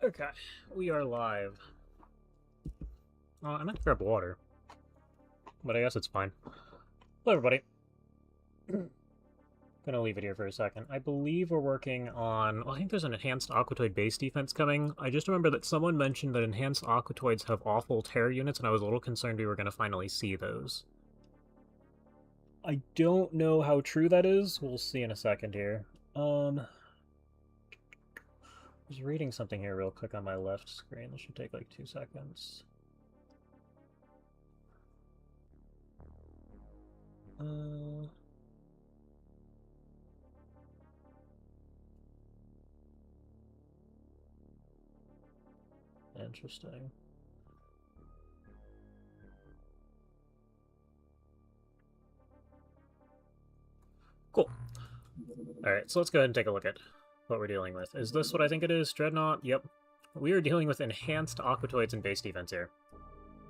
Okay, we are live. I meant to grab water, but I guess it's fine. Hello, everybody. Gonna leave it here for a second. I believe we're working on... Well, I think there's an enhanced Aquatoid base defense coming. I just remember that someone mentioned that enhanced Aquatoids have awful terror units, and I was a little concerned we were going to finally see those. I don't know how true that is. We'll see in a second here. I was reading something here real quick on my left screen. This should take like 2 seconds. Interesting. Cool. Alright, so let's go ahead and take a look at what we're dealing with. Is this what I think it is? Dreadnought? Yep. We are dealing with enhanced Aquatoids and base defense here.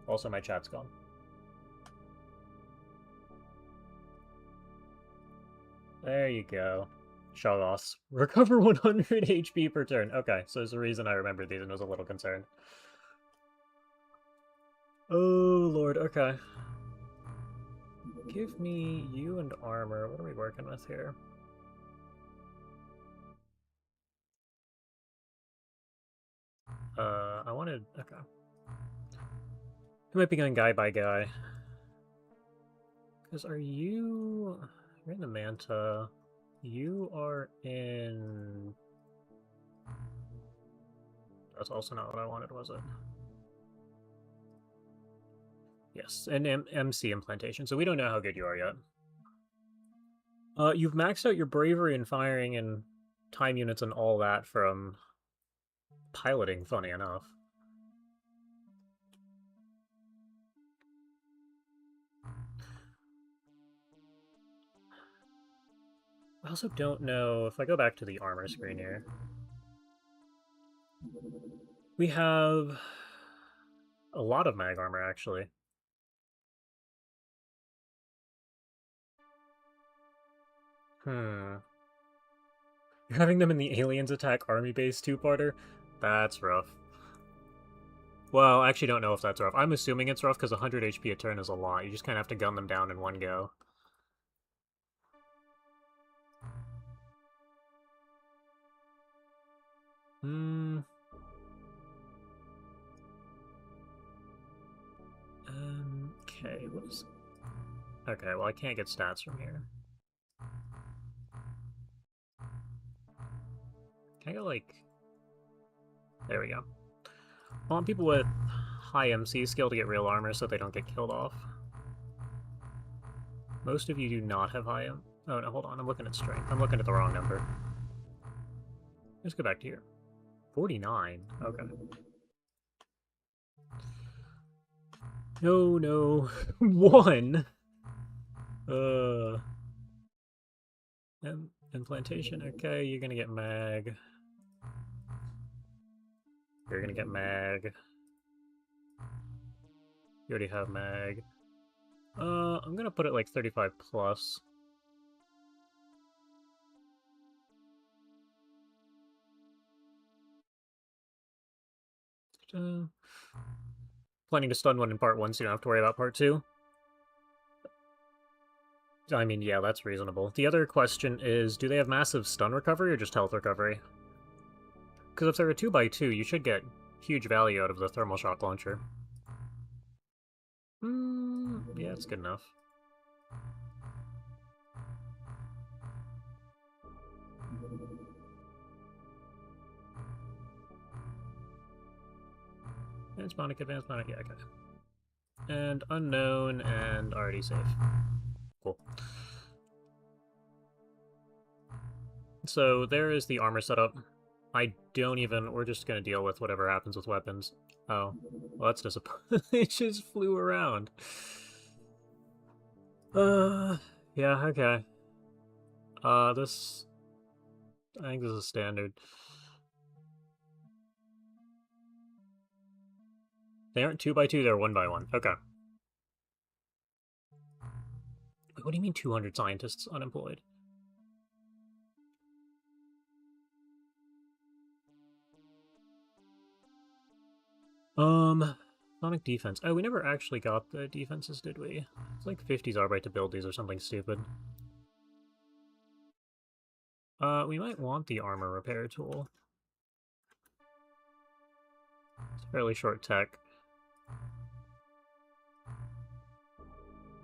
Also, my chat's gone. There you go. Shoggoths. Recover 100 HP per turn. Okay, so there's a reason I remembered these and was a little concerned. Oh, Lord, okay. Give me you and armor. What are we working with here? I wanted... Okay. I might be going guy by guy. Because are you... You're in the Manta. You are in... That's also not what I wanted, was it? Yes, an MC implantation. So we don't know how good you are yet. You've maxed out your bravery and firing and time units and all that from piloting, funny enough. I also don't know if I go back to the armor screen here. We have a lot of mag armor, actually. You're having them in the aliens attack army base two-parter? That's rough. Well, I actually don't know if that's rough. I'm assuming it's rough because 100 HP a turn is a lot. You just kind of have to gun them down in one go. Okay, what is... Okay, well I can't get stats from here. Can I get, like... There we go. I want people with high MC skill to get real armor so they don't get killed off. Most of you do not have high M... Oh, no, hold on. I'm looking at strength. I'm looking at the wrong number. Let's go back to here. 49? Okay. No, no. 1! Implantation, okay, you're gonna get mag. You're gonna get mag. You already have mag. I'm gonna put it like 35 plus. Planning to stun one in part 1 so you don't have to worry about part 2. I mean, yeah, that's reasonable. The other question is, do they have massive stun recovery or just health recovery? Because if they're a 2x2, you should get huge value out of the thermal shock launcher. Yeah, it's good enough. Advanced Bionic, yeah, okay. And unknown, and already safe. Cool. So there is the armor setup. I don't even... We're just gonna deal with whatever happens with weapons. Oh. Well, that's disappointing. It just flew around. Yeah, okay. This... I think this is standard. They aren't 2x2, they're 1x1. Okay. Wait, what do you mean 200 scientists unemployed? Sonic defense. Oh, we never actually got the defenses, did we? It's like 50s are right to build these or something stupid. We might want the armor repair tool. It's fairly short tech.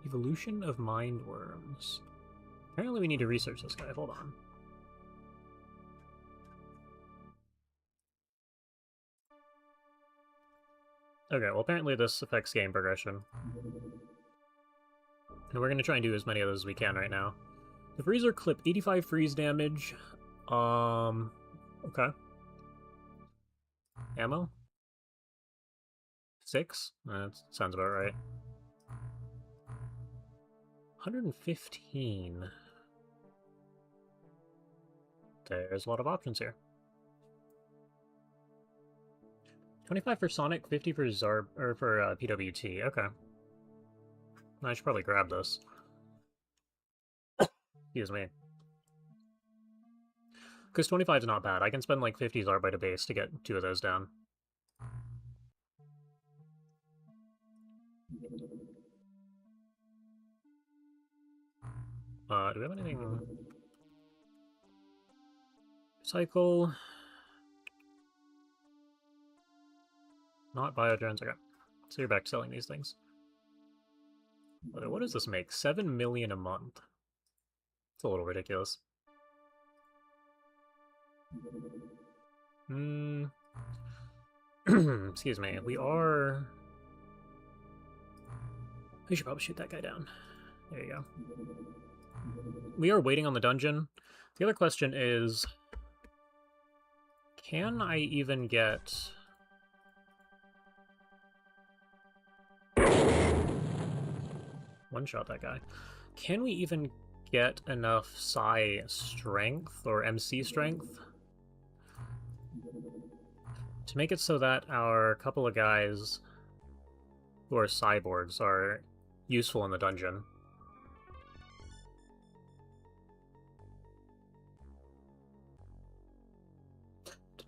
Evolution of mind worms. Apparently we need to research this guy. Hold on. Okay, well apparently this affects game progression. And we're going to try and do as many of those as we can right now. The freezer clip, 85 freeze damage. Okay. Ammo? 6? That sounds about right. 115. There's a lot of options here. 25 for Sonic, 50 for Zarb, or for PWT. Okay. I should probably grab this. Excuse me. Because 25 is not bad. I can spend like 50 Zarbite a base to get 2 of those down. Do we have anything? Cycle. Not biodrones. Okay. So you're back to selling these things. What does this make? 7 million a month. It's a little ridiculous. Excuse me. We should probably shoot that guy down. There you go. We are waiting on the dungeon. The other question is, can I even get... One-shot that guy. Can we even get enough Psi strength, or MC strength, to make it so that our couple of guys who are cyborgs are useful in the dungeon?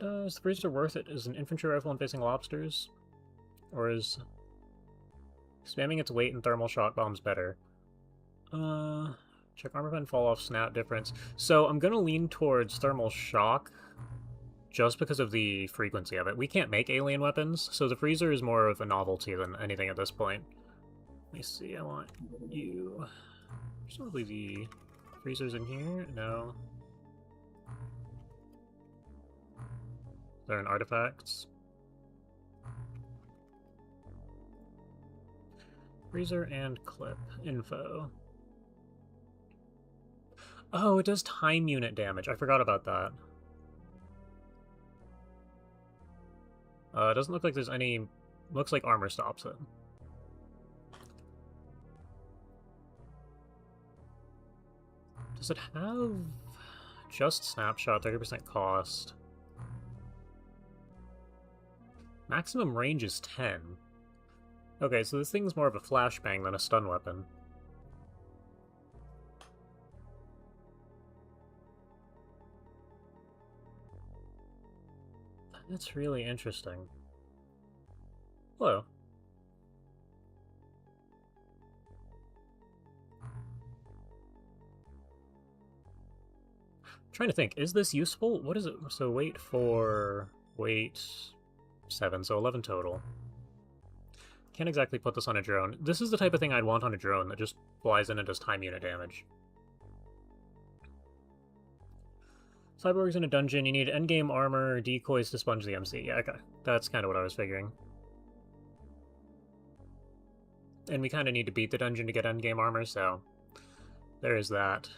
Is the freezer worth it? Is an infantry rifle and facing lobsters? Or is spamming its weight and thermal shot bombs better? Check armor pen fall off snap difference. So I'm gonna lean towards thermal shock just because of the frequency of it. We can't make alien weapons, so the freezer is more of a novelty than anything at this point. Let me see, I want you... Presumably the freezer's in here? No. They're in artifacts. Freezer and clip. Info. Oh, it does time unit damage. I forgot about that. It doesn't look like there's any... Looks like armor stops it. Does it have... Just snapshot, 30% cost. Maximum range is 10. Okay, so this thing's more of a flashbang than a stun weapon. That's really interesting. Hello. Trying to think, is this useful? What is it? So weight 7, so 11 total. Can't exactly put this on a drone. This is the type of thing I'd want on a drone that just flies in and does time unit damage. Cyborgs in a dungeon, you need endgame armor, decoys to sponge the MC. Yeah, okay. That's kind of what I was figuring. And we kind of need to beat the dungeon to get endgame armor, so there is that.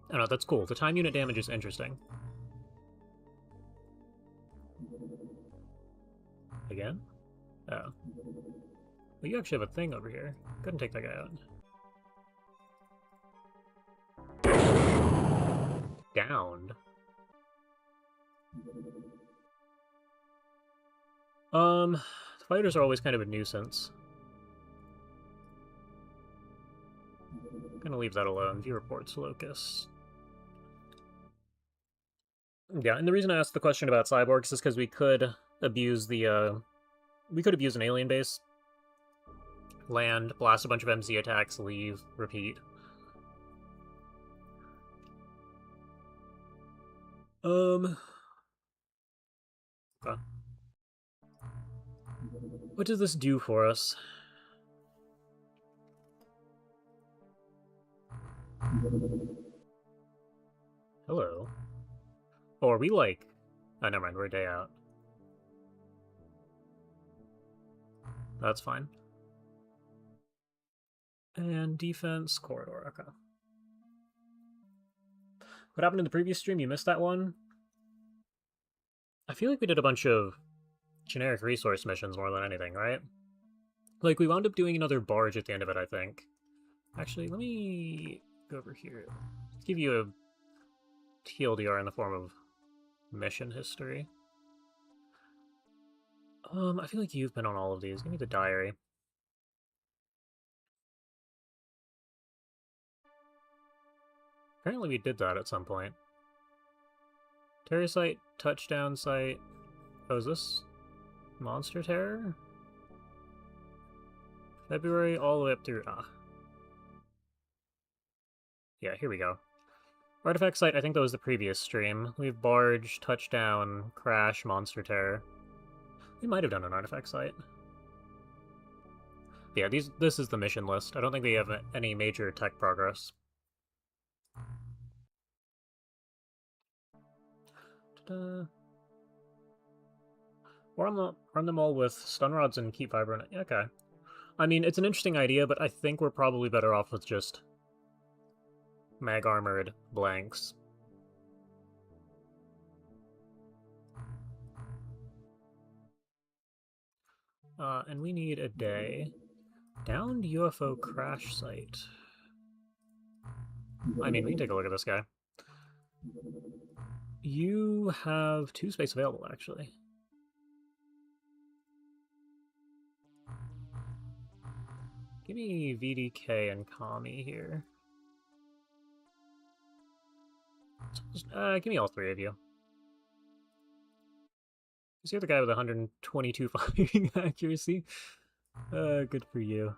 I don't know, that's cool. The time unit damage is interesting. Again? Oh. Well, you actually have a thing over here. Couldn't take that guy out. Downed. The fighters are always kind of a nuisance. I'm gonna leave that alone. View reports, Locust. Yeah, and the reason I asked the question about cyborgs is because we could abuse the, we could abuse an alien base, land, blast a bunch of MZ attacks, leave, repeat. Okay. What does this do for us? Hello. Oh, are we like... Oh, never mind, we're a day out. That's fine. And defense corridor, okay. What happened in the previous stream? You missed that one? I feel like we did a bunch of generic resource missions more than anything, right? Like, we wound up doing another barge at the end of it, I think. Actually, let me go over here. Let's give you a TLDR in the form of mission history. I feel like you've been on all of these. Give me the diary. Apparently we did that at some point. Terror site, touchdown site. Oh, is this Monster Terror? February all the way up through... Yeah, here we go. Artifact site, I think that was the previous stream. We have Barge, Touchdown, Crash, Monster Terror. We might have done an artifact site. Yeah, this is the mission list. I don't think we have any major tech progress. Ta-da. Arm them all with stun rods and keep vibrant. Okay. I mean, it's an interesting idea, but I think we're probably better off with just mag armored blanks. And we need a day. Downed UFO crash site. I mean, we can take a look at this guy. You have 2 space available, actually. Give me VDK and Kami here. Give me all 3 of you. Is the guy with 122 firing accuracy? Good for you.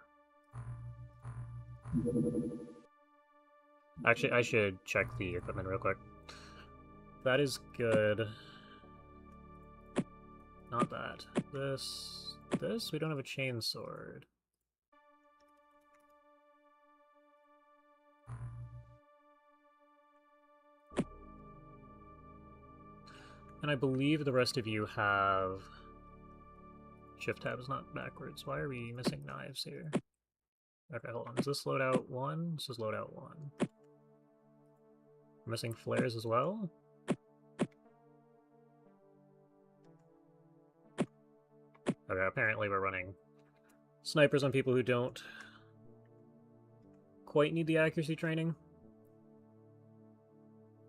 Actually, I should check the equipment real quick. That is good. Not that. This. We don't have a chainsword. And I believe the rest of you have... Shift tab is not backwards. Why are we missing knives here? Okay, hold on. Is this loadout 1? This is loadout 1. We're missing flares as well? Okay, apparently we're running snipers on people who don't quite need the accuracy training.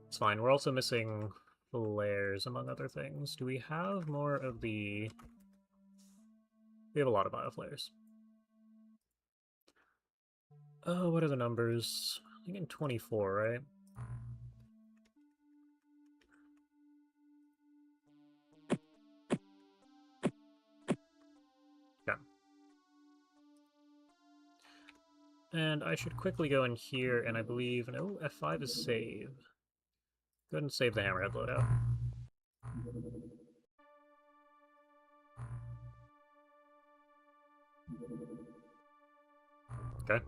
It's fine. We're also missing flares, among other things. Do we have more of the... We have a lot of bioflares. Oh, what are the numbers? I think in 24, right? Yeah. And I should quickly go in here, and I believe... No, F5 is save. Go ahead and save the hammerhead loadout. Okay.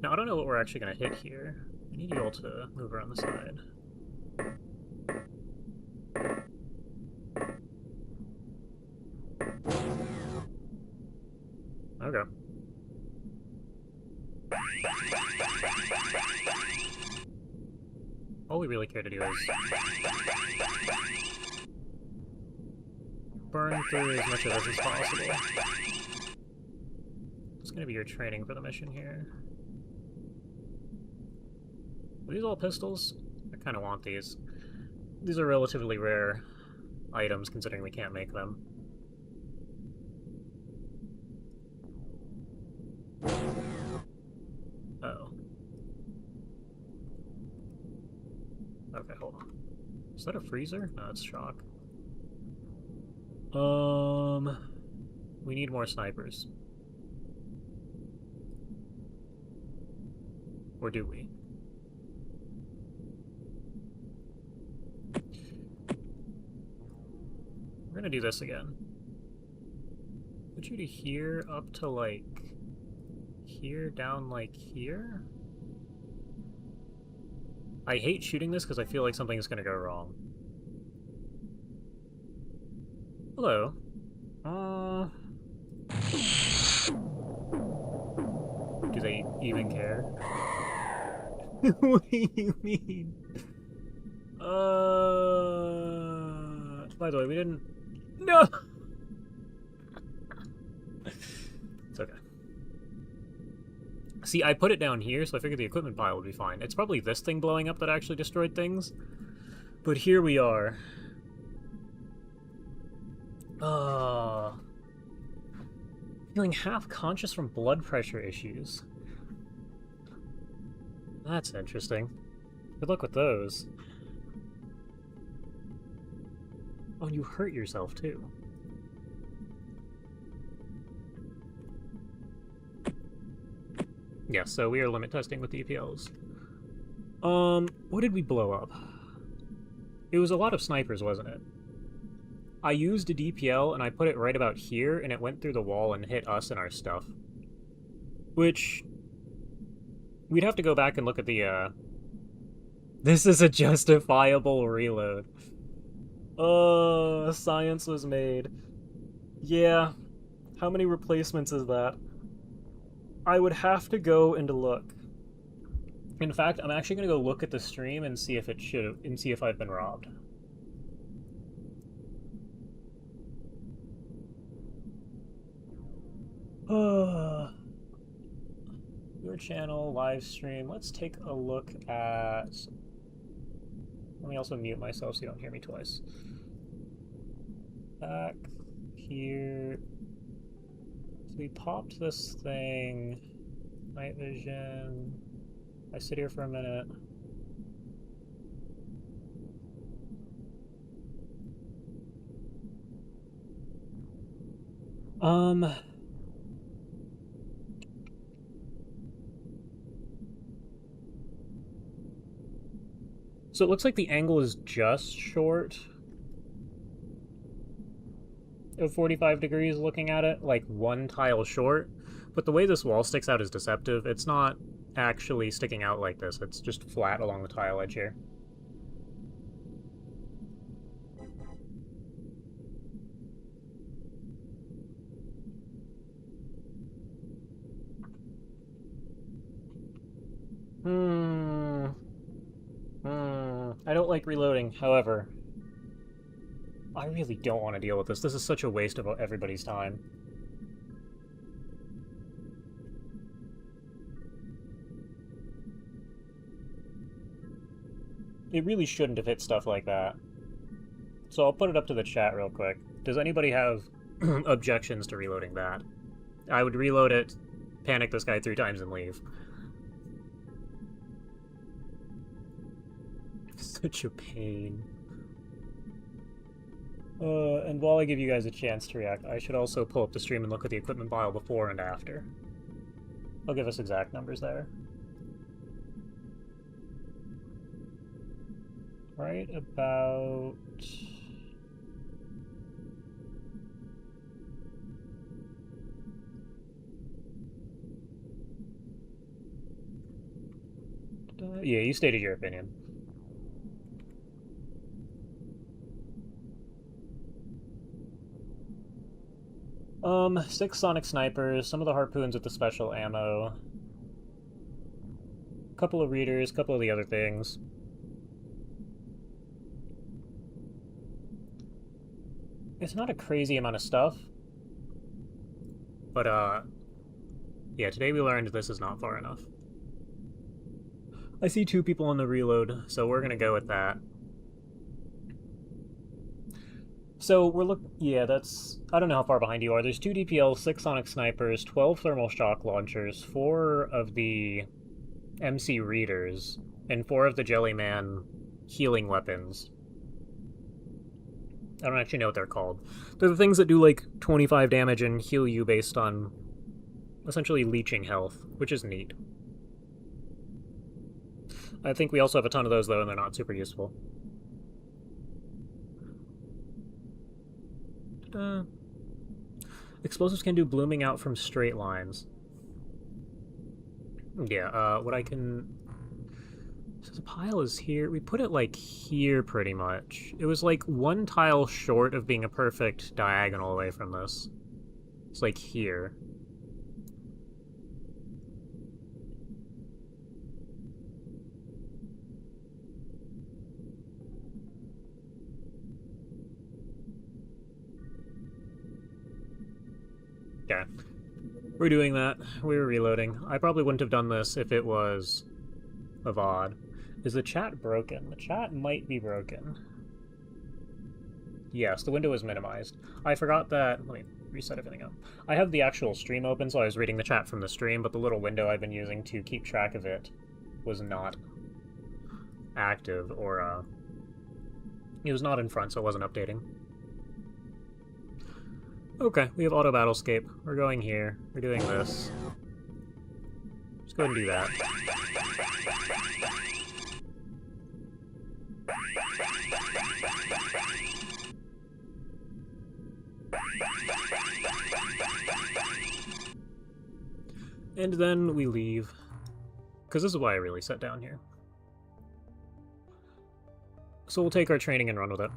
Now, I don't know what we're actually going to hit here. I need you all to move around the side. Okay. All we really care to do is burn through as much of this as possible. It's going to be your training for the mission here. Are these all pistols? I kind of want these. These are relatively rare items, considering we can't make them. Oh. Is that a freezer? No, it's shock. We need more snipers. Or do we? We're gonna do this again. Put you to here, up to, like, here, down, like, here? I hate shooting this because I feel like something's gonna go wrong. Hello. Do they even care? What do you mean? By the way, we didn't... No! It's okay. See, I put it down here, so I figured the equipment pile would be fine. It's probably this thing blowing up that actually destroyed things. But here we are. Feeling half conscious from blood pressure issues. That's interesting. Good luck with those. Oh, and you hurt yourself, too. Yeah, so we are limit testing with DPLs. What did we blow up? It was a lot of snipers, wasn't it? I used a DPL, and I put it right about here, and it went through the wall and hit us and our stuff. Which... we'd have to go back and look at the, This is a justifiable reload. Oh, science was made. Yeah. How many replacements is that? I would have to go and look. In fact, I'm actually gonna go look at the stream and see if see if I've been robbed. Your channel, live stream. Let's take a look at... Let me also mute myself so you don't hear me twice. Back here. So we popped this thing. Night vision. I sit here for a minute. So it looks like the angle is just short of 45 degrees looking at it, like one tile short. But the way this wall sticks out is deceptive. It's not actually sticking out like this. It's just flat along the tile edge here. I don't like reloading, however. I really don't want to deal with this. This is such a waste of everybody's time. It really shouldn't have hit stuff like that. So I'll put it up to the chat real quick. Does anybody have objections to reloading that? I would reload it, panic this guy 3 times, and leave. Such a pain. And while I give you guys a chance to react, I should also pull up the stream and look at the equipment pile before and after. I'll give us exact numbers there. Right about... yeah, you stated your opinion. Six sonic snipers, some of the harpoons with the special ammo, couple of readers, couple of the other things. It's not a crazy amount of stuff, but, yeah, today we learned this is not far enough. I see 2 people on the reload, so we're gonna go with that. So we're yeah, that's... I don't know how far behind you are. There's 2 DPL, 6 sonic snipers, 12 thermal shock launchers, 4 of the MC readers, and 4 of the Jellyman healing weapons. I don't actually know what they're called. They're the things that do like 25 damage and heal you based on essentially leeching health, which is neat. I think we also have a ton of those though, and they're not super useful. Ta-da. Explosives can do blooming out from straight lines. Yeah, what I can... So the pile is here. We put it, like, here, pretty much. It was, like, one tile short of being a perfect diagonal away from this. It's, like, here. Okay. We're doing that. We're reloading. I probably wouldn't have done this if it was a VOD. Is the chat broken? The chat might be broken. Yes, the window is minimized. I forgot that... Let me reset everything up. I have the actual stream open, so I was reading the chat from the stream, but the little window I've been using to keep track of it was not active, or, it was not in front, so it wasn't updating. Okay, we have auto battlescape. We're going here. We're doing this. Let's go ahead and do that. And then we leave. Because this is why I really sat down here. So we'll take our training and run with it.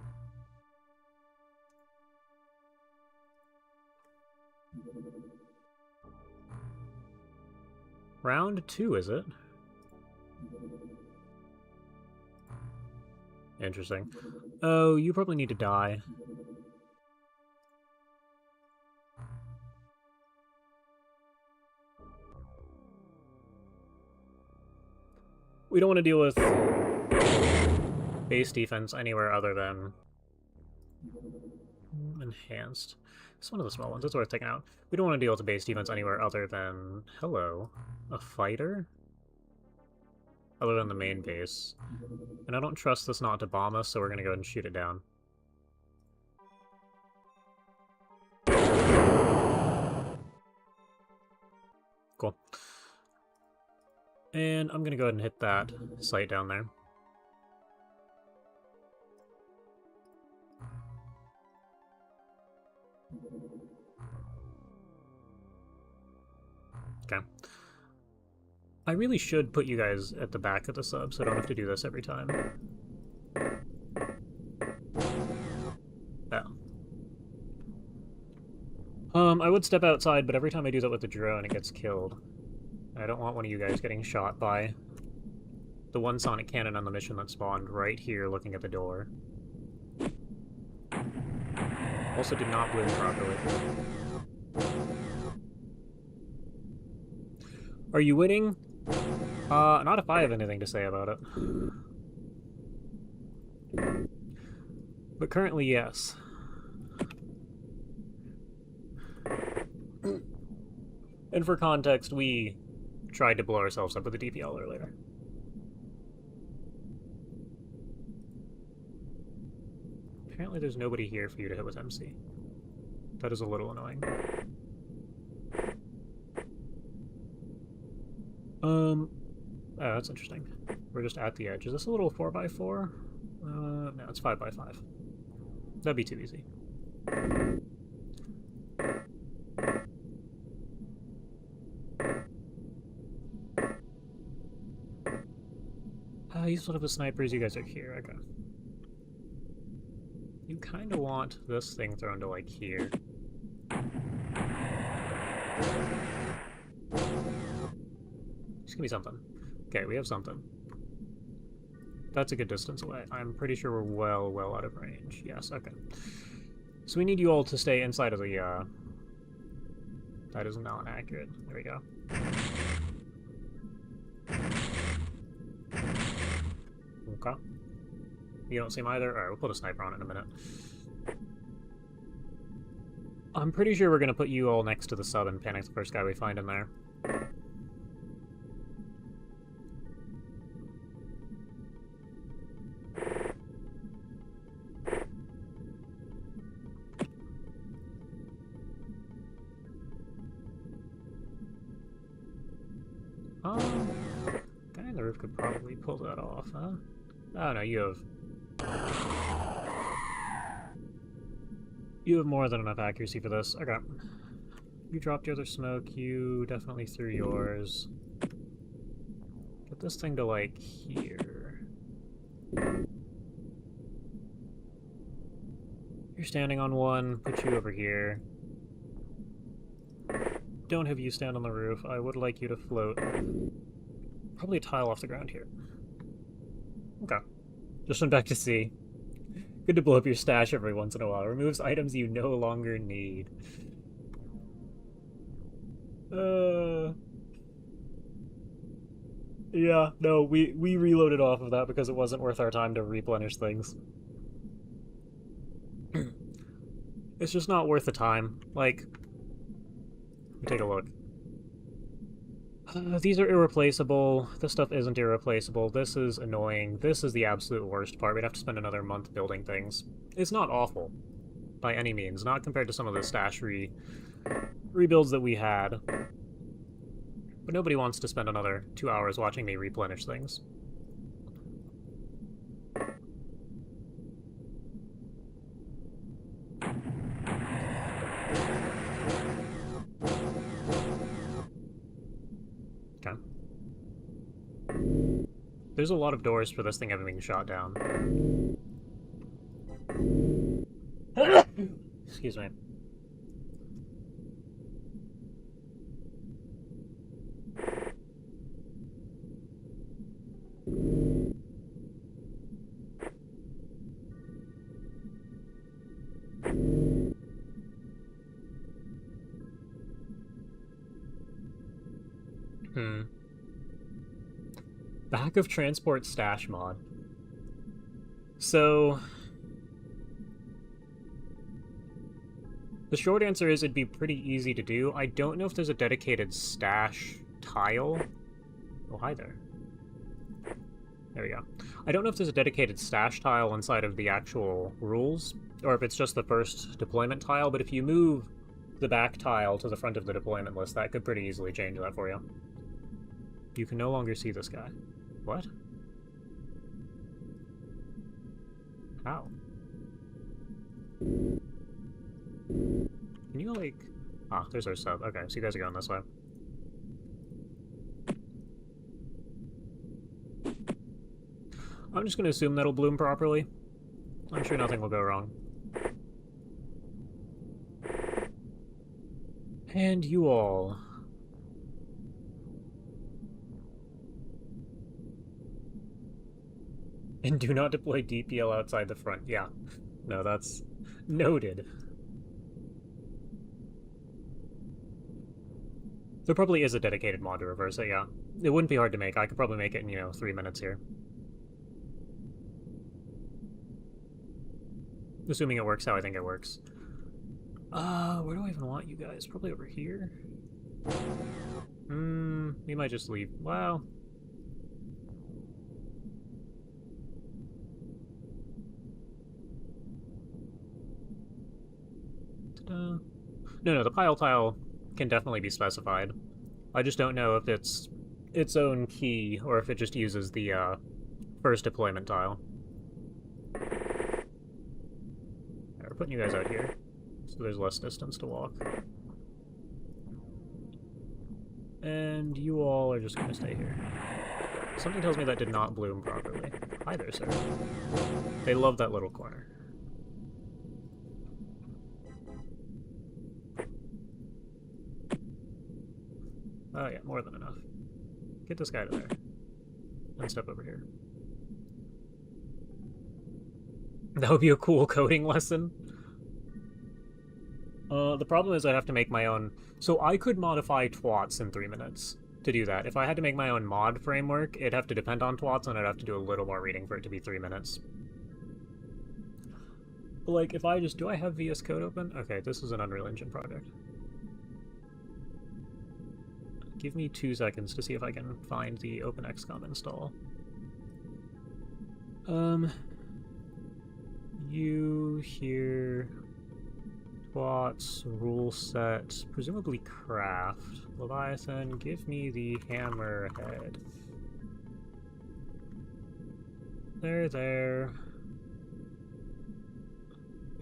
Round 2, is it? Interesting. Oh, you probably need to die. We don't want to deal with base defense anywhere other than enhanced. It's one of the small ones. It's worth taking out. We don't want to deal with the base defense anywhere other than... Hello? A fighter? Other than the main base. And I don't trust this not to bomb us, so we're going to go ahead and shoot it down. Cool. And I'm going to go ahead and hit that site down there. Okay. I really should put you guys at the back of the sub, so I don't have to do this every time. Oh. I would step outside, but every time I do that with the drone, it gets killed. I don't want one of you guys getting shot by the one sonic cannon on the mission that spawned right here looking at the door. Also did not bloom properly. Are you winning? Not if I have anything to say about it. But currently, yes. And for context, we tried to blow ourselves up with a DPL earlier. Apparently there's nobody here for you to hit with MC. That is a little annoying. Oh, that's interesting. We're just at the edge. Is this a little 4x4? No, it's 5x5. That'd be too easy. He's one of the snipers. You guys are here. Okay. You kind of want this thing thrown to, like, here. Just give me something. Okay, we have something. That's a good distance away. I'm pretty sure we're well out of range. Yes, okay. So we need you all to stay inside of the, That is not accurate. There we go. Okay. You don't see him either? Alright, we'll put a sniper on it in a minute. I'm pretty sure we're gonna put you all next to the sub and panic the first guy we find in there. Guy on the roof could probably pull that off, huh? Oh no, you have more than enough accuracy for this. Okay. You dropped your other smoke, you definitely threw yours. Get this thing to, like, here. You're standing on one, put you over here. Don't have you stand on the roof. I would like you to float. Probably a tile off the ground here. Okay. Just went back to sea. Good to blow up your stash every once in a while. Removes items you no longer need. Yeah, no, we reloaded off of that because it wasn't worth our time to replenish things. It's just not worth the time. Like, let me take a look. These are irreplaceable. This stuff isn't irreplaceable. This is annoying. This is the absolute worst part. We'd have to spend another month building things. It's not awful, by any means. Not compared to some of the stash rebuilds that we had. But nobody wants to spend another 2 hours watching me replenish things. Okay. There's a lot of doors for this thing having been shot down. Excuse me. Back of transport stash mod. So the short answer is it'd be pretty easy to do. I don't know if there's a dedicated stash tile. Oh, hi there. There we go. I don't know if there's a dedicated stash tile inside of the actual rules, or if it's just the first deployment tile, but if you move the back tile to the front of the deployment list, that could pretty easily change that for you. You can no longer see this guy. What? How? Can you, like... Ah, there's our sub. Okay, so you guys are going this way. I'm just going to assume that'll bloom properly. I'm sure nothing will go wrong. And you all... And do not deploy DPL outside the front. Yeah. No, that's noted. There probably is a dedicated mod to reverse it, yeah. It wouldn't be hard to make. I could probably make it in, 3 minutes here. Assuming it works how I think it works. Where do I even want you guys? Probably over here? We might just leave. Wow. No, the pile tile can definitely be specified. I just don't know if it's its own key, or if it just uses the, first deployment tile. Right, we're putting you guys out here, so there's less distance to walk. And you all are just gonna stay here. Something tells me that did not bloom properly. Hi there, sir. They love that little corner. Oh yeah, more than enough. Get this guy to there. And step over here. That would be a cool coding lesson. The problem is I'd have to make my own... So I could modify TWoTS in 3 minutes to do that. If I had to make my own mod framework, it'd have to depend on TWoTS, and I'd have to do a little more reading for it to be 3 minutes. But like, if I just... Do I have VS Code open? Okay, this is an Unreal Engine project. Give me 2 seconds to see if I can find the OpenXCom install. You here... TWoTS, rule set, presumably craft. Leviathan, give me the hammerhead. There.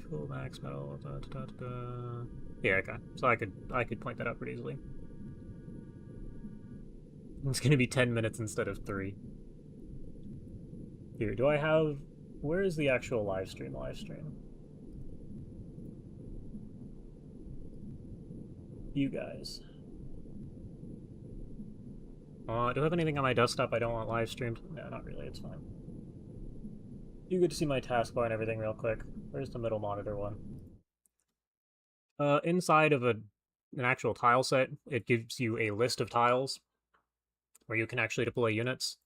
Full max metal, Yeah, okay. So I could point that out pretty easily. It's gonna be 10 minutes instead of 3. Here, do I have... Where is the actual live stream? You guys. Do I have anything on my desktop I don't want live streamed? No, not really, it's fine. You get to see my taskbar and everything real quick. Where's the middle monitor one? Inside of an actual tile set, it gives you a list of tiles where you can actually deploy units.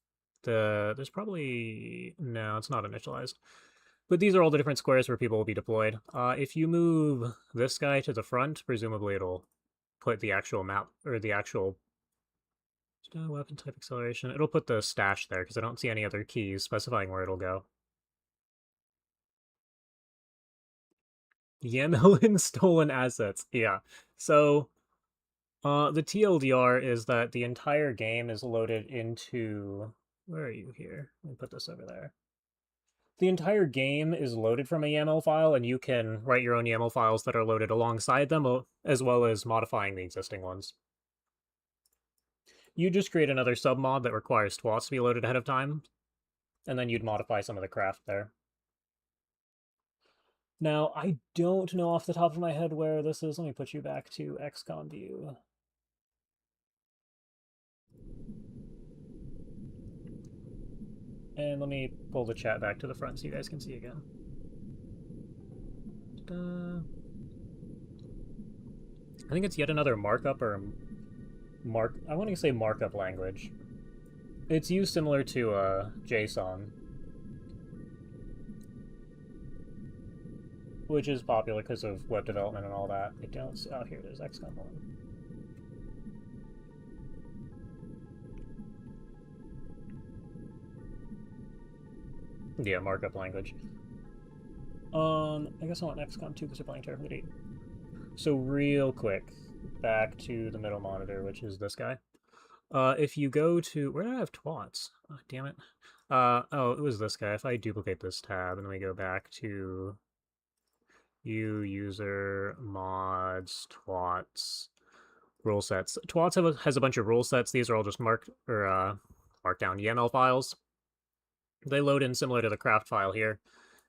There's probably... No, it's not initialized. But these are all the different squares where people will be deployed. If you move this guy to the front, presumably it'll put the actual map, or the actual weapon type acceleration. It'll put the stash there, because I don't see any other keys specifying where it'll go. YAML in stolen assets. Yeah. So, the TLDR is that the entire game is loaded into... Where are you here? Let me put this over there. The entire game is loaded from a YAML file, and you can write your own YAML files that are loaded alongside them, as well as modifying the existing ones. You just create another submod that requires TWoTS to be loaded ahead of time, and then you'd modify some of the craft there. Now, I don't know off the top of my head where this is. Let me put you back to XCOM view. And let me pull the chat back to the front so you guys can see again. I think it's yet another markup or I want to say markup language. It's used similar to JSON, which is popular because of web development and all that. I don't see... Oh, here it is, XCOM 1. Yeah, markup language. I guess I want XCOM 2 because we're playing Terraform 8. So real quick, back to the middle monitor, which is this guy. If you go to... Where did I have TWoTS? Oh, damn it. Oh, it was this guy. If I duplicate this tab and we go back to user, mods, TWoTS, rule sets. TWoTS has a bunch of rule sets. These are all just markdown YAML files. They load in similar to the craft file here.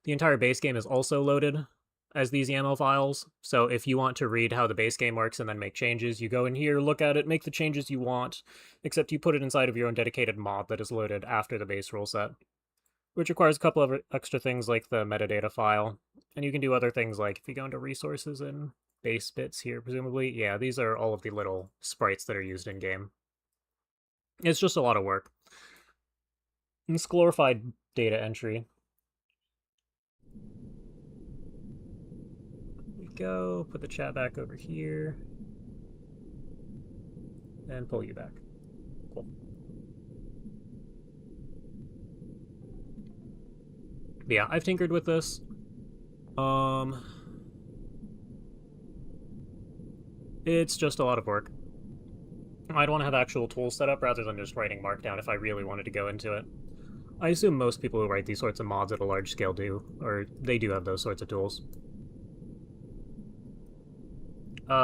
The entire base game is also loaded as these YAML files. So if you want to read how the base game works and then make changes, you go in here, look at it, make the changes you want, except you put it inside of your own dedicated mod that is loaded after the base rule set, which requires a couple of extra things like the metadata file. And you can do other things like if you go into resources and base bits here, presumably. Yeah, these are all of the little sprites that are used in-game. It's just a lot of work. It's glorified data entry. We go, put the chat back over here, and pull you back. Cool. But yeah, I've tinkered with this. It's just a lot of work. I'd want to have actual tools set up rather than just writing Markdown if I really wanted to go into it. I assume most people who write these sorts of mods at a large scale do, or they do have those sorts of tools.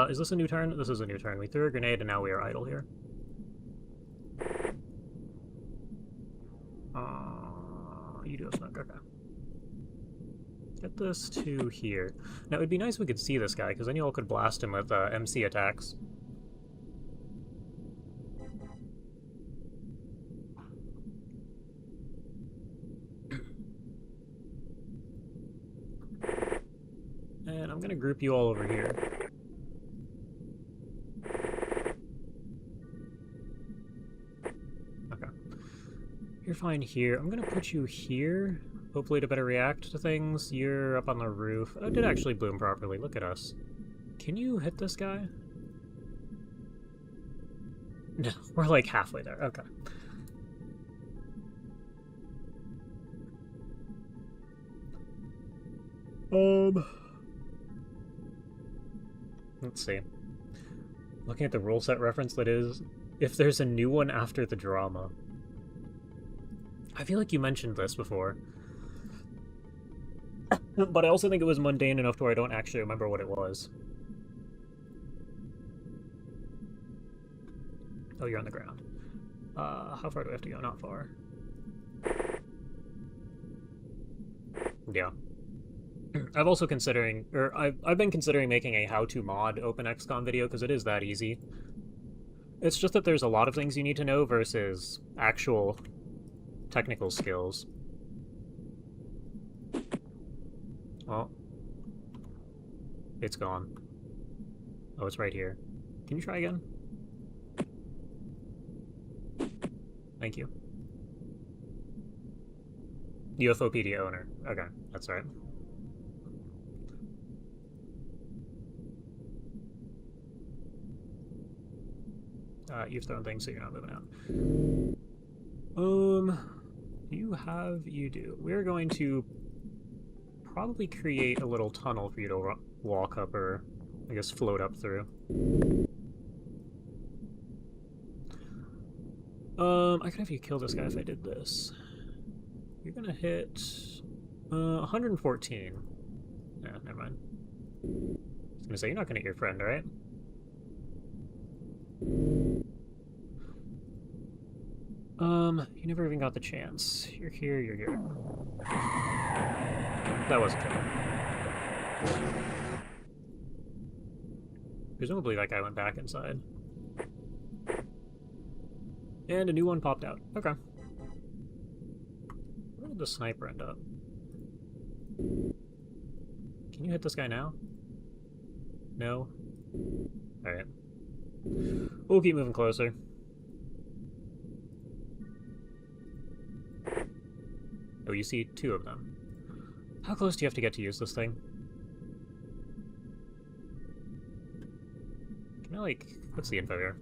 Is this a new turn? This is a new turn. We threw a grenade and now we are idle here. You do a smoke, okay. Get this to here. Now, it'd be nice if we could see this guy, because then you all could blast him with MC attacks. And I'm going to group you all over here. Okay. You're fine here. I'm going to put you here, hopefully to better react to things. You're up on the roof. Oh, it did actually bloom properly. Look at us. Can you hit this guy? No, we're like halfway there. Okay. Let's see. Looking at the rule set reference that is, if there's a new one after the drama. I feel like you mentioned this before. But I also think it was mundane enough to where I don't actually remember what it was. Oh, you're on the ground. How far do we have to go? Not far. Yeah. I've also considering, or I've been considering making a how-to mod OpenXCon video because it is that easy. It's just that there's a lot of things you need to know versus actual technical skills. Well, it's gone. Oh, it's right here. Can you try again? Thank you. UFOpedia owner. Okay, that's right. You've thrown things, so you're not moving out. You do. We're going to probably create a little tunnel for you to walk up, or I guess float up through. I could have you kill this guy if I did this. You're gonna hit 114. Yeah, never mind. I was gonna say, you're not gonna hit your friend, right? You never even got the chance. You're here, you're here. That wasn't good. Presumably that guy went back inside. And a new one popped out. Okay. Where did the sniper end up? Can you hit this guy now? No? Alright. We'll keep moving closer. Oh, you see two of them. How close do you have to get to use this thing? Can I, like... What's the info here?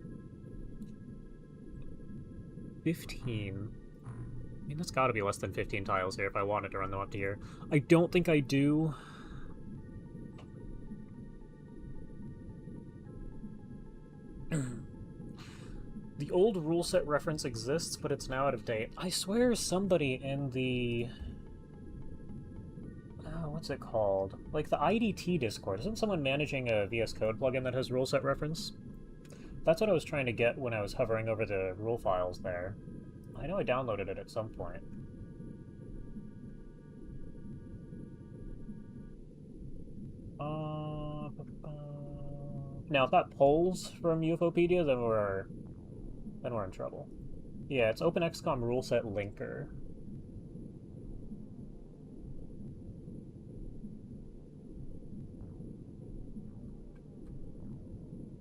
15. I mean, that's gotta be less than 15 tiles here if I wanted to run them up to here. I don't think I do. The old rule set reference exists, but it's now out of date. I swear somebody in the... what's it called? Like the IDT Discord. Isn't someone managing a VS Code plugin that has rule set reference? That's what I was trying to get when I was hovering over the rule files there. I know I downloaded it at some point. Now, if that pulls from UFOpedia, then we're in trouble. Yeah, it's OpenXCom rule set linker.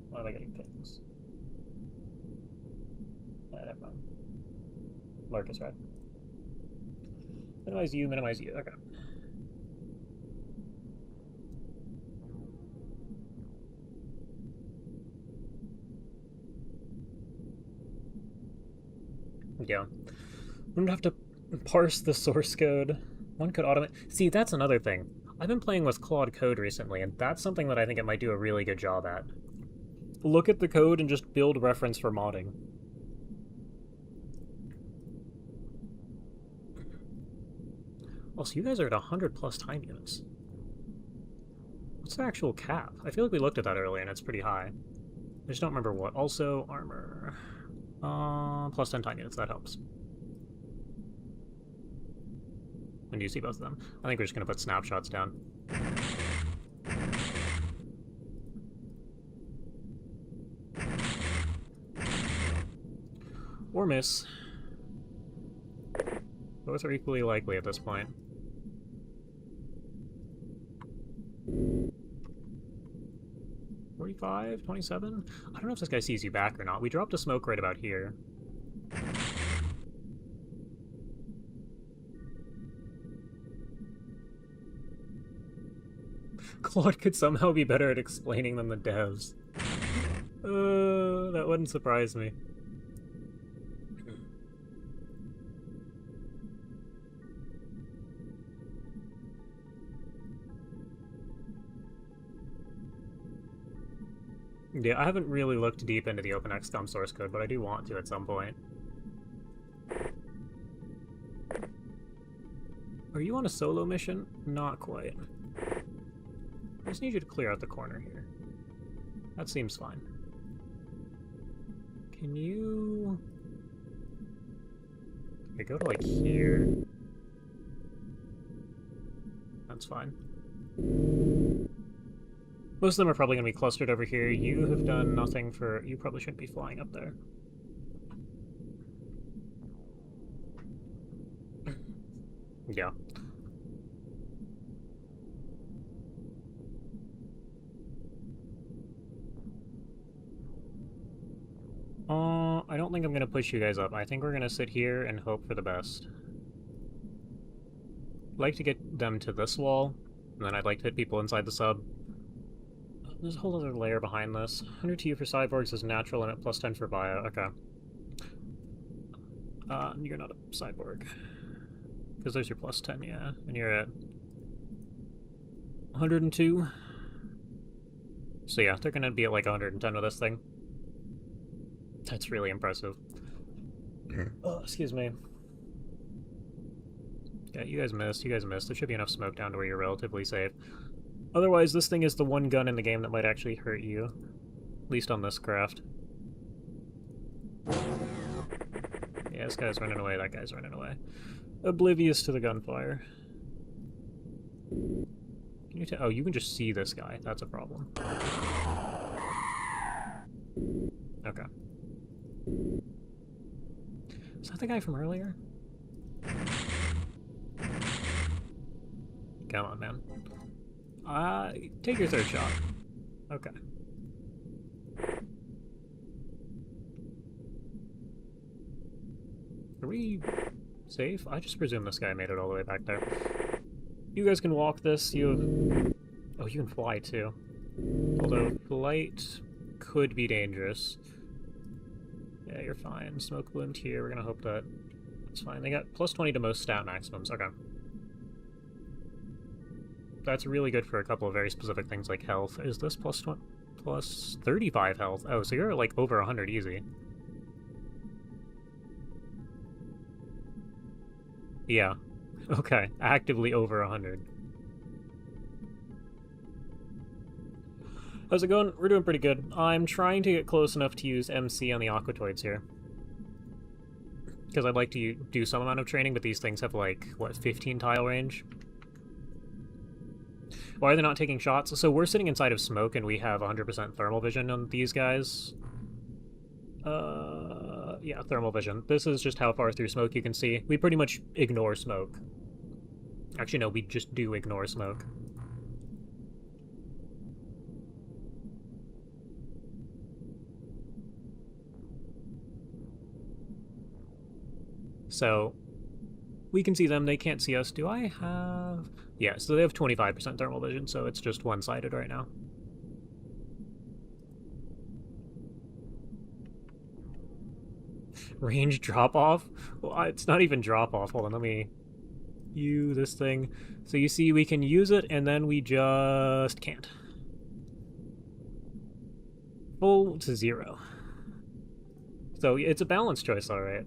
Why am I getting pings? Never mind. Marcus, right? Minimize you, minimize you. Okay. Yeah. I'm gonna have to parse the source code. One could automate. See, that's another thing. I've been playing with Claude Code recently, and that's something that I think it might do a really good job at. Look at the code and just build reference for modding. Also, you guys are at 100 plus time units. What's the actual cap? I feel like we looked at that earlier, and it's pretty high. I just don't remember what. Also, armor. Plus 10 time units, that helps. When do you see both of them? I think we're just going to put snapshots down. Or miss. Both are equally likely at this point. $45? $27? I don't know if this guy sees you back or not. We dropped a smoke right about here. Claude could somehow be better at explaining than the devs. That wouldn't surprise me. Yeah, I haven't really looked deep into the OpenXCOM source code, but I do want to at some point. Are you on a solo mission? Not quite. I just need you to clear out the corner here. That seems fine. Can you... Okay, go to, like, here. That's fine. Most of them are probably going to be clustered over here. You have done nothing for... You probably shouldn't be flying up there. Yeah. I don't think I'm going to push you guys up. I think we're going to sit here and hope for the best. I'd like to get them to this wall, and then I'd like to hit people inside the sub. There's a whole other layer behind this. 100 TU for cyborgs is natural and at plus 10 for bio. Okay. You're not a cyborg. Because there's your plus 10, yeah. And you're at 102. So yeah, they're gonna be at like 110 with this thing. That's really impressive. Oh, excuse me. Yeah, you guys missed. You guys missed. There should be enough smoke down to where you're relatively safe. Otherwise, this thing is the one gun in the game that might actually hurt you. At least on this craft. Yeah, this guy's running away, that guy's running away. Oblivious to the gunfire. Can you tell? Oh, you can just see this guy. That's a problem. Okay. Is that the guy from earlier? Come on, man. Take your third shot. Okay. Are we safe? I just presume this guy made it all the way back there. You guys can walk this. You have... Oh, you can fly too. Although flight could be dangerous. Yeah, you're fine. Smoke bloomed here. We're gonna hope that it's fine. They got plus 20 to most stat maximums. Okay. That's really good for a couple of very specific things like health. Is this plus 20, plus 35 health? Oh, so you're like over 100 easy. Yeah. Okay. Actively over 100. How's it going? We're doing pretty good. I'm trying to get close enough to use MC on the Aquatoids here. Because I'd like to do some amount of training, but these things have like, what, 15 tile range? Why are they not taking shots? So we're sitting inside of smoke and we have 100% thermal vision on these guys. Yeah, thermal vision. This is just how far through smoke you can see. We pretty much ignore smoke. Actually, no, we just do ignore smoke. So, we can see them, they can't see us. Do I have... Yeah, so they have 25% thermal vision, so it's just one-sided right now. Range drop-off? Well, it's not even drop-off. Hold on, let me... this thing. So you see, we can use it, and then we just can't. Full to 0. So it's a balanced choice, alright.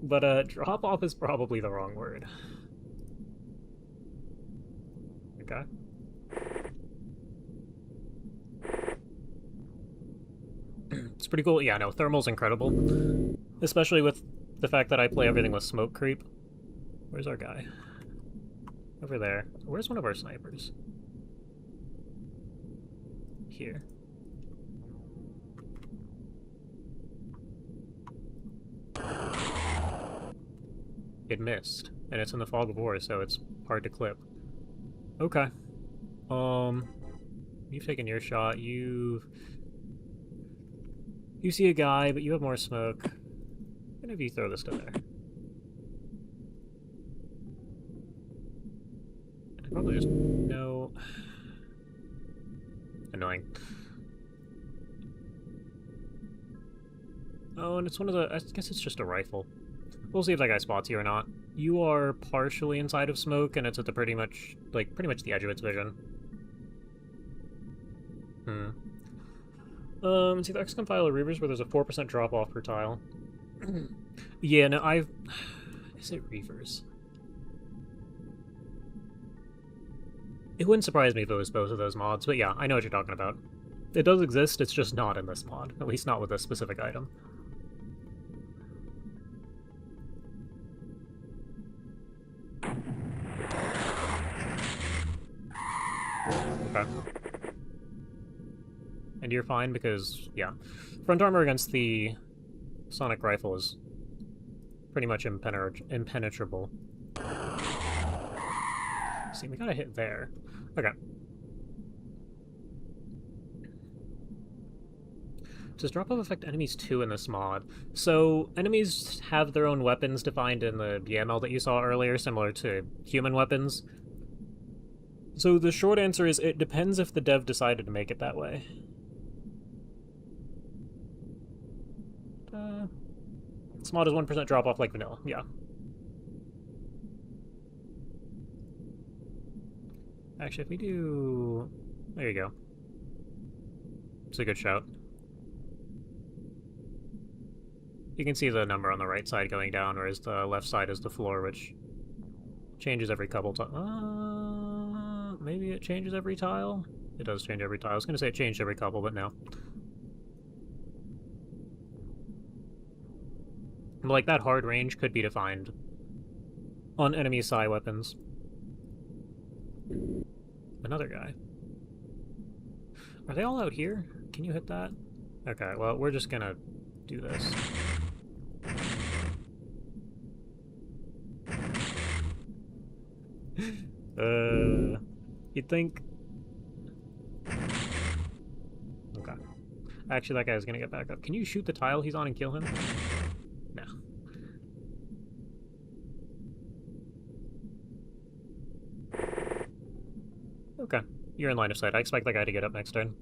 But drop-off is probably the wrong word. Okay. It's pretty cool. Yeah, no, thermal's incredible. Especially with the fact that I play everything with smoke creep. Where's our guy? Over there. Where's one of our snipers? Here. It missed. And it's in the fog of war, so it's hard to clip. Okay. You've taken your shot. You see a guy, but you have more smoke. I'm gonna have you throw this to there. I probably just... No. Annoying. Oh, and it's one of the... I guess it's just a rifle. We'll see if that guy spots you or not. You are partially inside of smoke, and it's at the pretty much the edge of its vision. It's either XCOM File or Reavers where there's a 4% drop-off per tile. Yeah, no, I've... Is it Reavers? It wouldn't surprise me if it was both of those mods, but yeah, I know what you're talking about. It does exist, it's just not in this mod. At least not with this specific item. Okay. And you're fine because, yeah. Front armor against the sonic rifle is pretty much impenetrable. See, we got a hit there. Okay. Does drop-off affect enemies too in this mod? So, enemies have their own weapons defined in the YAML that you saw earlier, similar to human weapons. So the short answer is it depends if the dev decided to make it that way. This mod is 1% drop-off like vanilla, yeah. Actually, if we do... There you go. It's a good shout. You can see the number on the right side going down, whereas the left side is the floor, which changes every couple times. Maybe it changes every tile? It does change every tile. I was going to say it changed every couple, but no. Like, that hard range could be defined on enemy psi weapons. Another guy. Are they all out here? Can you hit that? Okay, well, we're just gonna do this. You'd think... Okay. Actually, that guy's gonna get back up. Can you shoot the tile he's on and kill him? No. Okay. You're in line of sight. I expect that guy to get up next turn.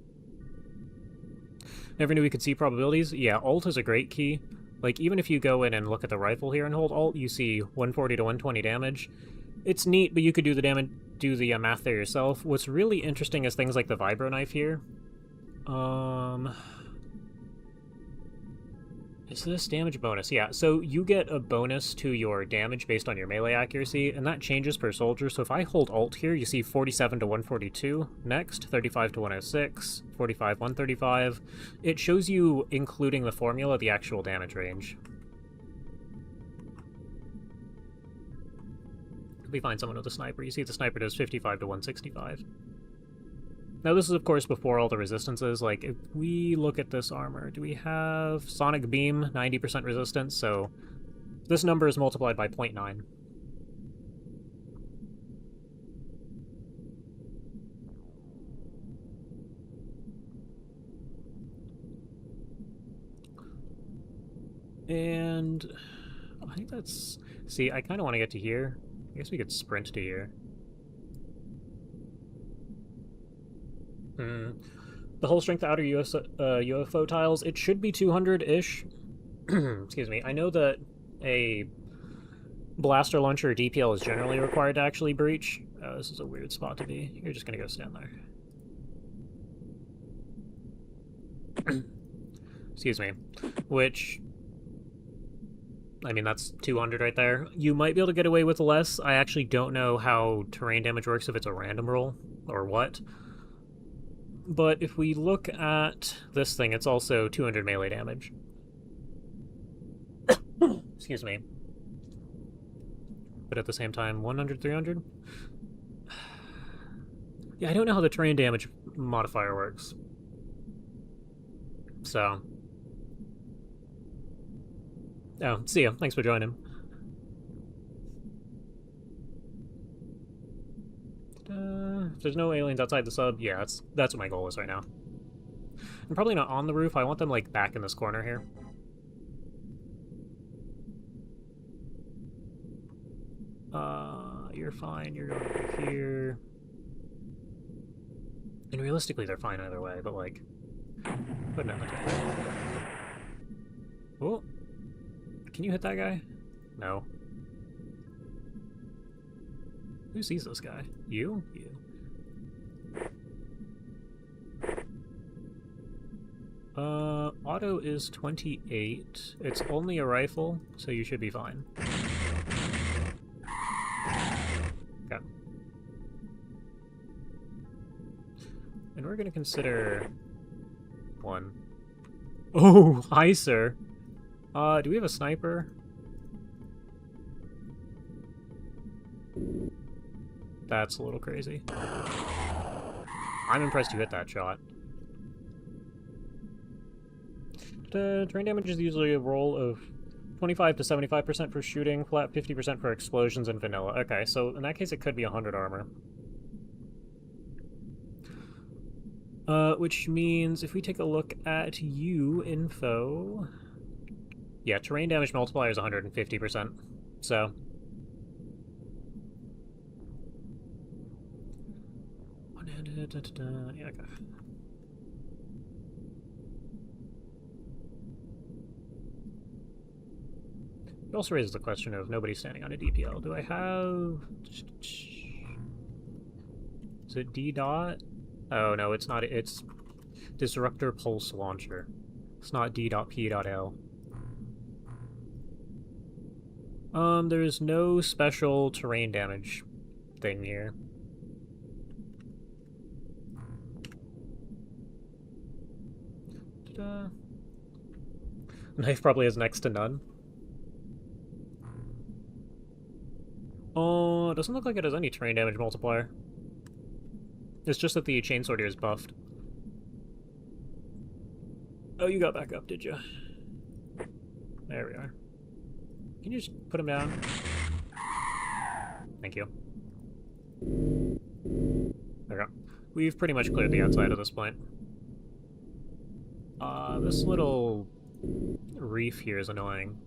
Never knew we could see probabilities. Yeah, Alt is a great key. Like, even if you go in and look at the rifle here and hold Alt, you see 140 to 120 damage. It's neat, but you could do the math there yourself. What's really interesting is things like the vibro knife here. Is this damage bonus? Yeah, so you get a bonus to your damage based on your melee accuracy, and that changes per soldier. So if I hold Alt here, you see 47 to 142. Next, 35 to 106, 45, 135. It shows you, including the formula, the actual damage range. If we find someone with a sniper, you see the sniper does 55 to 165. Now, this is, of course, before all the resistances. Like, if we look at this armor, do we have Sonic Beam, 90% resistance? So this number is multiplied by 0.9. And I think that's... See, I kind of want to get to here. I guess we could sprint to here. The whole strength outer UFO tiles, it should be 200-ish. Excuse me. I know that a blaster launcher or DPL is generally required to actually breach. Oh, this is a weird spot to be. You're just gonna go stand there. Excuse me. Which... I mean, that's 200 right there. You might be able to get away with less. I actually don't know how terrain damage works, if it's a random roll or what. But if we look at this thing, it's also 200 melee damage. Excuse me. But at the same time, 100, 300? Yeah, I don't know how the terrain damage modifier works. So... Oh, see ya. Thanks for joining. If there's no aliens outside the sub, yeah, that's what my goal is right now. I'm probably not on the roof. I want them, like, back in this corner here. You're fine. You're going over here. And realistically, they're fine either way, but, like... But no. Oh. Can you hit that guy? No. Who sees this guy? You? You. Auto is 28. It's only a rifle, so you should be fine. Okay. And we're gonna consider... one. Oh, hi, sir. Do we have a sniper? That's a little crazy. I'm impressed you hit that shot. Terrain damage is usually a roll of 25 to 75% for shooting, flat 50% for explosions, and vanilla. Okay, so in that case it could be 100 armor. Which means if we take a look at you info... Yeah, terrain damage multiplier is 150%, so... Yeah, okay. It also raises the question of nobody standing on a DPL. Do I have... Is it D dot? Oh, no, it's not. It's Disruptor Pulse Launcher. It's not D.P.L. There's no special terrain damage thing here. Knife probably has next to none. Oh, it doesn't look like it has any terrain damage multiplier. It's just that the chainsword here is buffed. Oh, you got back up, did you? There we are. Can you just put him down? Thank you. There we go. We've pretty much cleared the outside at this point. This little reef here is annoying.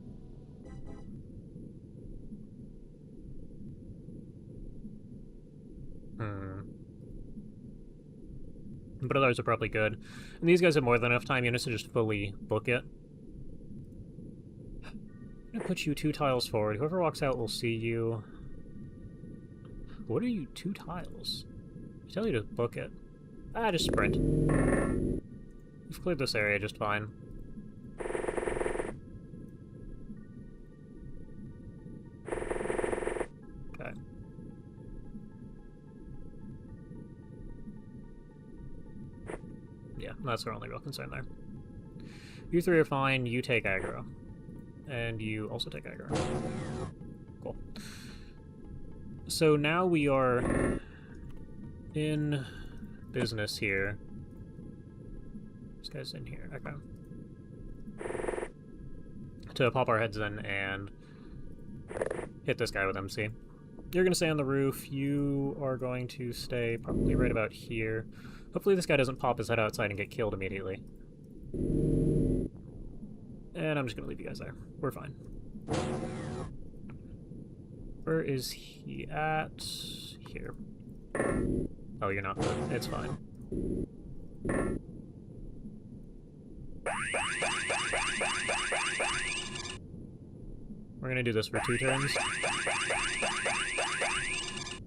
But others are probably good. And these guys have more than enough time units to just fully book it. I'm gonna put you 2 tiles forward. Whoever walks out will see you. What are you 2 tiles? I tell you to book it. Ah, just sprint. We've cleared this area just fine. Okay. Yeah, that's our only real concern there. You 3 are fine, you take aggro. And you also take aggro. Cool. So now we are in business here. This guy's in here, okay. To pop our heads in and hit this guy with MC. You're gonna stay on the roof, you are going to stay probably right about here. Hopefully this guy doesn't pop his head outside and get killed immediately. And I'm just gonna leave you guys there. We're fine. Where is he at? Here. Oh, you're not good. It's fine. We're gonna do this for 2 turns.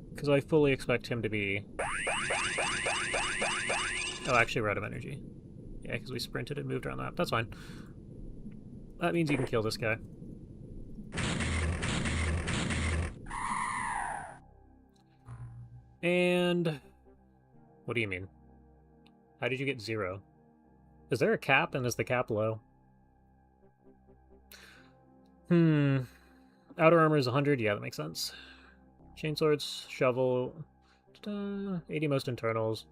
Because I fully expect him to be... Oh, actually we're out of energy. Yeah, because we sprinted and moved around that. That's fine. That means you can kill this guy. And... What do you mean? How did you get 0? Is there a cap, and is the cap low? Outer armor is 100? Yeah, that makes sense. Chainswords, shovel... 80 most internals.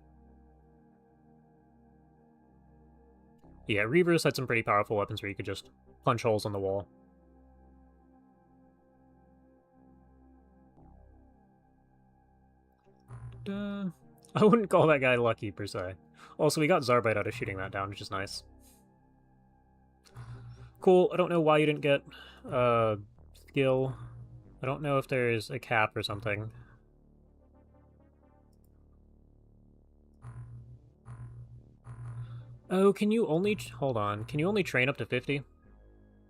Yeah, Reavers had some pretty powerful weapons where you could just punch holes in the wall. I wouldn't call that guy lucky, per se. Also, we got Zarbite out of shooting that down, which is nice. Cool, I don't know why you didn't get, skill. I don't know if there's a cap or something. Oh, can you only... Hold on. Can you only train up to 50?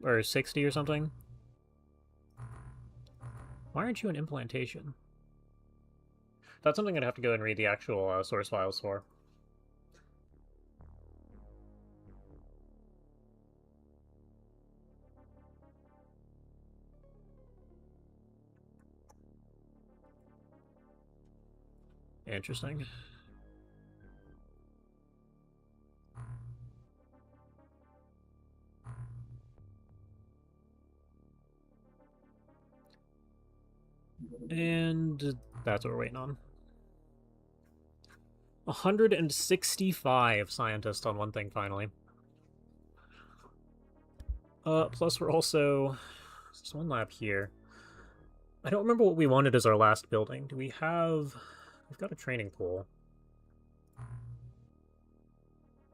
Or 60 or something? Why aren't you an implantation? That's something I'd have to go and read the actual source files for. Interesting. And that's what we're waiting on. 165 scientists on one thing, finally. Plus we're also... There's one lab here. I don't remember what we wanted as our last building. Do we have... We've got a training pool.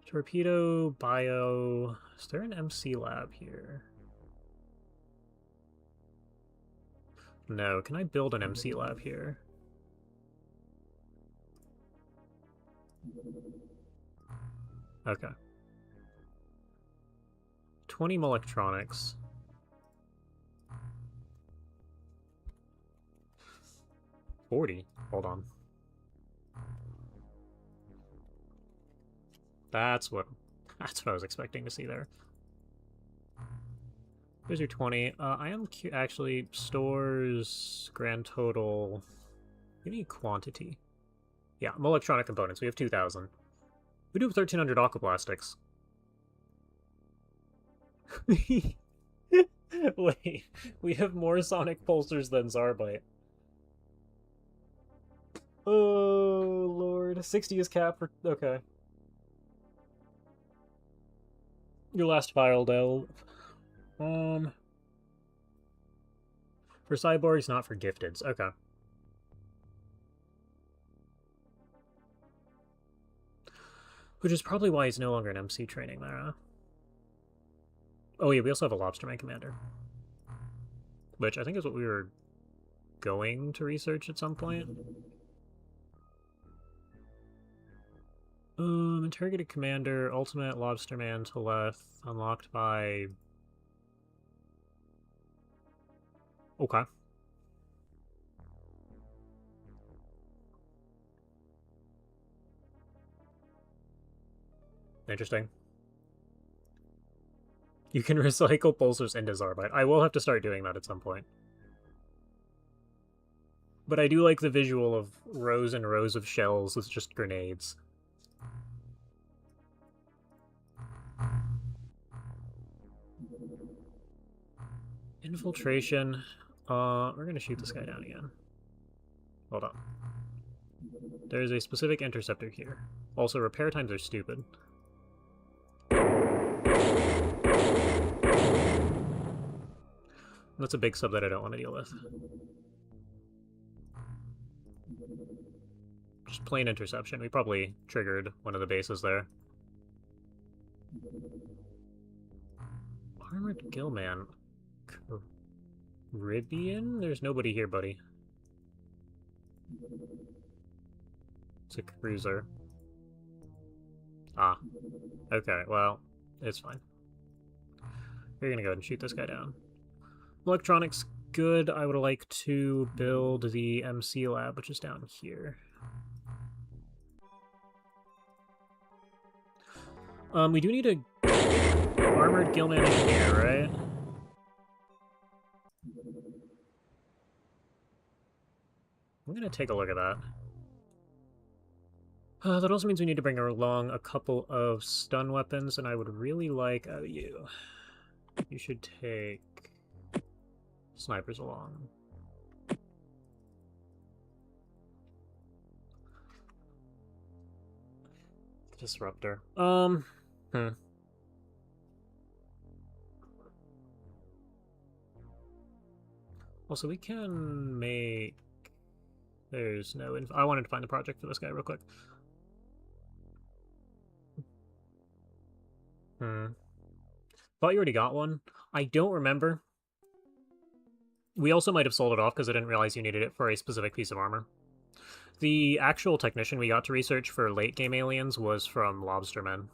Torpedo, bio... Is there an MC lab here? No. Can I build an MC lab here? Okay. 20 electronics. $40. Hold on. That's what I was expecting to see there. Here's your 20. I am actually stores grand total. We need quantity. Yeah, electronic components. We have 2,000. We do have 1,300 aquaplastics. Wait, we have more sonic pulsers than Zarbite. Oh, Lord. 60 is cap for... Okay. Your last file, Del. For cyborgs, not for gifteds. Okay. Which is probably why he's no longer in MC training there, huh? Oh yeah, we also have a Lobsterman Commander. Which I think is what we were going to research at some point. Interrogated Commander, Ultimate Lobsterman Teleth, unlocked by... Okay. Interesting. You can recycle pulsers into Zarbite. I will have to start doing that at some point. But I do like the visual of rows and rows of shells with just grenades. Infiltration. We're gonna shoot this guy down again. Hold on. There's a specific interceptor here. Also, repair times are stupid. That's a big sub that I don't want to deal with. Just plain interception. We probably triggered one of the bases there. Armored Gillman. Caribbean? There's nobody here, buddy. It's a cruiser. Ah. Okay, well, it's fine. We're gonna go ahead and shoot this guy down. Electronics, good. I would like to build the MC lab, which is down here. We do need a armored Gillman engineer, right? I'm gonna take a look at that. That also means we need to bring along a couple of stun weapons, and I would really like... Oh, you. You should take snipers along. Disruptor. Also, we can make... There's no info. I wanted to find the project for this guy real quick. Thought you already got one. I don't remember. We also might have sold it off because I didn't realize you needed it for a specific piece of armor. The actual technician we got to research for late-game aliens was from Lobstermen.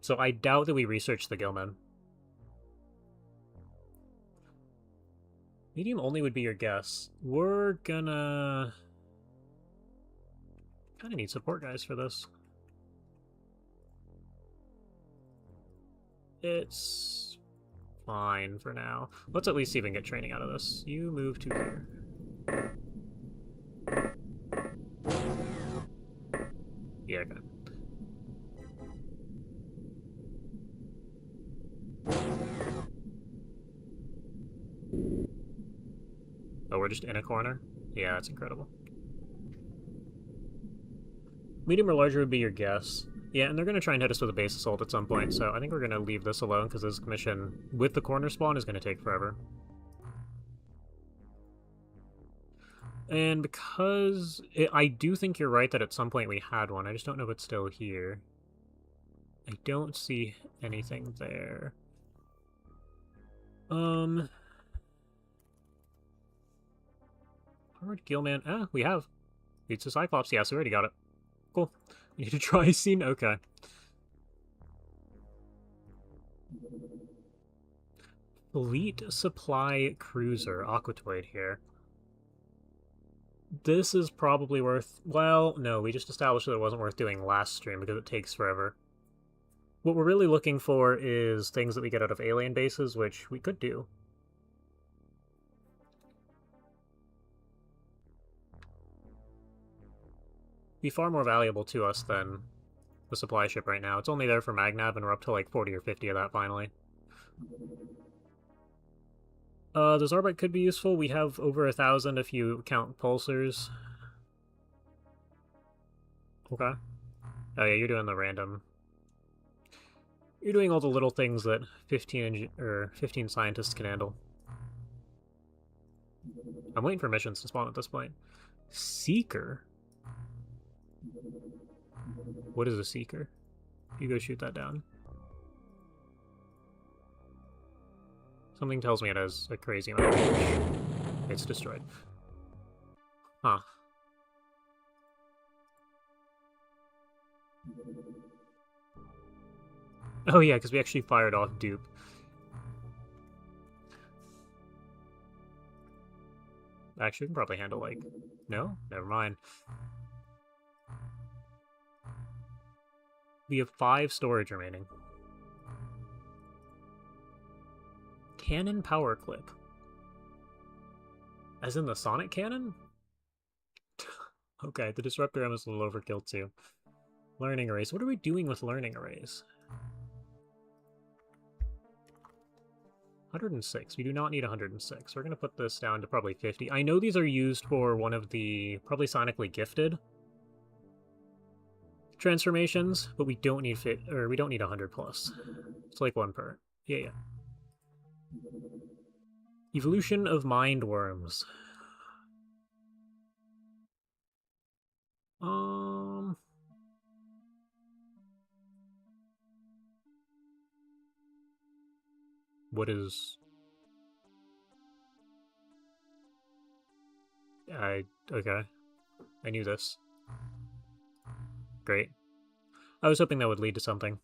So I doubt that we researched the Gillmen. Medium only would be your guess. We're gonna... Kinda need support guys for this. It's fine for now. Let's at least see if we can get training out of this. You move to here. Yeah, okay. Oh, we're just in a corner? Yeah, that's incredible. Medium or larger would be your guess. Yeah, and they're going to try and hit us with a base assault at some point, so I think we're going to leave this alone because this mission with the corner spawn is going to take forever. And because I do think you're right that at some point we had one, I just don't know if it's still here. I don't see anything there. Armored Gillman. Ah, we have. It's a Cyclops. Yeah, so we already got it. Cool. You need a Tri-Scene? Okay. Fleet Supply Cruiser. Aquatoid here. This is probably worth... Well, no, we just established that it wasn't worth doing last stream because it takes forever. What we're really looking for is things that we get out of alien bases, which we could do. Be far more valuable to us than the supply ship right now. It's only there for Magnav, and we're up to like 40 or 50 of that finally. The Zarbite could be useful. We have over 1,000 if you count pulsars. Okay. Oh yeah, you're doing the random. You're doing all the little things that 15 scientists can handle. I'm waiting for missions to spawn at this point. Seeker? What is a Seeker? You go shoot that down. Something tells me it has a crazy amount of damage. It's destroyed. Huh. Oh yeah, because we actually fired off Dupe. Actually, we can probably handle, like... No? Never mind. We have 5 storage remaining. Cannon power clip. As in the sonic cannon? Okay, the disruptor M is a little overkill too. Learning arrays. What are we doing with learning arrays? 106. We do not need 106. We're going to put this down to probably 50. I know these are used for one of the probably sonically gifted transformations, but we don't need we don't need 100 plus. It's like 1 per. Yeah. Evolution of mind worms. What is... Okay. I knew this. Great. I was hoping that would lead to something.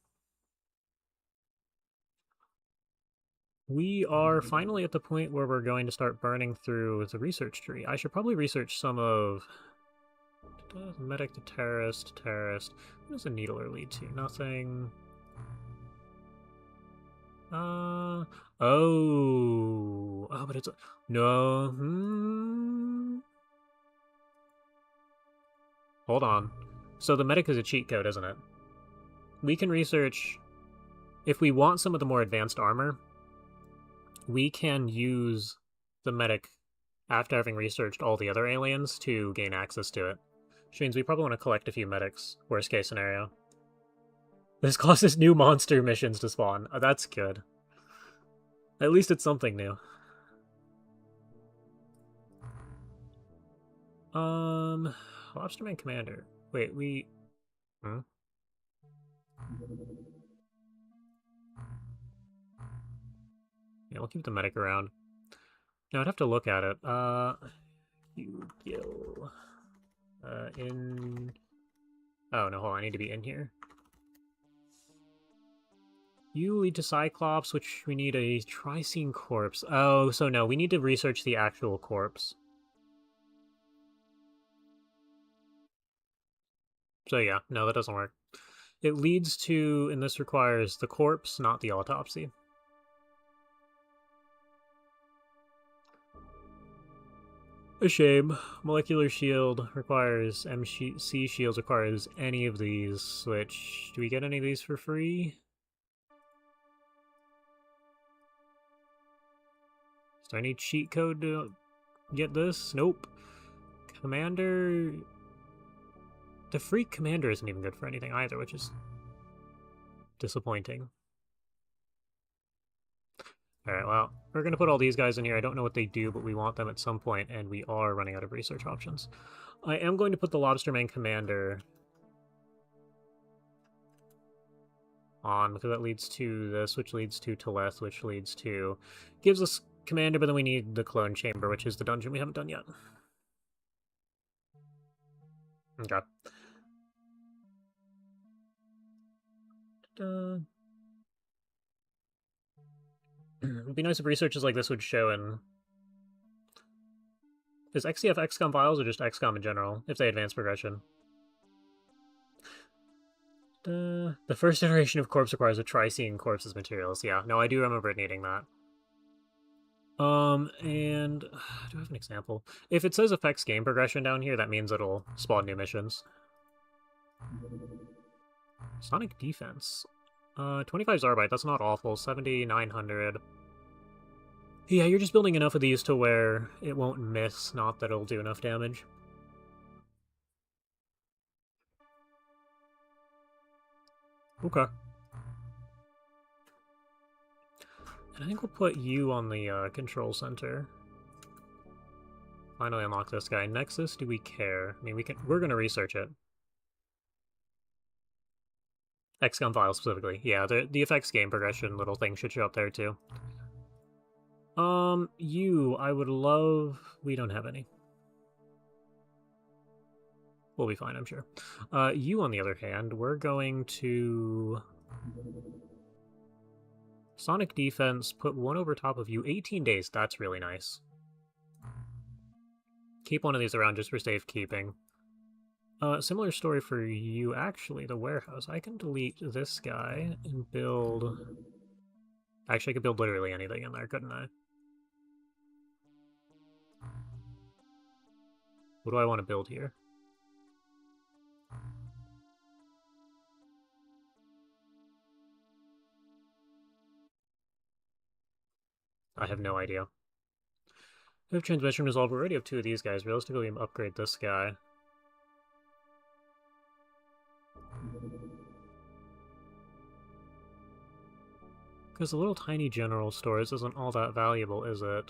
We are finally at the point where we're going to start burning through the research tree. I should probably research some of... Medic to terrorist, terrorist. What does a needler lead to? Nothing. Oh, but it's... No. Hold on. So the medic is a cheat code, isn't it? We can research... If we want some of the more advanced armor, we can use the medic after having researched all the other aliens to gain access to it. Which means we probably want to collect a few medics, worst case scenario. This causes new monster missions to spawn. Oh, that's good. At least it's something new. Lobsterman Commander. Wait, we... Yeah, we'll keep the medic around. Now, I'd have to look at it. You Gil. In... Oh, no, hold on, I need to be in here. You lead to Cyclops, which we need a Tri-Scene corpse. Oh, so no, we need to research the actual corpse. So yeah, no, that doesn't work. It leads to, and this requires the corpse, not the autopsy. A shame. Molecular shield requires MC shields requires any of these, which... Do we get any of these for free? Do I need cheat code to get this? Nope. Commander... The free commander isn't even good for anything either, which is disappointing. Alright, well, we're going to put all these guys in here. I don't know what they do, but we want them at some point, and we are running out of research options. I am going to put the Lobsterman Commander on, because that leads to this, which leads to TWoTS, which leads to... Gives us Commander, but then we need the Clone Chamber, which is the dungeon we haven't done yet. Okay. It'd be nice if researches like this would show in... Is XCF XCOM files or just XCOM in general, if they advance progression? The first iteration of Corpse requires a Tri-Scene Corpse as materials. Yeah, no, I do remember it needing that. And... do I have an example? If it says affects game progression down here, that means it'll spawn new missions. Sonic Defense. 25 Zarbite, that's not awful. 7,900. Yeah, you're just building enough of these to where it won't miss, not that it'll do enough damage. Okay. And I think we'll put you on the control center. Finally unlock this guy. Nexus, do we care? I mean, we're gonna research it. XCOM file specifically. Yeah, the effects game progression little thing should show up there too. You, I would love... We don't have any. We'll be fine, I'm sure. You, on the other hand, we're going to... Sonic Defense, put one over top of you. 18 days, that's really nice. Keep one of these around just for safekeeping. Similar story for you, actually, the warehouse. I can delete this guy and build... Actually, I could build literally anything in there, couldn't I? What do I want to build here? I have no idea. We have transmission resolved. We already have two of these guys. Realistically, we upgrade this guy. Because the little tiny general stores isn't all that valuable, is it?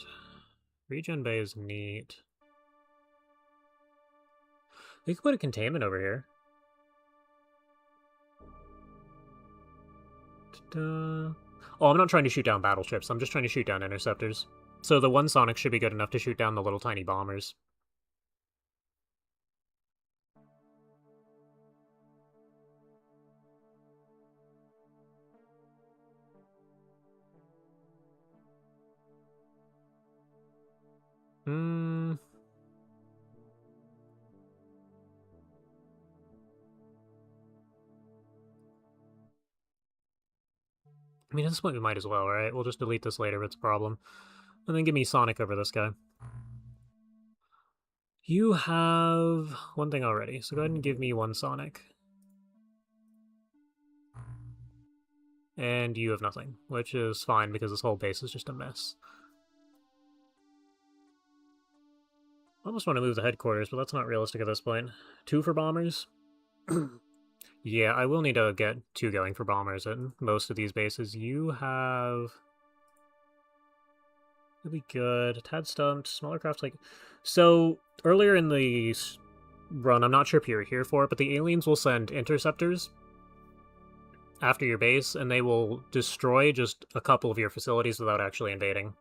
Regen Bay is neat. We could put a containment over here. Ta-da. Oh, I'm not trying to shoot down battleships. I'm just trying to shoot down interceptors. So the one Sonic should be good enough to shoot down the little tiny bombers. I mean, at this point we might as well, right? We'll just delete this later if it's a problem. And then give me Sonic over this guy. You have one thing already, so go ahead and give me one Sonic. And you have nothing, which is fine because this whole base is just a mess. I almost want to move the headquarters, but that's not realistic at this point. 2 for bombers? Yeah, I will need to get 2 going for bombers in most of these bases. You have... Really good. Tad stumped. Smaller crafts like... So, earlier in the run, I'm not sure if you were here for it, but the aliens will send interceptors after your base, and they will destroy just a couple of your facilities without actually invading.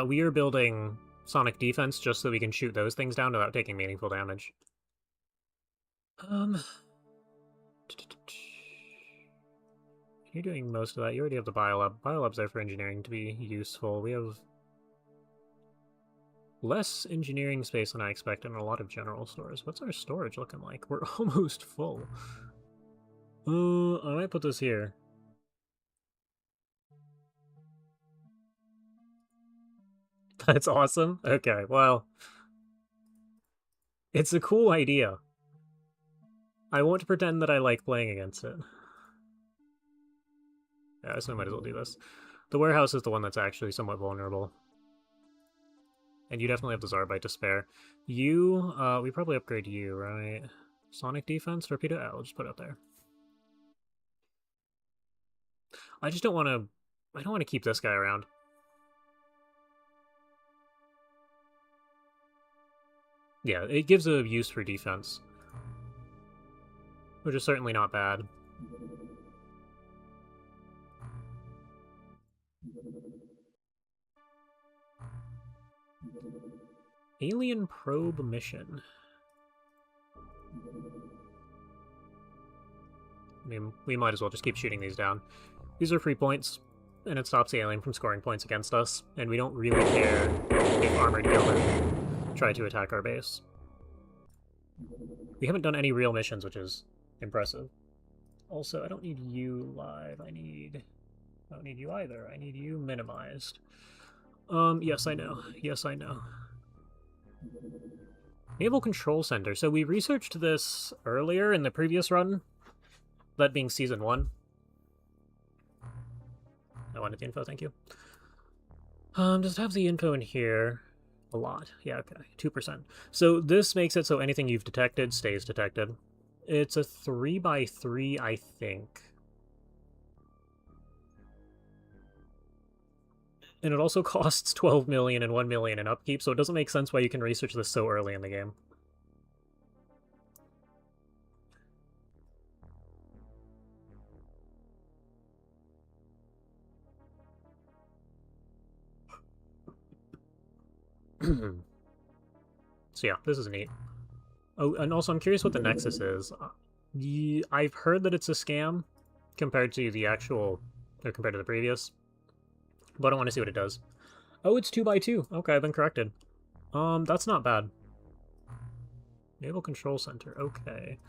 We are building Sonic Defense just so we can shoot those things down without taking meaningful damage. You're doing most of that. You already have the Biolab. Biolab's there for engineering to be useful. We have less engineering space than I expected and a lot of general stores. What's our storage looking like? We're almost full. I might put this here. That's awesome. Okay, well, it's a cool idea. I won't pretend that I like playing against it. Yeah, so I might as well do this. The warehouse is the one that's actually somewhat vulnerable. And you definitely have the Zarbite to spare. You, we probably upgrade you, right? Sonic defense, torpedo? I'll just put it up there. I just don't want to... I don't want to keep this guy around. Yeah, it gives a use for defense. Which is certainly not bad. Alien probe mission. I mean, we might as well just keep shooting these down. These are free points, and it stops the alien from scoring points against us, and we don't really care if armored gillen try to attack our base. We haven't done any real missions, which is impressive. Also, I don't need you live. I don't need you either. I need you minimized. Yes, I know. Yes, I know. Naval Control Center. So we researched this earlier in the previous run, that being Season 1. I wanted the info, thank you. Does it have the info in here? A lot. Yeah, okay. 2%. So this makes it so anything you've detected stays detected. It's a 3x3, I think. And it also costs 12 million and 1 million in upkeep, so it doesn't make sense why you can research this so early in the game. So yeah, this is neat. Oh, and also I'm curious what the Nexus is. I've heard that it's a scam compared to the actual, or compared to the previous, but I want to see what it does. Oh, it's 2x2. Okay, I've been corrected. That's not bad. Naval Control Center. Okay.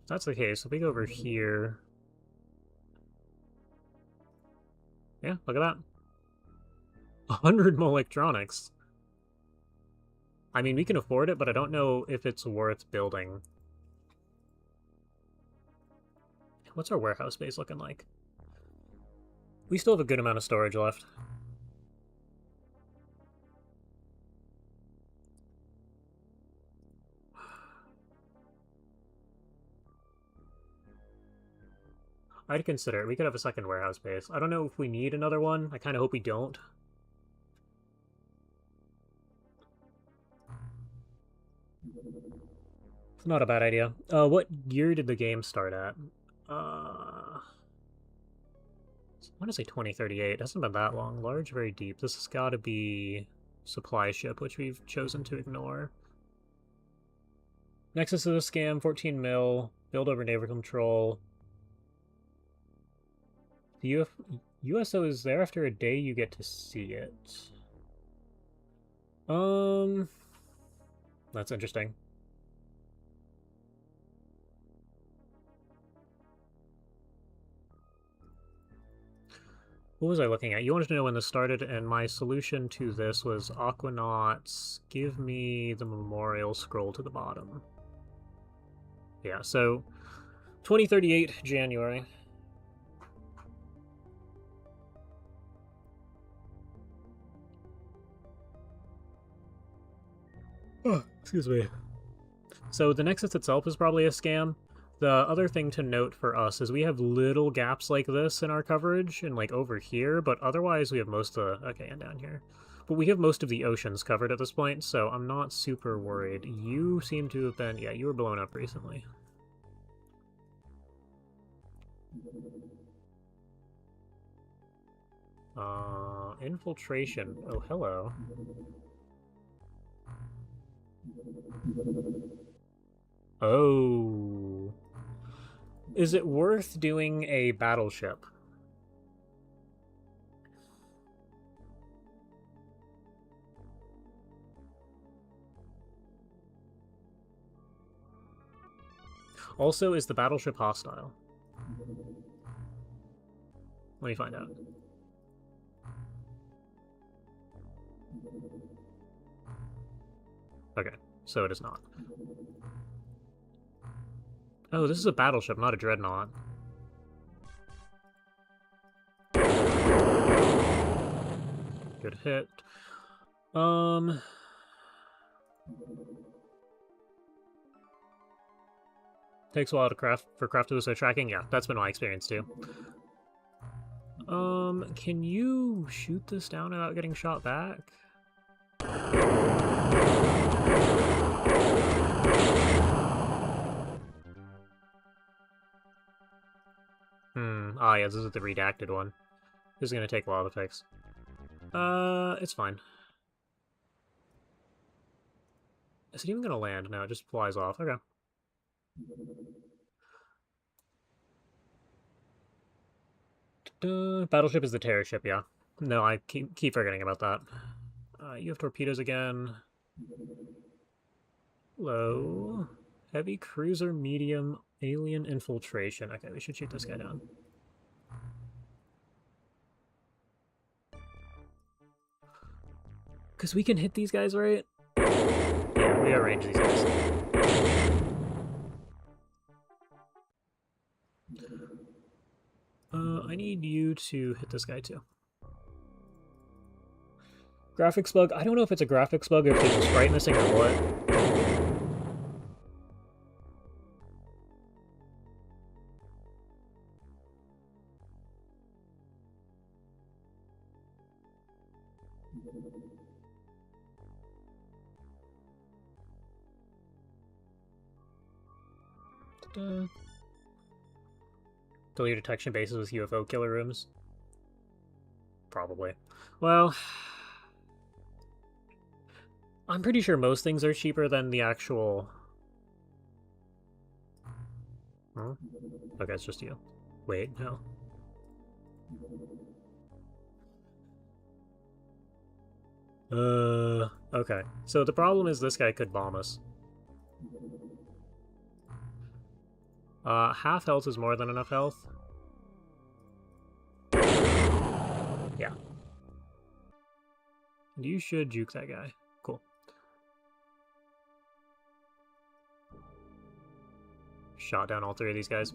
If that's the case, if we go over here... Yeah, look at that. 100 more electronics. I mean, we can afford it, but I don't know if it's worth building. What's our warehouse space looking like? We still have a good amount of storage left. I'd consider it. We could have a second warehouse space. I don't know if we need another one. I kind of hope we don't. It's not a bad idea. What year did the game start at? I want to say 2038. It hasn't been that long. Large, very deep. This has got to be supply ship, which we've chosen to ignore. Nexus is a scam. 14 mil. Build over naval control. The USO is there after a day. You get to see it. That's interesting. What was I looking at? You wanted to know when this started, and my solution to this was Aquanauts, give me the memorial scroll to the bottom. Yeah, so 2038, January. Oh, excuse me. So the Nexus itself is probably a scam. The other thing to note for us is we have little gaps like this in our coverage, and like over here, but otherwise we have most of the... Okay, and down here. But we have most of the oceans covered at this point, so I'm not super worried. You seem to have been... Yeah, you were blown up recently. Infiltration. Oh, hello. Oh. Is it worth doing a battleship? Also, is the battleship hostile? Let me find out. Okay, so it is not. Oh, this is a battleship, not a dreadnought. Good hit. Takes a while to craft to so tracking. Yeah, that's been my experience too. Can you shoot this down without getting shot back? Ah, yeah, this is the redacted one. This is gonna take a while to fix. It's fine. Is it even gonna land? No, it just flies off. Okay. Battleship is the terror ship, yeah. No, I keep forgetting about that. You have torpedoes again. Low. Heavy cruiser, medium, alien infiltration. Okay, we should shoot this guy down. Because we can hit these guys, right? Yeah, we arrange these guys. I need you to hit this guy too. Graphics bug? I don't know if it's a graphics bug or if there's a sprite missing or what. Delete detection bases with UFO killer rooms? Probably. Well, I'm pretty sure most things are cheaper than the actual... Huh? Okay, it's just you. Wait, no. Okay. So the problem is this guy could bomb us. Half health is more than enough health. Yeah. And you should juke that guy. Cool. Shot down all three of these guys.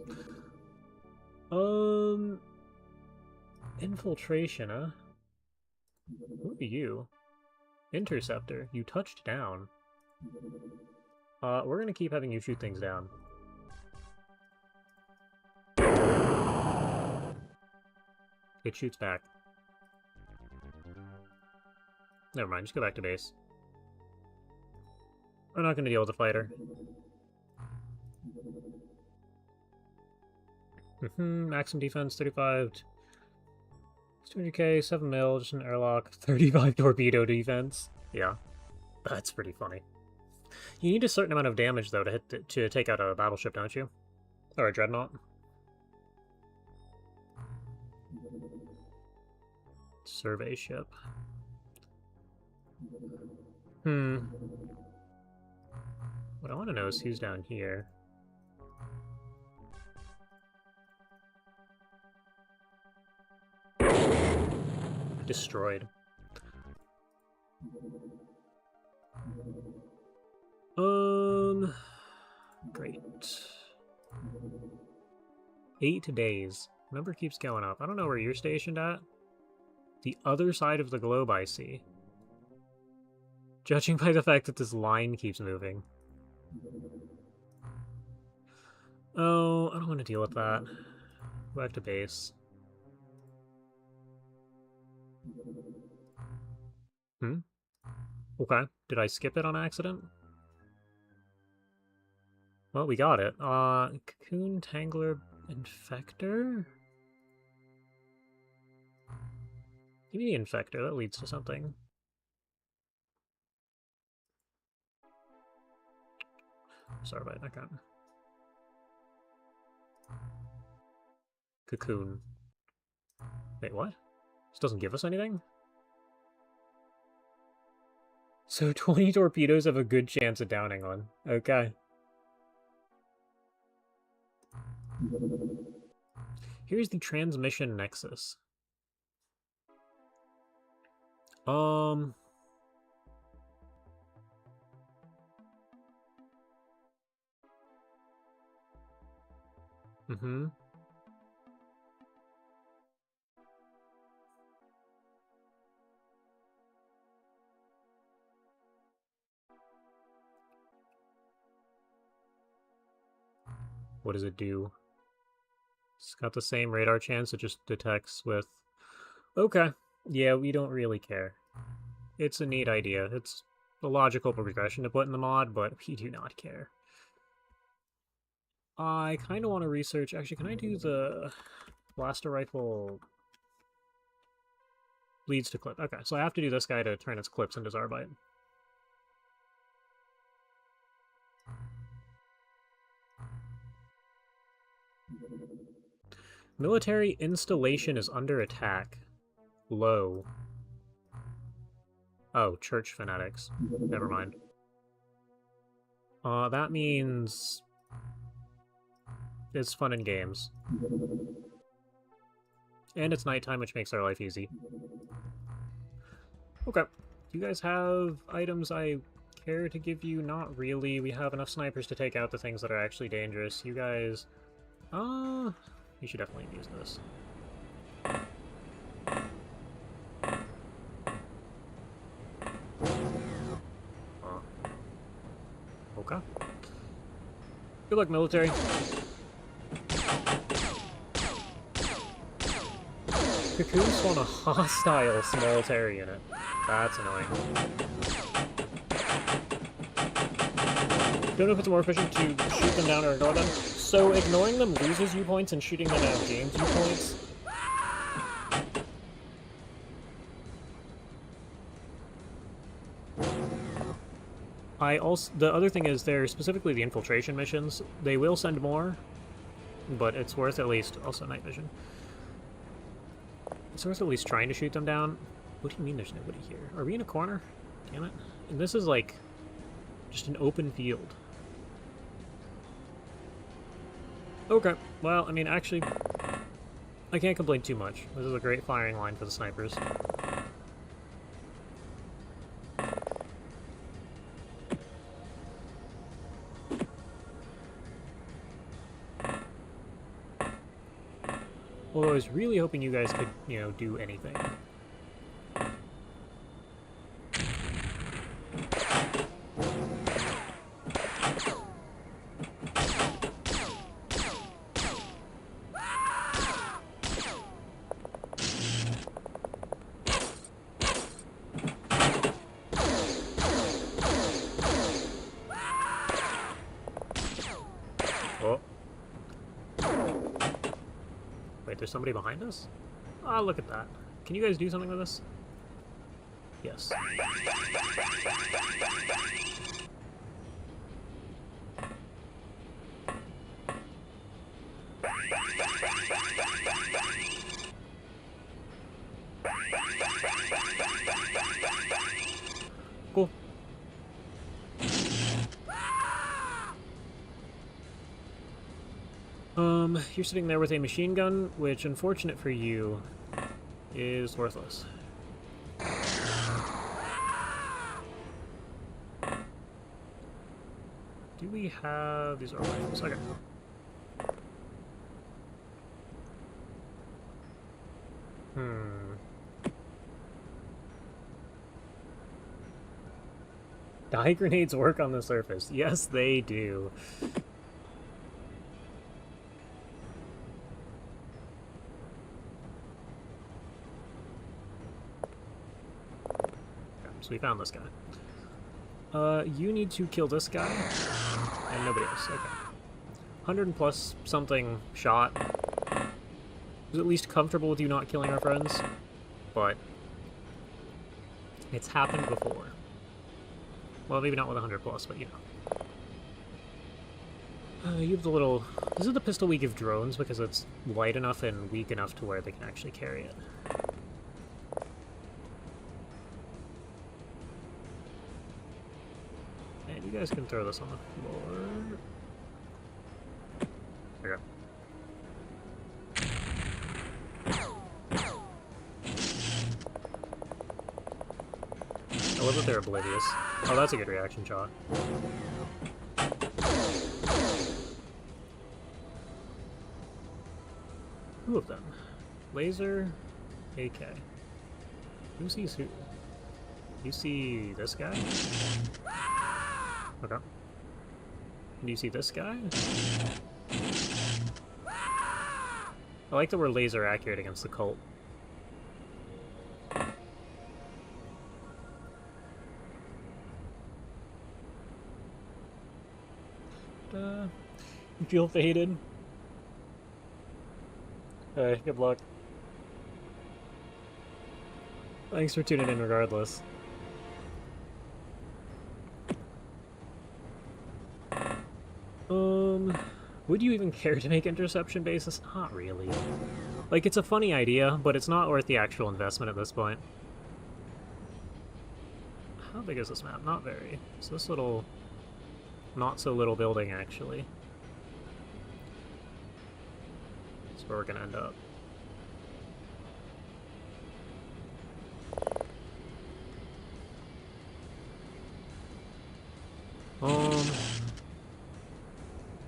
Infiltration, huh? Who are you? Interceptor. You touched down. We're gonna keep having you shoot things down. It shoots back. Never mind, just go back to base. We're not gonna deal with the fighter. Maximum defense, 35. 200k, 7 mil, just an airlock, 35 torpedo defense. Yeah, that's pretty funny. You need a certain amount of damage, though, to take out a battleship, don't you? Or a dreadnought. Survey ship. What I want to know is who's down here. Destroyed. Great. 8 days. Number keeps going up. I don't know where you're stationed at. The other side of the globe, I see. Judging by the fact that this line keeps moving. Oh, I don't want to deal with that. Go back to base. Okay. Did I skip it on accident? Well, we got it. Cocoon, Tangler, Infector? Give me the Infector, that leads to something. Sorry about that. Okay. Cocoon. Wait, what? This doesn't give us anything? So 20 torpedoes have a good chance of downing one. Okay. Here's the transmission nexus. Mm-hmm. What does it do? It's got the same radar chance, it just detects with... Okay. Yeah, we don't really care. It's a neat idea. It's a logical progression to put in the mod, but we do not care. I kind of want to research... Actually, can I do the blaster rifle leads to clip? Okay, so I have to do this guy to turn its clips into Zarbite. Military installation is under attack. Low. Oh, church fanatics. Never mind. That means... it's fun and games. And it's nighttime, which makes our life easy. Okay. Do you guys have items I care to give you? Not really. We have enough snipers to take out the things that are actually dangerous. You guys... you should definitely use this. Okay. Good luck, military. Cocoon spawn a hostile small terror unit. That's annoying. Don't know if it's more efficient to shoot them down or ignore them. So ignoring them loses you points and shooting them out gains you points. The other thing is they're specifically the infiltration missions. They will send more, but it's worth at least... Also night vision. It's worth at least trying to shoot them down. What do you mean there's nobody here? Are we in a corner? Damn it. And this is like just an open field. Okay, well, I mean, actually, I can't complain too much. This is a great firing line for the snipers. Although I was really hoping you guys could, you know, do anything. Oh. Wait, there's somebody behind us? Ah, look at that. Can you guys do something with this? Yes. Cool. You're sitting there with a machine gun, which, unfortunate for you, is worthless. Do we have... These are rifles. Okay. Dye grenades work on the surface. Yes, they do. So we found this guy. You need to kill this guy, and nobody else. Okay. 100 plus something shot. I was at least comfortable with you not killing our friends, but it's happened before. Well, maybe not with 100 plus, but you know. You have the little... This is the pistol we give drones because it's light enough and weak enough to where they can actually carry it. And you guys can throw this on the floor. There you go. that they're oblivious. Oh, that's a good reaction shot. Two of them. Laser, AK. Who sees who? You see this guy? Okay. Do you see this guy? I like that we're laser accurate against the cult. You feel faded? Hey, good luck. Thanks for tuning in regardless. Would you even care to make interception bases? Not really. Like, it's a funny idea, but it's not worth the actual investment at this point. How big is this map? Not very. It's this little... not so little building, actually. That's where we're gonna end up.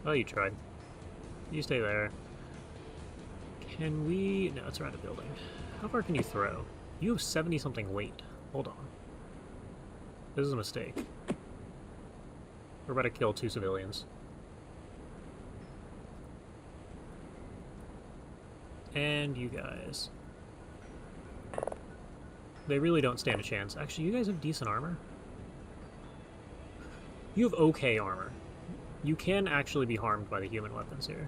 Oh, you tried. You stay there. Can we... no, it's around a building. How far can you throw? You have 70-something weight. Hold on. This is a mistake. We're about to kill 2 civilians. And you guys. They really don't stand a chance. Actually, you guys have decent armor. You have okay armor. You can actually be harmed by the human weapons here.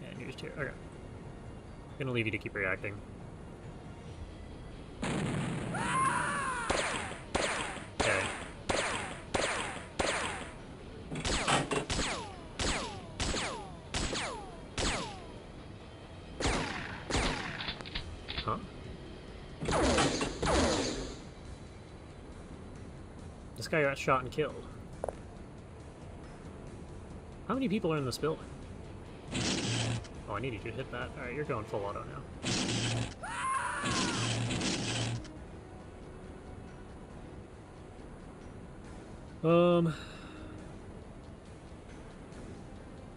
And you're just here. Okay. I'm gonna leave you to keep reacting. Okay. Huh? This guy got shot and killed. How many people are in this building? Oh, I need you to hit that. Alright, you're going full auto now.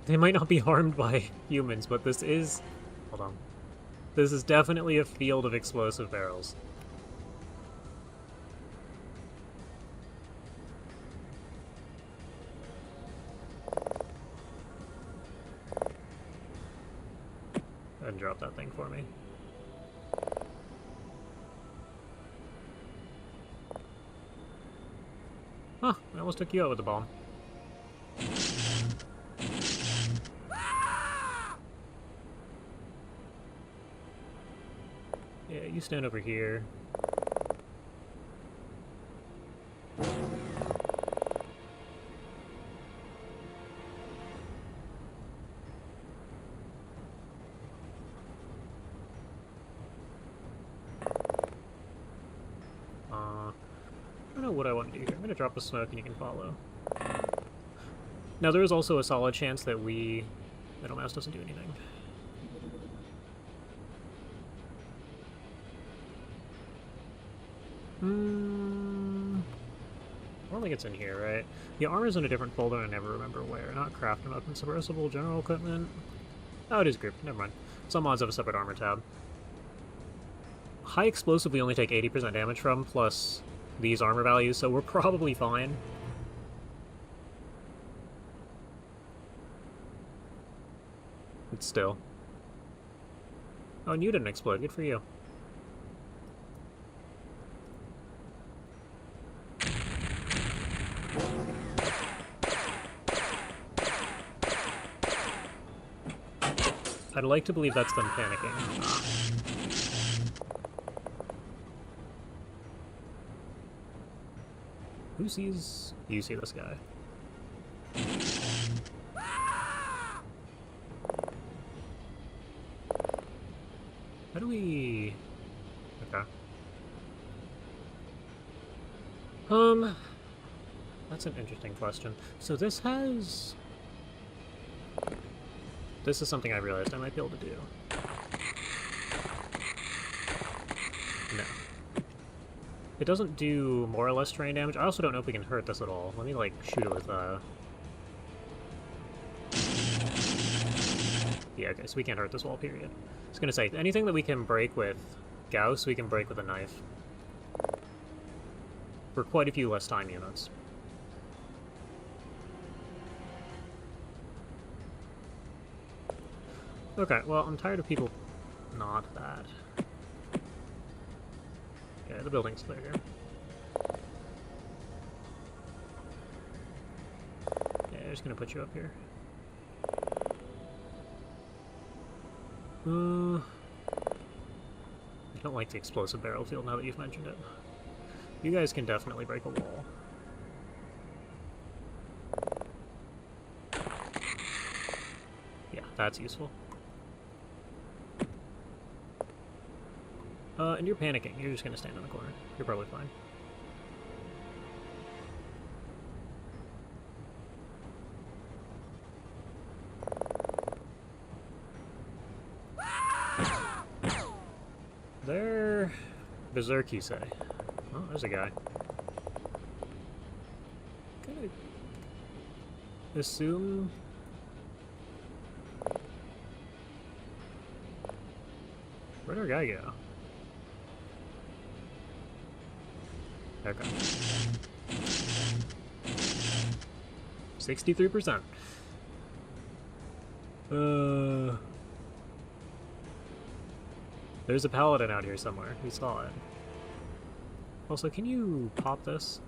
They might not be harmed by humans, but this is... hold on. This is definitely a field of explosive barrels. And drop that thing for me. Huh, I almost took you out with the bomb. Yeah, you stand over here. I don't know what I want to do here. I'm going to drop a smoke and you can follow. Now, there is also a solid chance that Middle mouse doesn't do anything. I don't think it's in here, right? The armor's in a different folder, I never remember where. Not craft and weapon submersible, general equipment. Oh, it is grouped. Never mind. Some mods have a separate armor tab. High explosive we only take 80% damage from, plus these armor values, so we're probably fine. But still. Oh, and you didn't explode. Good for you. I'd like to believe that's them panicking. Who sees... You see this guy. How do we... Okay. That's an interesting question. So this has... This is something I realized I might be able to do. No. It doesn't do more or less terrain damage. I also don't know if we can hurt this at all. Let me, like, shoot it with, Yeah, okay, so we can't hurt this wall, period. I was gonna say, anything that we can break with Gauss, we can break with a knife. For quite a few less time units. Okay, well, I'm tired of people... Not that. Okay, the building's clear here. Yeah, I'm just gonna put you up here. I don't like the explosive barrel field now that you've mentioned it. You guys can definitely break a wall. Yeah, that's useful. And you're panicking. You're just gonna stand in the corner. You're probably fine. They're berserk, you say? Oh, there's a guy. Gonna assume... Where'd our guy go? Okay. 63%. There's a paladin out here somewhere. We saw it. Also, can you pop this?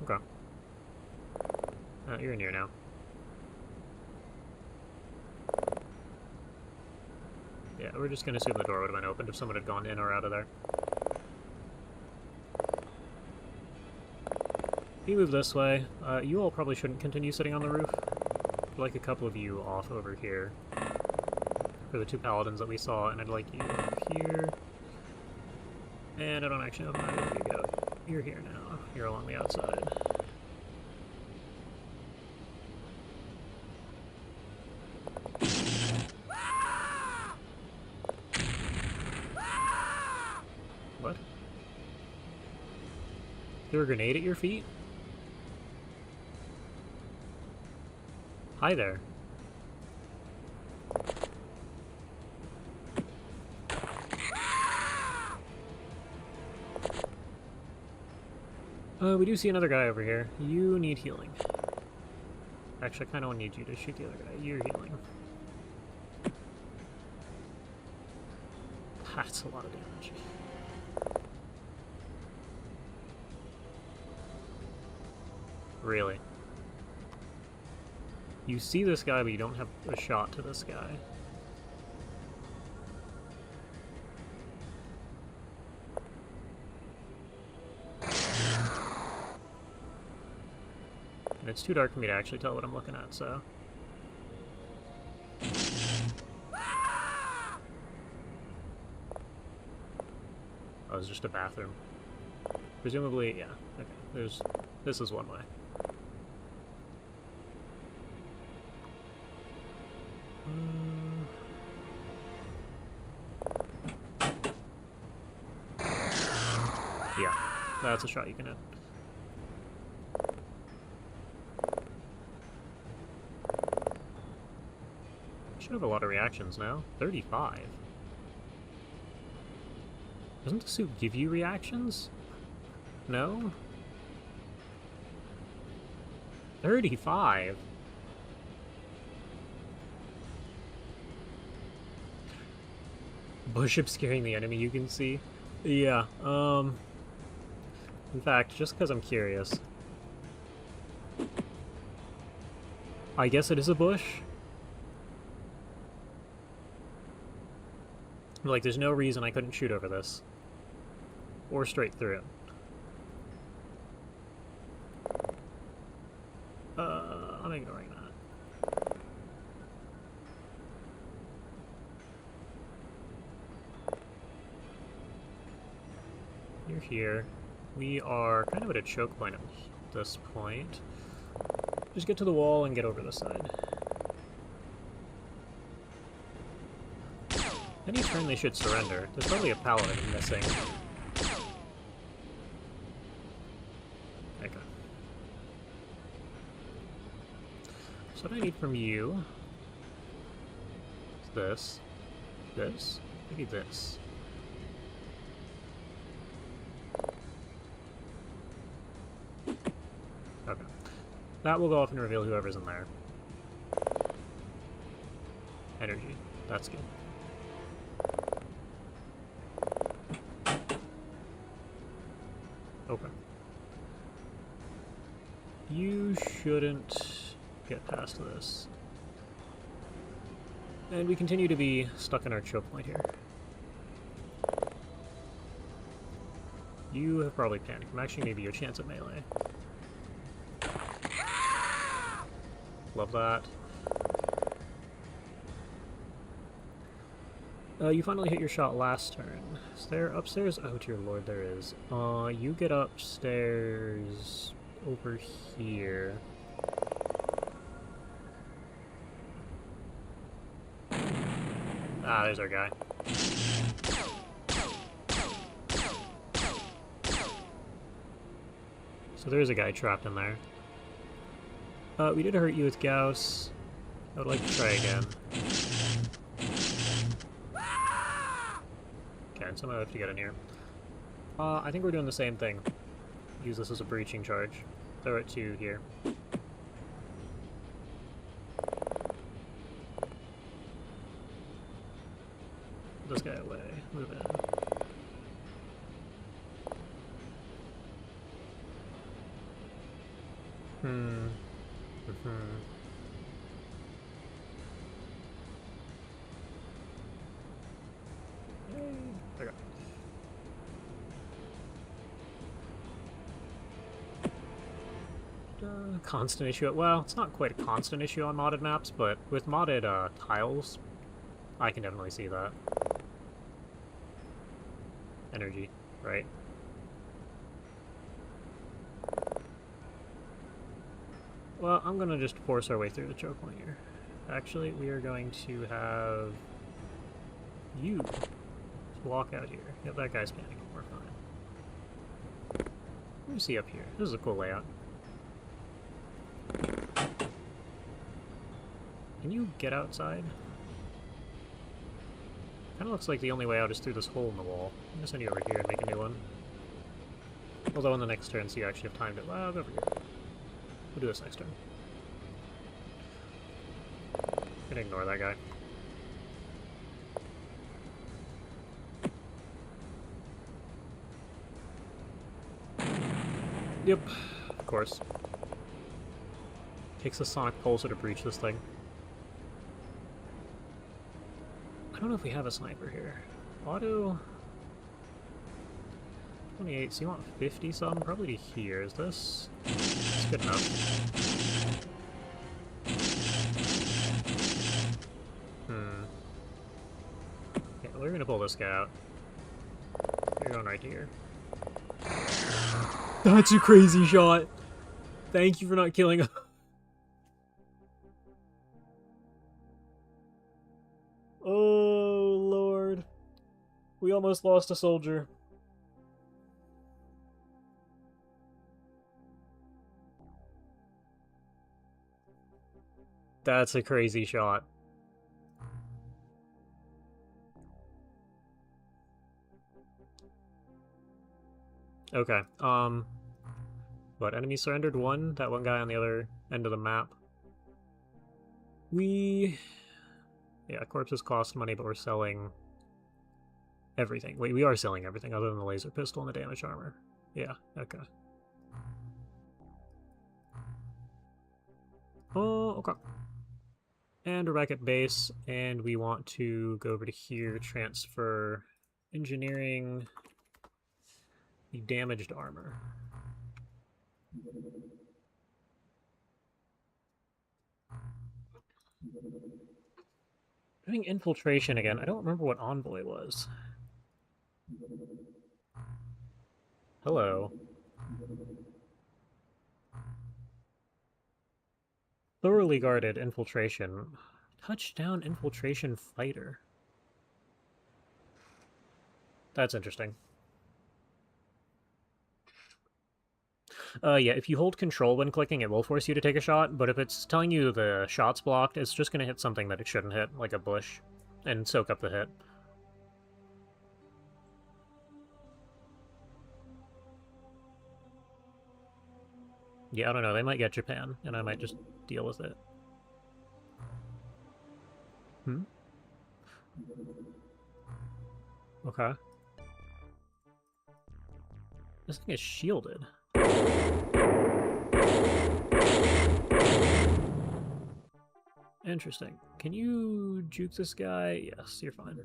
Okay. You're in here now. Yeah, we're just gonna assume the door would have been opened if someone had gone in or out of there. You move this way. You all probably shouldn't continue sitting on the roof. I'd like a couple of you off over here. For the two paladins that we saw, and I'd like you over here. And I don't actually know where you go. You're here now. You're along the outside. What? Threw a grenade at your feet? Hi there. We do see another guy over here. You need healing. Actually, I kind of need you to shoot the other guy. You're healing. That's a lot of damage. Really? You see this guy, but you don't have a shot to this guy. And it's too dark for me to actually tell what I'm looking at, so... Oh, it's just a bathroom. Presumably, yeah. Okay, this is one way. Yeah, that's a shot you can hit. Should have a lot of reactions now. 35. Doesn't the suit give you reactions? No? 35? Bush obscuring the enemy you can see? Yeah, in fact, just because I'm curious. I guess it is a bush? Like, there's no reason I couldn't shoot over this. Or straight through it. I'm ignoring that. You're here. We are kind of at a choke point at this point. Just get to the wall and get over this side. Any turn they should surrender. There's probably a paladin missing. Okay. So what I need from you is this. This? Maybe this. Okay. That will go off and reveal whoever's in there. Energy. That's good. Okay. You shouldn't get past this. And we continue to be stuck in our choke point here. You have probably panicked. I'm actually maybe your chance at melee. Love that. You finally hit your shot last turn. Is there upstairs? Oh dear lord, there is. You get upstairs over here. Ah, there's our guy. So there's a guy trapped in there. We did hurt you with Gauss. I would like to try again. Okay, somehow I have to get in here. I think we're doing the same thing. Use this as a breaching charge. Throw it to here. This guy away. Move in. Okay. Constant issue. Well, it's not quite a constant issue on modded maps, but with modded tiles, I can definitely see that. Energy, right? Well, I'm gonna just force our way through the choke point here. Actually, we are going to have you just walk out here. Yep, that guy's panicking. We're fine. Let me see up here. This is a cool layout. Can you get outside? Kinda looks like the only way out is through this hole in the wall. I'm gonna send you over here and make a new one. Although on the next turn, so you actually have time to... Well, I'll go over here. We'll do this next turn. I'm gonna ignore that guy. Yep, of course. Takes a sonic pulsar to breach this thing. I don't know if we have a sniper here. Auto... 28, so you want 50 some? Probably to here. Is this? It's good enough. Okay, we're gonna pull this guy out. You're going right here. That's a crazy shot! Thank you for not killing him. Oh, Lord. We almost lost a soldier. That's a crazy shot. Okay, but enemy surrendered one, that one guy on the other end of the map. Yeah, corpses cost money, but we're selling everything. Wait, we are selling everything other than the laser pistol and the damage armor. Yeah, okay. Oh, okay. And we're back at base, and we want to go over to here, transfer engineering the damaged armor. Doing infiltration again. I don't remember what Envoy was. Hello. Thoroughly guarded infiltration. Touchdown infiltration fighter. That's interesting. Yeah, if you hold control when clicking, it will force you to take a shot, but if it's telling you the shot's blocked, it's just gonna hit something that it shouldn't hit, like a bush, and soak up the hit. Yeah, I don't know, they might get Japan, and I might just deal with it. Hmm? Okay. This thing is shielded. Interesting. Can you juke this guy? Yes, you're fine.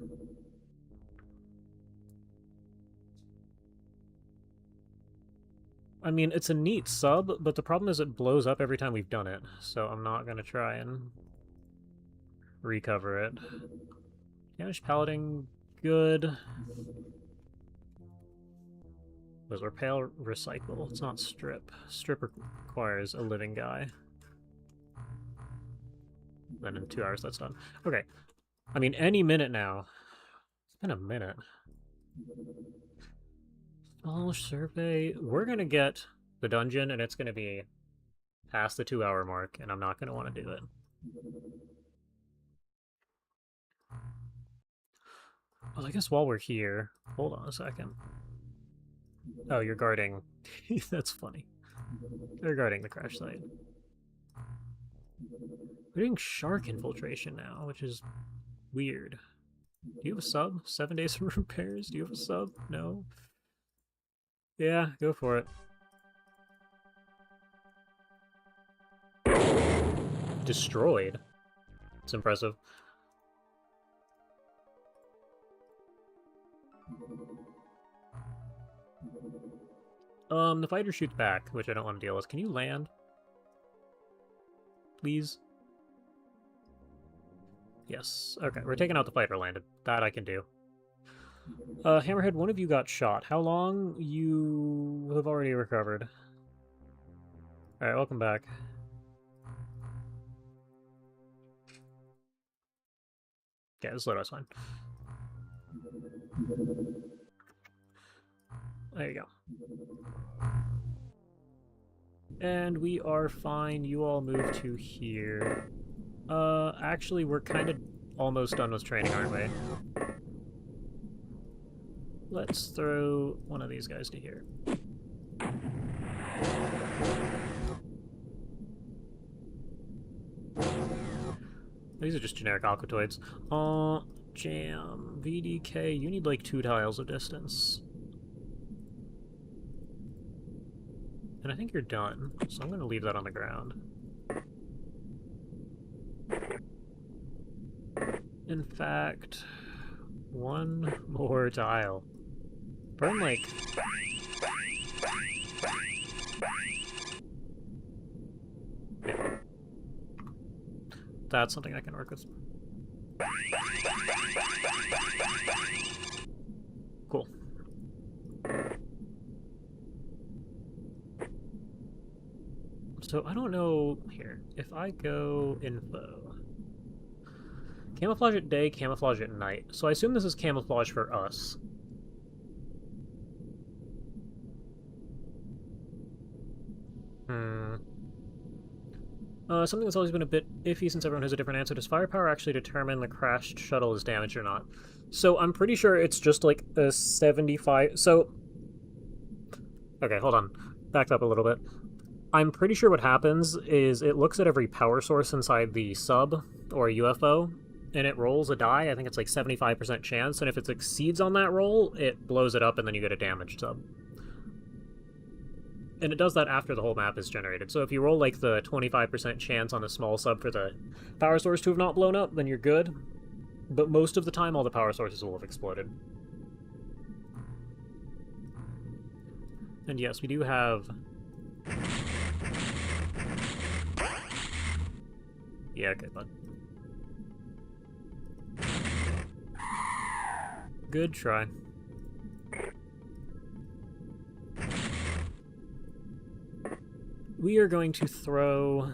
I mean, it's a neat sub, but the problem is it blows up every time we've done it, so I'm not gonna try and recover it. Damage paladin, good. Was repel, recycle. It's not strip. Strip requires a living guy. Then in 2 hours that's done. Okay. I mean, any minute now. It's been a minute. Polish survey. We're gonna get the dungeon, and it's gonna be past the 2-hour mark, and I'm not gonna want to do it. Well, I guess while we're here, hold on a second. Oh, you're guarding. That's funny. They're guarding the crash site. We're doing shark infiltration now, which is weird. Do you have a sub? 7 days of repairs? Do you have a sub? No? Yeah, go for it. Destroyed. It's impressive. The fighter shoots back, which I don't want to deal with. Can you land? Please? Yes. Okay, we're taking out the fighter landed. That I can do. Hammerhead, one of you got shot. How long? You have already recovered. Alright, welcome back. Yeah, this loadout's fine. There you go. And we are fine. You all move to here. Actually, we're kind of almost done with training, aren't we? Let's throw one of these guys to here. These are just generic aquatoids. Jam. VDK, you need like 2 tiles of distance. And I think you're done, so I'm going to leave that on the ground. In fact, one more tile. Burn like... Yeah. That's something I can work with. Cool. So I don't know here. If I go info, camouflage at day, camouflage at night. So I assume this is camouflage for us. Something that's always been a bit iffy since everyone has a different answer. Does firepower actually determine the crashed shuttle is damaged or not? So I'm pretty sure it's just like a 75... So... Okay, hold on. Back up a little bit. I'm pretty sure what happens is it looks at every power source inside the sub or UFO, and it rolls a die. I think it's like 75% chance, and if it succeeds on that roll, it blows it up, and then you get a damaged sub. And it does that after the whole map is generated. So if you roll like the 25% chance on a small sub for the power source to have not blown up, then you're good. But most of the time, all the power sources will have exploded. And yes, we do have... Yeah, okay, bud. Good try. We are going to throw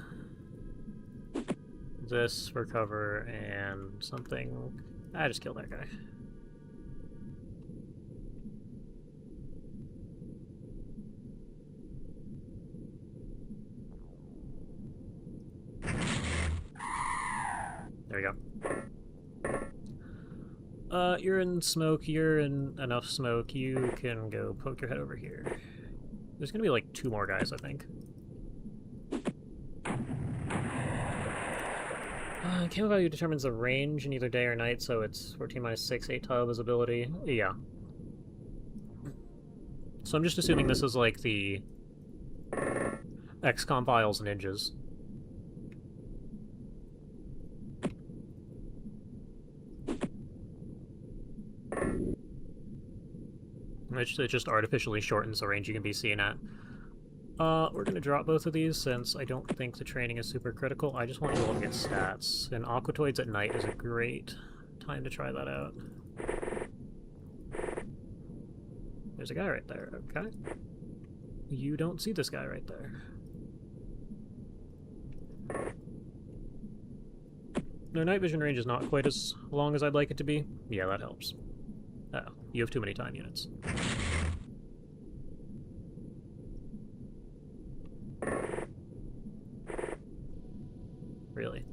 this for cover and something... I just killed that guy. There you go. You're in smoke. You're in enough smoke. You can go poke your head over here. There's gonna be like 2 more guys, I think. Camo value determines the range in either day or night, so it's 14 minus 6, 8 tile visibility. Yeah. So I'm just assuming this is like the XCOM files ninjas. It just artificially shortens the range you can be seen at. We're gonna drop both of these since I don't think the training is super critical. I just want you to look at stats. And Aquatoids at night is a great time to try that out. There's a guy right there, okay. You don't see this guy right there. No, night vision range is not quite as long as I'd like it to be. Yeah, that helps. Oh, you have too many time units. Really?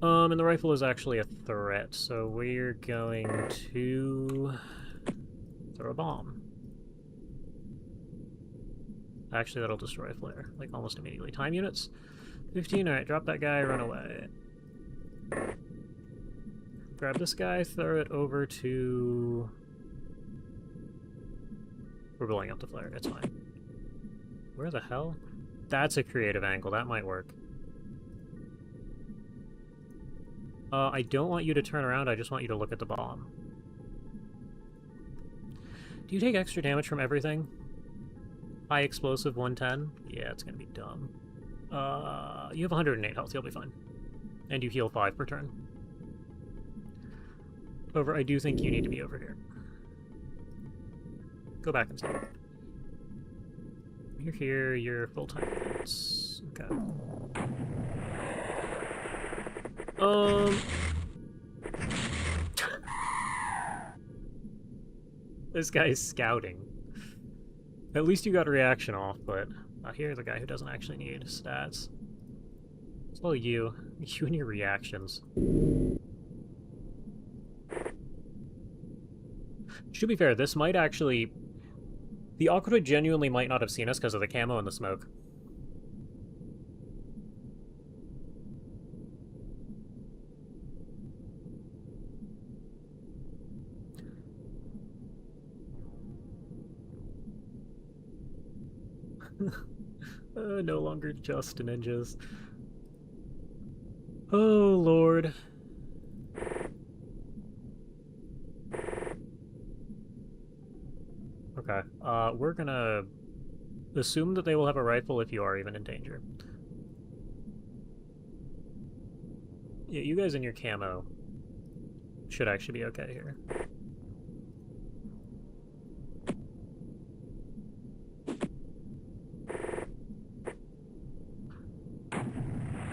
And the rifle is actually a threat, so we're going to throw a bomb. Actually, that'll destroy a flare, like, almost immediately. Time units? 15, alright, drop that guy, run away. Grab this guy, throw it over to... We're blowing up the flare, it's fine. Where the hell? That's a creative angle, that might work. I don't want you to turn around, I just want you to look at the bomb. Do you take extra damage from everything? High explosive, 110? Yeah, it's gonna be dumb. You have 108 health, you'll be fine. And you heal 5 per turn. Over, I do think you need to be over here. Go back inside. You're here, you're full-time units. Okay. This guy's scouting. At least you got a reaction off, but here's a guy who doesn't actually need stats. It's all you. You and your reactions. To be fair, this might actually... The Aquatoid genuinely might not have seen us because of the camo and the smoke. No longer just ninjas. Oh, Lord. Okay, we're gonna assume that they will have a rifle if you are even in danger. Yeah, you guys in your camo should actually be okay here.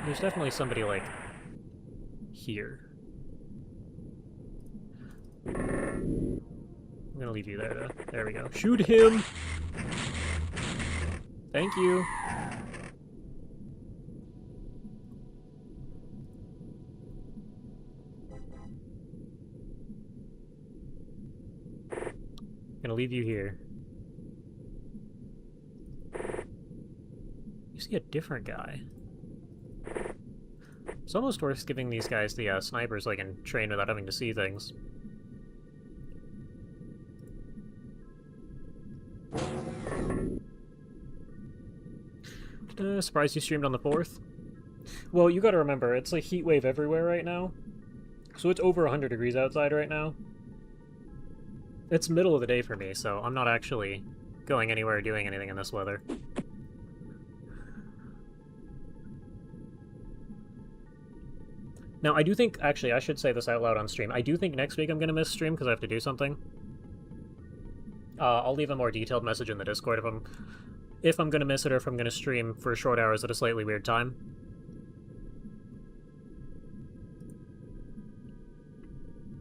There's definitely somebody, like, here. I'm gonna leave you there, though. There we go. Shoot him! Thank you! Gonna leave you here. You see a different guy. It's almost worth giving these guys the snipers so they can train without having to see things. Surprised you streamed on the 4th? Well, you gotta remember, it's a heat wave everywhere right now. So it's over 100 degrees outside right now. It's middle of the day for me, so I'm not actually going anywhere or doing anything in this weather. Now, I do think, actually, I should say this out loud on stream. I do think next week I'm going to miss stream because I have to do something. I'll leave a more detailed message in the Discord if I'm going to miss it or if I'm going to stream for short hours at a slightly weird time.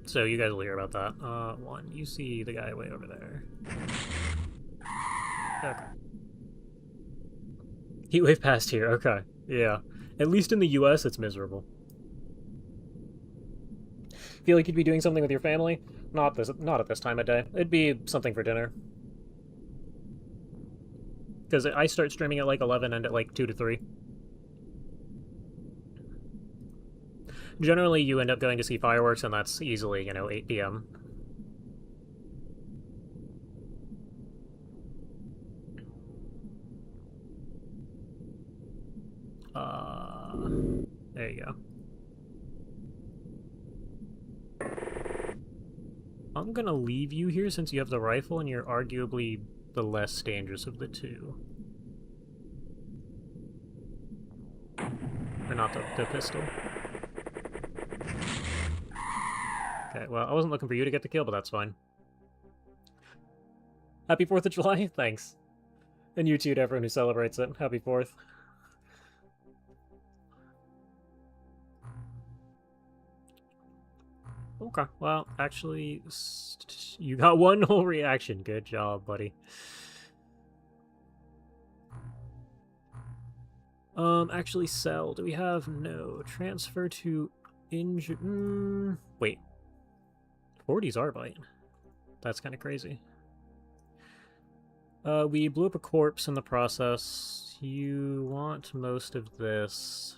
So you guys will hear about that. One, you see the guy way over there. Okay. Heatwave passed here, okay. Yeah. At least in the US, it's miserable. Feel like you'd be doing something with your family? Not at this time of day. It'd be something for dinner. Because I start streaming at like 11 and at like 2 to 3. Generally, you end up going to see fireworks, and that's easily, 8 p.m. There you go. I'm gonna leave you here since you have the rifle and you're arguably the less dangerous of the two. Or not the pistol. Okay, well, I wasn't looking for you to get the kill, but that's fine. Happy 4th of July? Thanks. And you too to everyone who celebrates it. Happy 4th. Okay, well, actually, you got one whole reaction. Good job, buddy. Actually sell. Do we have... No. Transfer to injured... Wait. 40's Arbite. That's kind of crazy. We blew up a corpse in the process. You want most of this...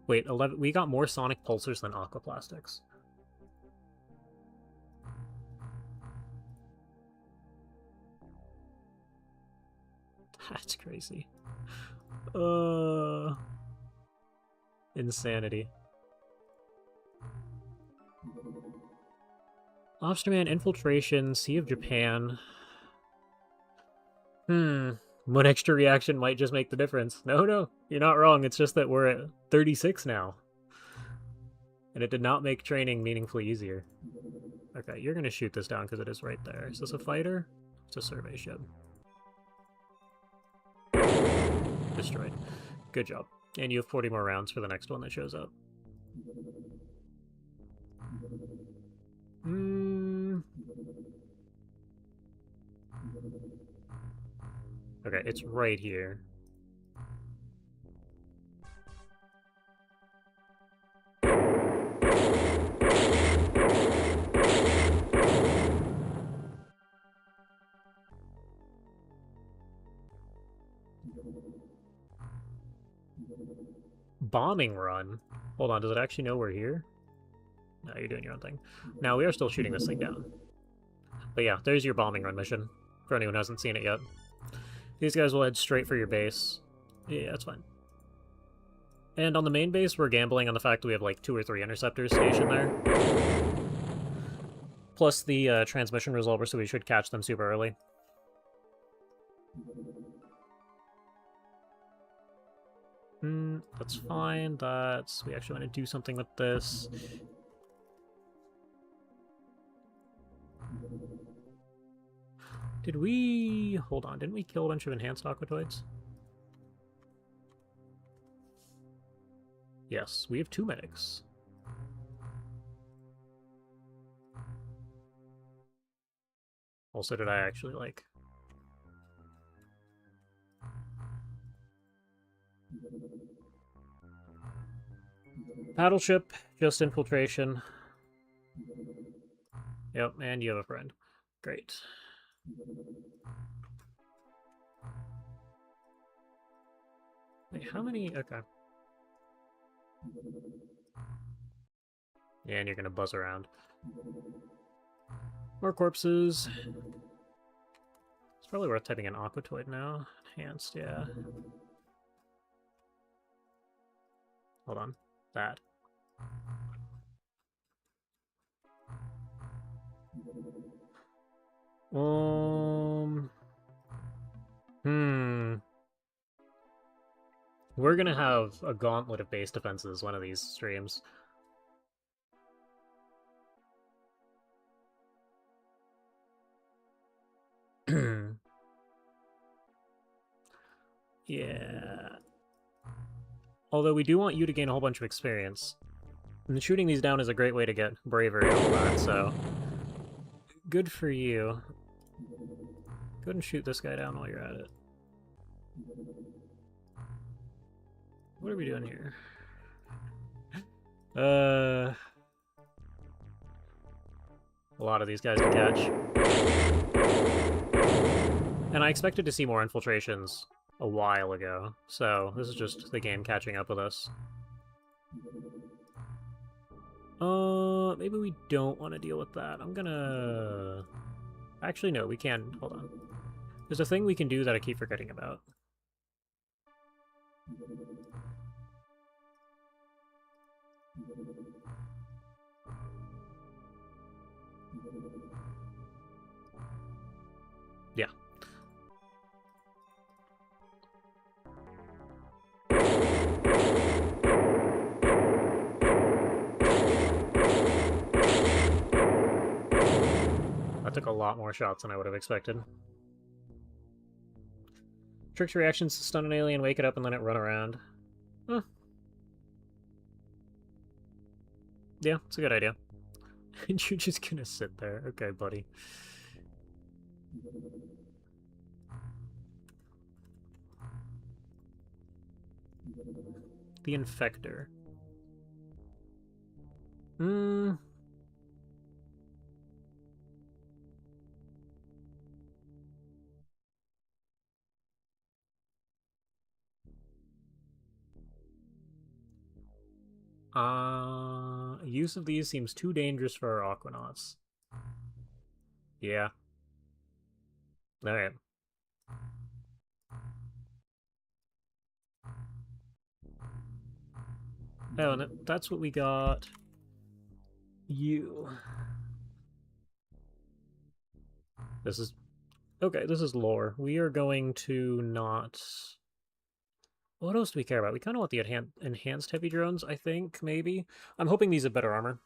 Wait, 11... We got more sonic pulsers than aquaplastics. That's crazy. Insanity. Lobsterman, Infiltration, Sea of Japan. One extra reaction might just make the difference. No, you're not wrong. It's just that we're at 36 now. And it did not make training meaningfully easier. Okay, you're gonna shoot this down because it is right there. Is this a fighter? It's a survey ship. Destroyed. Good job. And you have 40 more rounds for the next one that shows up. Okay, it's right here. Bombing run? Hold on, does it actually know we're here? No, you're doing your own thing. Now, we are still shooting this thing down. But yeah, there's your bombing run mission, for anyone who hasn't seen it yet. These guys will head straight for your base. Yeah, that's fine. And on the main base, we're gambling on the fact that we have like 2 or 3 interceptors stationed there. Plus the transmission resolver, so we should catch them super early. That's fine. We actually want to do something with this. Did we... Hold on, didn't we kill a bunch of enhanced aquatoids? Yes, we have 2 medics. Also, did I actually, like... Battleship, just infiltration. Yep, and you have a friend. Great. Wait, how many? Okay. Yeah, and you're gonna buzz around. More corpses. It's probably worth typing in aquatoid now. Enhanced, yeah. Hold on. That. We're gonna have a gauntlet of base defenses one of these streams. Yeah. Although we do want you to gain a whole bunch of experience. And shooting these down is a great way to get bravery and all that, so... Good for you. Go ahead and shoot this guy down while you're at it. What are we doing here? A lot of these guys to catch. And I expected to see more infiltrations a while ago, so this is just the game catching up with us. Maybe we don't want to deal with that. I'm gonna... Actually, no, we can. Hold on. There's a thing we can do that I keep forgetting about. Yeah. That took a lot more shots than I would have expected. Tricks reactions to stun an alien, wake it up, and let it run around. Huh. Yeah, it's a good idea. And you're just gonna sit there. Okay, buddy. The Infector. Use of these seems too dangerous for our Aquanauts. Yeah. Alright. Oh, and that's what we got. You. This is... Okay, this is lore. We are going to not... What else do we care about? We kind of want the enhanced heavy drones, I think, maybe? I'm hoping these have better armor.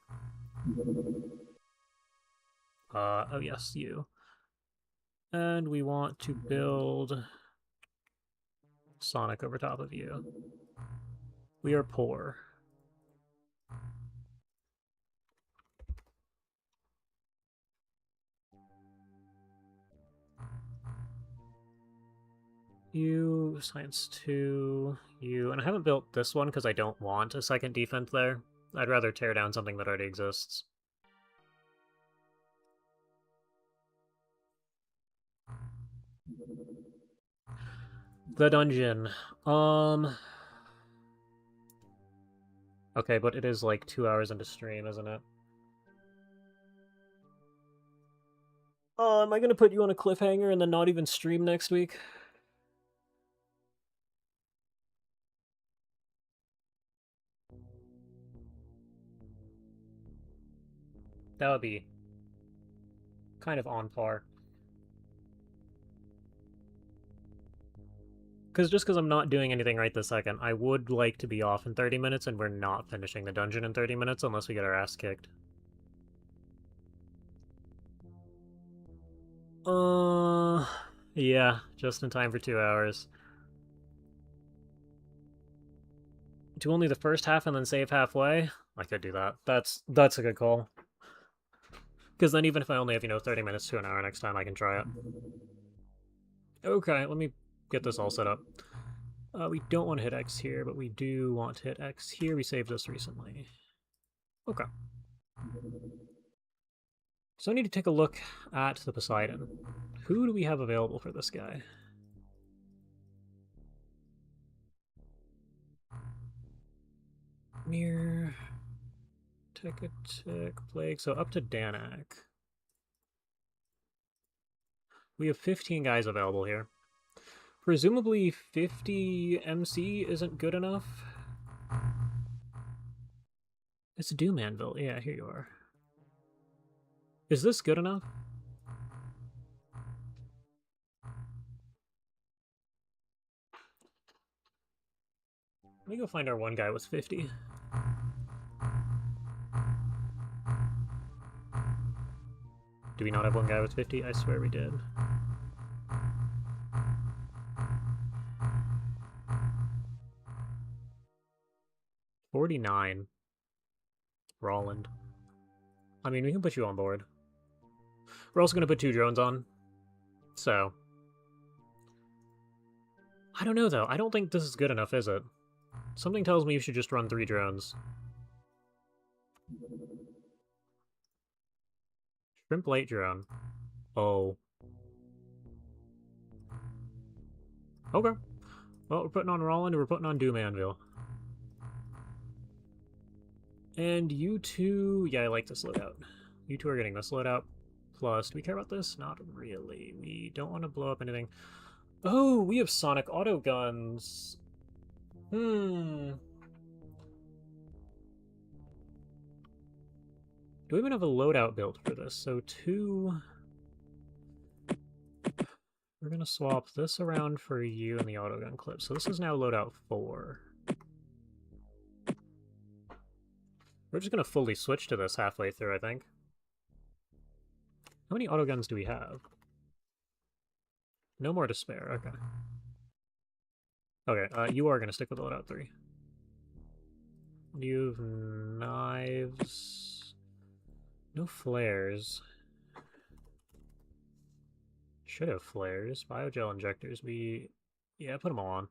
Oh yes, you. And we want to build Sonic over top of you. We are poor. You, Science 2, you... And I haven't built this one because I don't want a second defense there. I'd rather tear down something that already exists. The dungeon. Okay, but it is like 2 hours into stream, isn't it? Am I gonna put you on a cliffhanger and then not even stream next week? That would be kind of on par. Just because I'm not doing anything right this second, I would like to be off in 30 minutes, and we're not finishing the dungeon in 30 minutes unless we get our ass kicked. Yeah, just in time for 2 hours. Do only the first half and then save halfway? I could do that. That's a good call. Because then even if I only have, 30 minutes to an hour next time, I can try it. Okay, let me get this all set up. We don't want to hit X here, but we do want to hit X here. We saved this recently. Okay. So I need to take a look at the Poseidon. Who do we have available for this guy? Mirror... Tick-a-tick, Plague. So up to Danak. We have 15 guys available here. Presumably 50 MC isn't good enough. It's Doom Anvil. Yeah, here you are. Is this good enough? Let me go find our one guy with 50. Do we not have one guy with 50? I swear we did. $49. Roland. I mean, we can put you on board. We're also going to put 2 drones on. So. I don't know, though. I don't think this is good enough, is it? Something tells me you should just run 3 drones. Shrimp light drone. Oh. Okay. Well, we're putting on Roland and we're putting on Doom Anvil. And you two... Yeah, I like this loadout. You two are getting this loadout. Plus, do we care about this? Not really. We don't want to blow up anything. Oh, we have sonic auto guns. Do we even have a loadout built for this? So 2... We're going to swap this around for you and the autogun clip. So this is now loadout 4. We're just going to fully switch to this halfway through, I think. How many autoguns do we have? No more to spare, okay. Okay, you are going to stick with loadout 3. You have knives. No flares. Should have flares. Biogel injectors. Yeah, put them all on.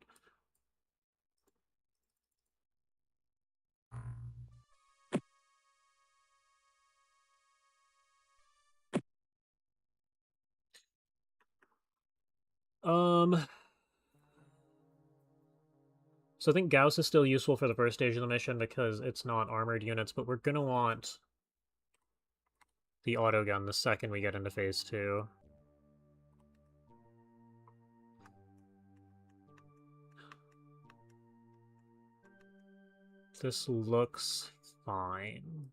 So I think Gauss is still useful for the first stage of the mission because it's not armored units, but we're gonna want the autogun the second we get into phase 2. This looks fine.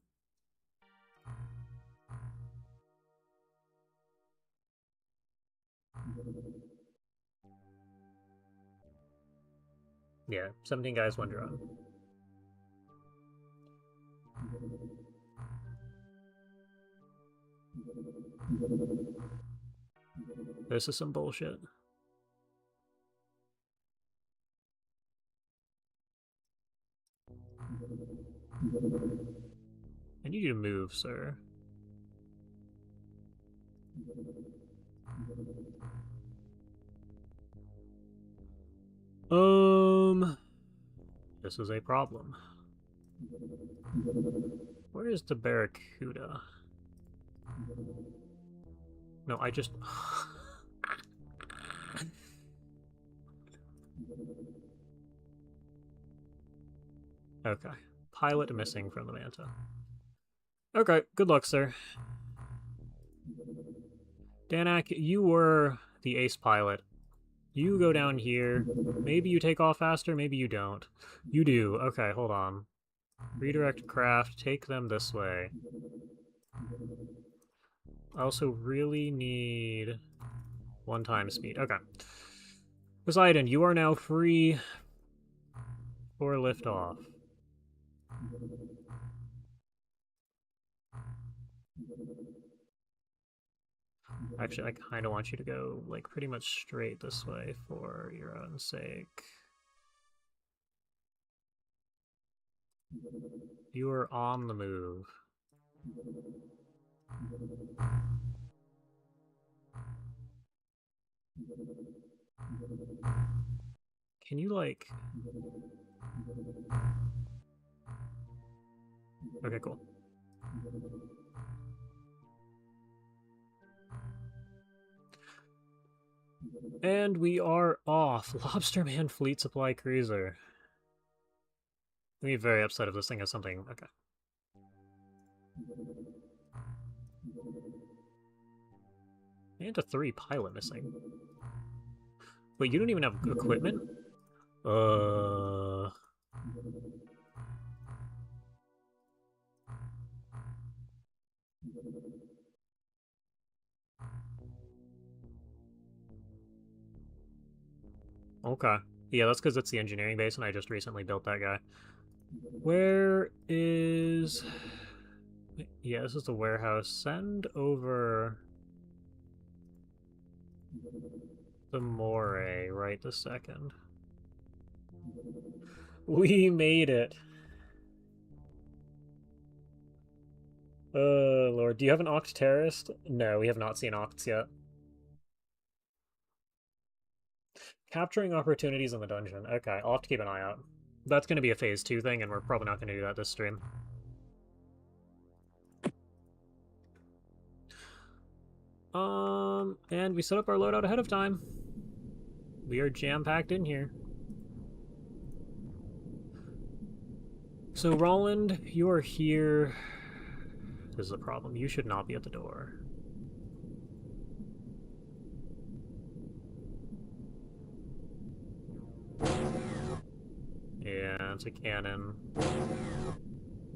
Yeah, 17 guys, 1 drone. This is some bullshit. I need you to move, sir. This is a problem. Where is the Barracuda? No, I just... Okay. Pilot missing from the Manta. Okay, good luck, sir. Danak, you were the ace pilot. You go down here. Maybe you take off faster, maybe you don't. You do. Okay, hold on. Redirect craft, take them this way. I also really need 1 time speed. Okay. Poseidon, you are now free for liftoff. Actually, I kind of want you to go, like, pretty much straight this way for your own sake. You are on the move. Can you, like... Okay, cool. And we are off. Lobsterman Fleet Supply Cruiser. I'm gonna be very upset if this thing has something... Okay. And a 3 pilot missing. Wait, you don't even have equipment? Okay. Yeah, that's because it's the engineering base, and I just recently built that guy. Where is... Yeah, this is the warehouse. Send over... the Moray right this second. We made it! Lord. Do you have an Oct Terrorist? No, we have not seen Octs yet. Capturing opportunities in the dungeon. Okay, I'll have to keep an eye out. That's going to be a phase 2 thing, and we're probably not going to do that this stream. And we set up our loadout ahead of time. We are jam-packed in here. So, Roland, you are here. This is a problem. You should not be at the door. Yeah, it's a cannon.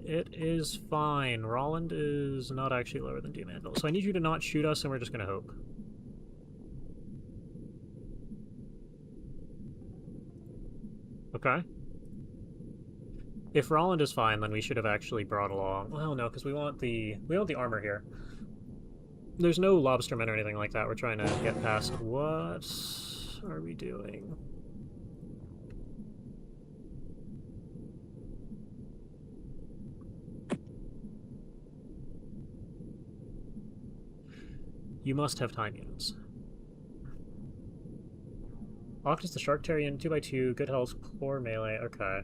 It is fine. Roland is not actually lower than Doom Anvil. So I need you to not shoot us, and we're just gonna hope. Okay. If Roland is fine, then we should have actually brought along... Well, no, because we want the armor here. There's no lobstermen or anything like that. We're trying to get past... What are we doing? You must have time units. Octus the Sharktarian, 2x2, good health, poor melee, okay.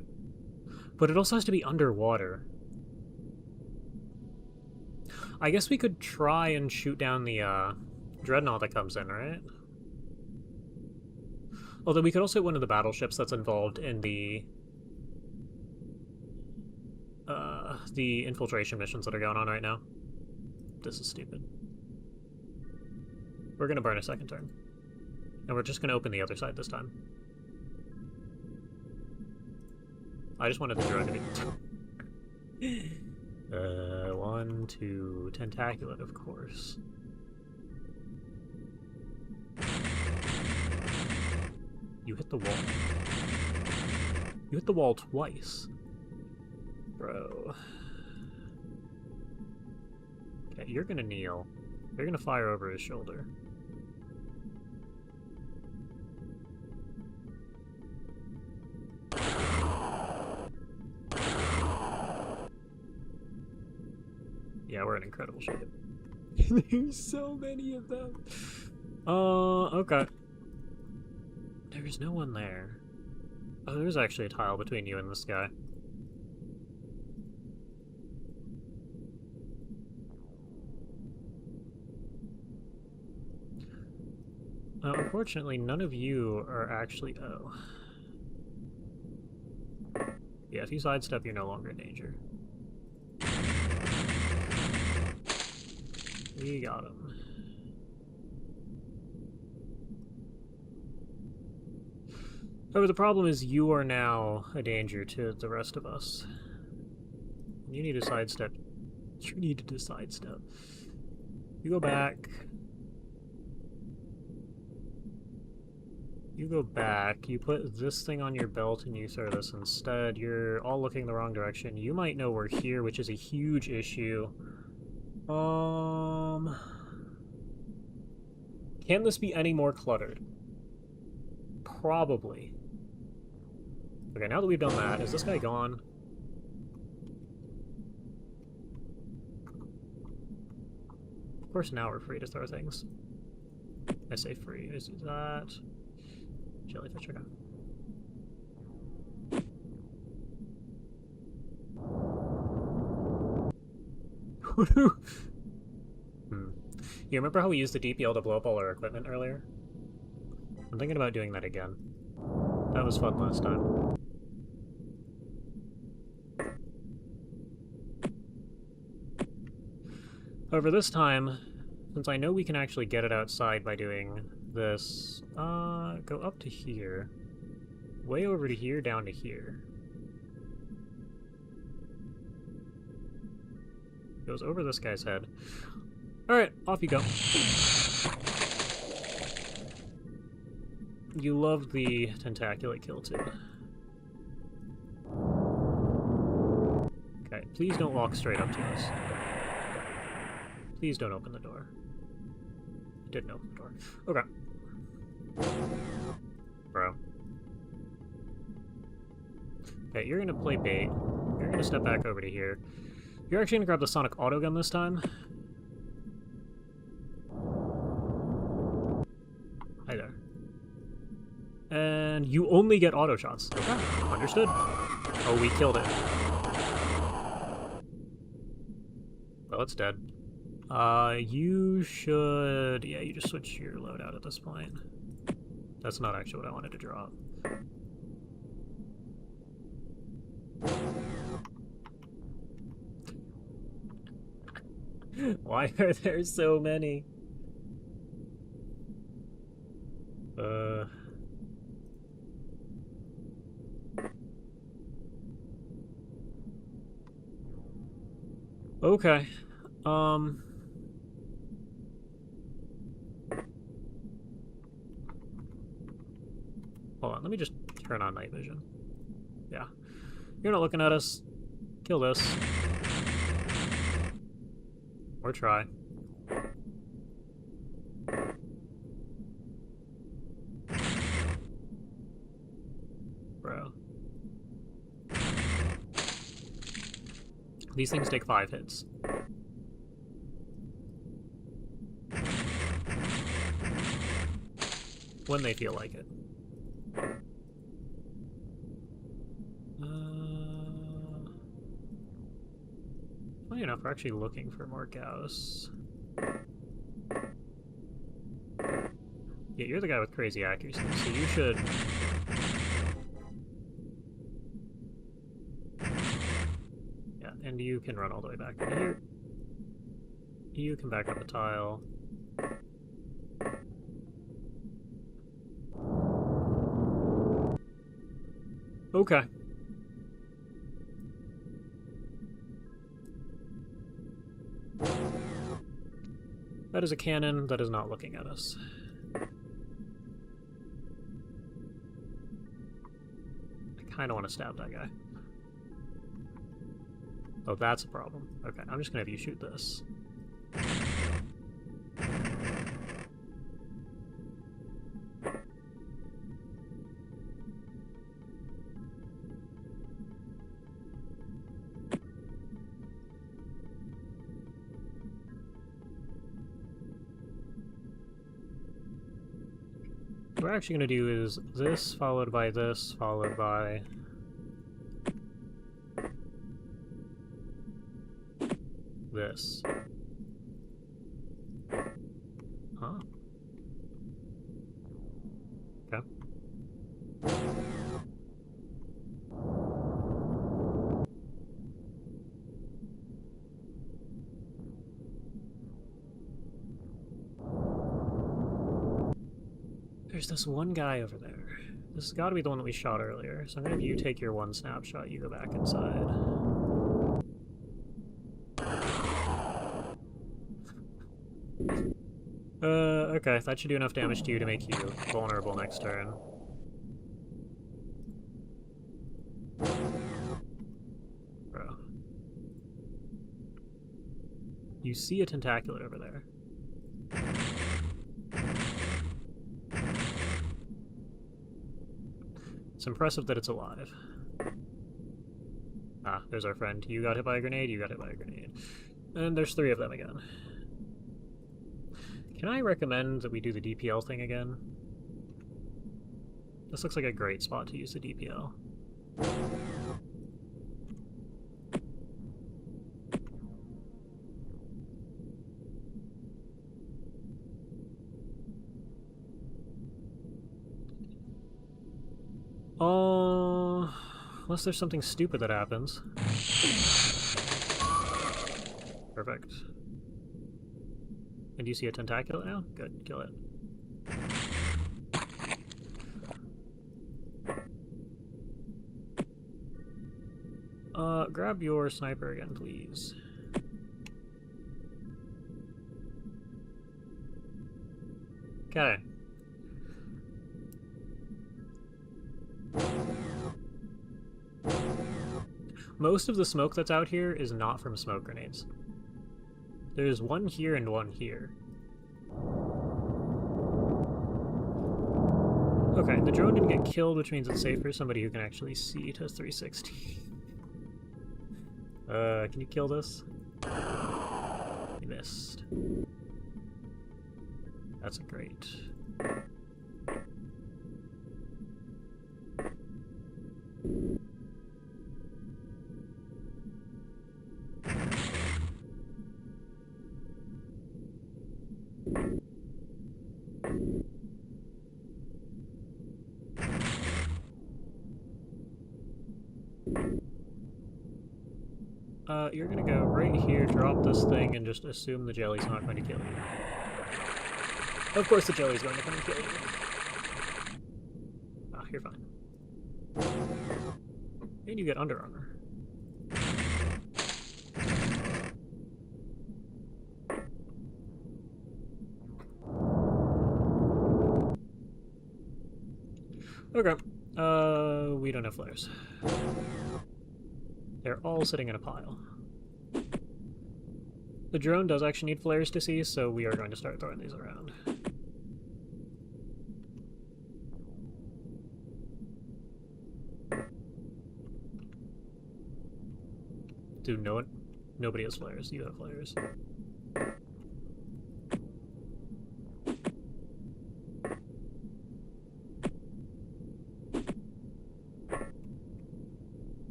But it also has to be underwater. I guess we could try and shoot down the dreadnought that comes in, right? Although we could also hit one of the battleships that's involved in the infiltration missions that are going on right now. This is stupid. We're gonna burn a second turn. And we're just gonna open the other side this time. I just wanted the drone to be... 1, 2, tentaculate, of course. You hit the wall. You hit the wall twice. Bro. Okay, you're gonna kneel. You're gonna fire over his shoulder. Yeah, we're in incredible shape. There's so many of them. Okay. There's no one there. Oh, there's actually a tile between you and this guy. Unfortunately, none of you are actually... Oh. Yeah, if you sidestep, you're no longer in danger. We got him. However, the problem is you are now a danger to the rest of us. You need to sidestep. You needed to sidestep. You go back. You go back, you put this thing on your belt and you throw this instead. You're all looking the wrong direction. You might know we're here, which is a huge issue. Can this be any more cluttered? Probably. Okay, now that we've done that, is this guy gone? Of course, now we're free to throw things. I say free. Is that... Jellyfish, okay. You remember how we used the DPL to blow up all our equipment earlier? I'm thinking about doing that again. That was fun last time. However, this time, since I know we can actually get it outside by doing this, go up to here, way over to here, down to here. Goes over this guy's head. Alright, off you go. You loved the tentaculate kill too. Okay, please don't walk straight up to us. Please don't open the door. You didn't open the door. Okay. Bro. Okay, you're gonna play bait. You're gonna step back over to here. You're actually gonna grab the sonic autogun this time. Hi there. And you only get auto shots. Okay, understood. Oh, we killed it. Well, it's dead. You should... Yeah, you just switch your loadout at this point. That's not actually what I wanted to drop. Why are there so many? Okay. Hold on, let me just turn on night vision. Yeah. You're not looking at us. Kill this. Or try. Bro. These things take 5 hits. When they feel like it. Funny enough, we're actually looking for more Gauss. Yeah, you're the guy with crazy accuracy, so you should... Yeah, and you can run all the way back to here. You can back up a tile. Okay. That is a cannon that is not looking at us. I kind of want to stab that guy. Oh, that's a problem. Okay, I'm just gonna have you shoot this. What we're actually going to do is this, followed by this, followed by... this. Huh. Okay. There's this one guy over there. This has got to be the one that we shot earlier. So I'm gonna have you take your one snapshot, you go back inside. Okay, that should do enough damage to you to make you vulnerable next turn. Bro. You see a tentacular over there. It's impressive that it's alive. Ah, there's our friend. You got hit by a grenade, you got hit by a grenade. And there's 3 of them again. Can I recommend that we do the DPL thing again? This looks like a great spot to use the DPL. Unless there's something stupid that happens. Perfect. And do you see a tentacular now? Good, kill it. Grab your sniper again, please. Okay. Most of the smoke that's out here is not from smoke grenades. There's one here and one here. Okay, the drone didn't get killed, which means it's safe for somebody who can actually see to 360. Can you kill this? You missed. That's great. You're gonna go right here, drop this thing, and just assume the jelly's not going to kill you. Of course the jelly's going to come and kill you. Ah, you're fine. And you get under armor. Okay. We don't have flares. They're all sitting in a pile. The drone does actually need flares to see, so we are going to start throwing these around. Dude, nobody has flares. You have flares.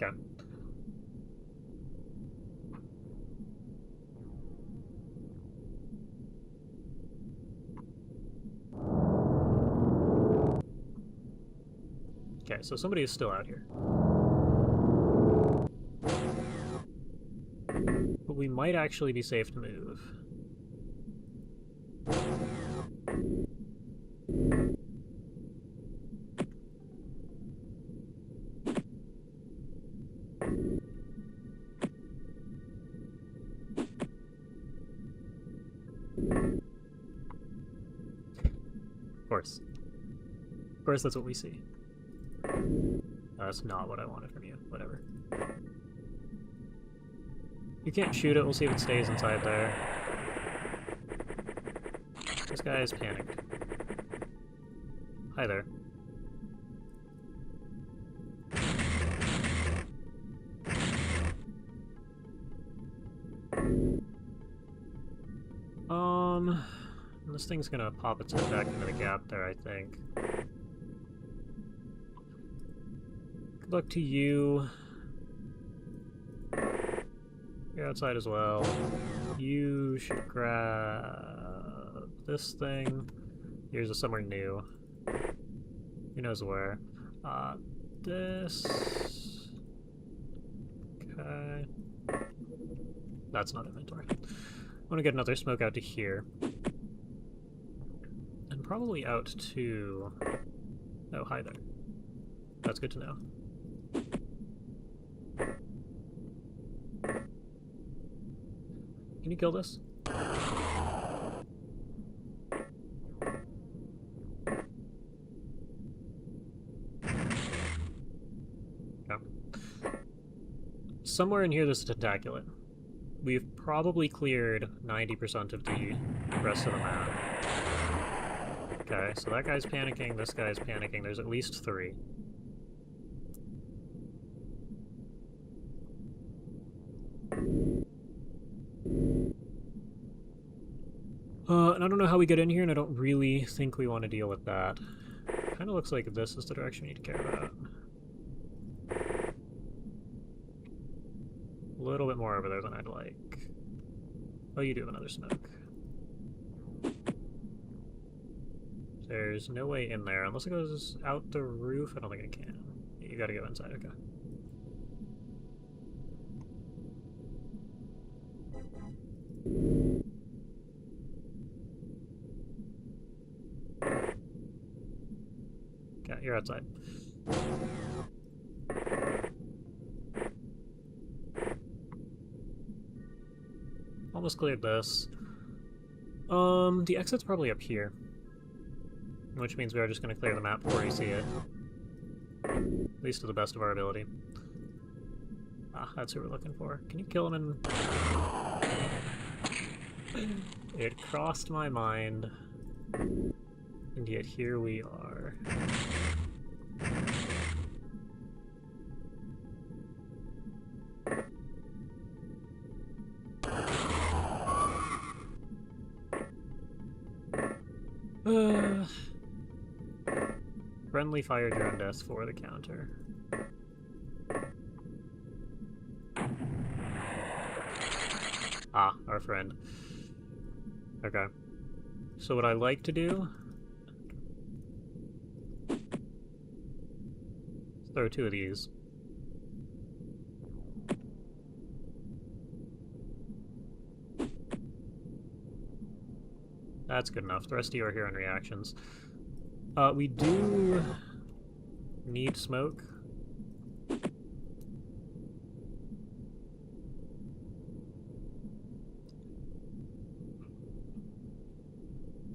Okay. Okay, so somebody is still out here. But we might actually be safe to move. Of course that's what we see. That's not what I wanted from you. Whatever. You can't shoot it, we'll see if it stays inside there. This guy is panicked. Hi there. This thing's gonna pop its head back into the gap there, I think. Good luck to you. You're outside as well. You should grab this thing. Yours is somewhere new. Who knows where. This... Okay. That's not inventory. I want to get another smoke out to here. And probably out to... Oh, hi there. That's good to know. Can you kill this? No. Somewhere in here there's a tentaculate. We've probably cleared 90% of the rest of the map. Okay, so that guy's panicking, this guy's panicking, there's at least 3. And I don't know how we get in here, and I don't really think we want to deal with that. Kind of looks like this is the direction we need to care about. A little bit more over there than I'd like. Oh, you do have another smoke. There's no way in there, unless it goes out the roof. I don't think it can. You gotta go inside, okay. Okay, you're outside. Almost cleared this. The exit's probably up here. Which means we are just going to clear the map before you see it. At least to the best of our ability. Ah, that's who we're looking for. Can you kill him and... It crossed my mind. And yet here we are. Friendly fire drone deaths for the counter. Ah, our friend. Okay. So what I like to do... is throw 2 of these. That's good enough. The rest of you are here on reactions. We do need smoke.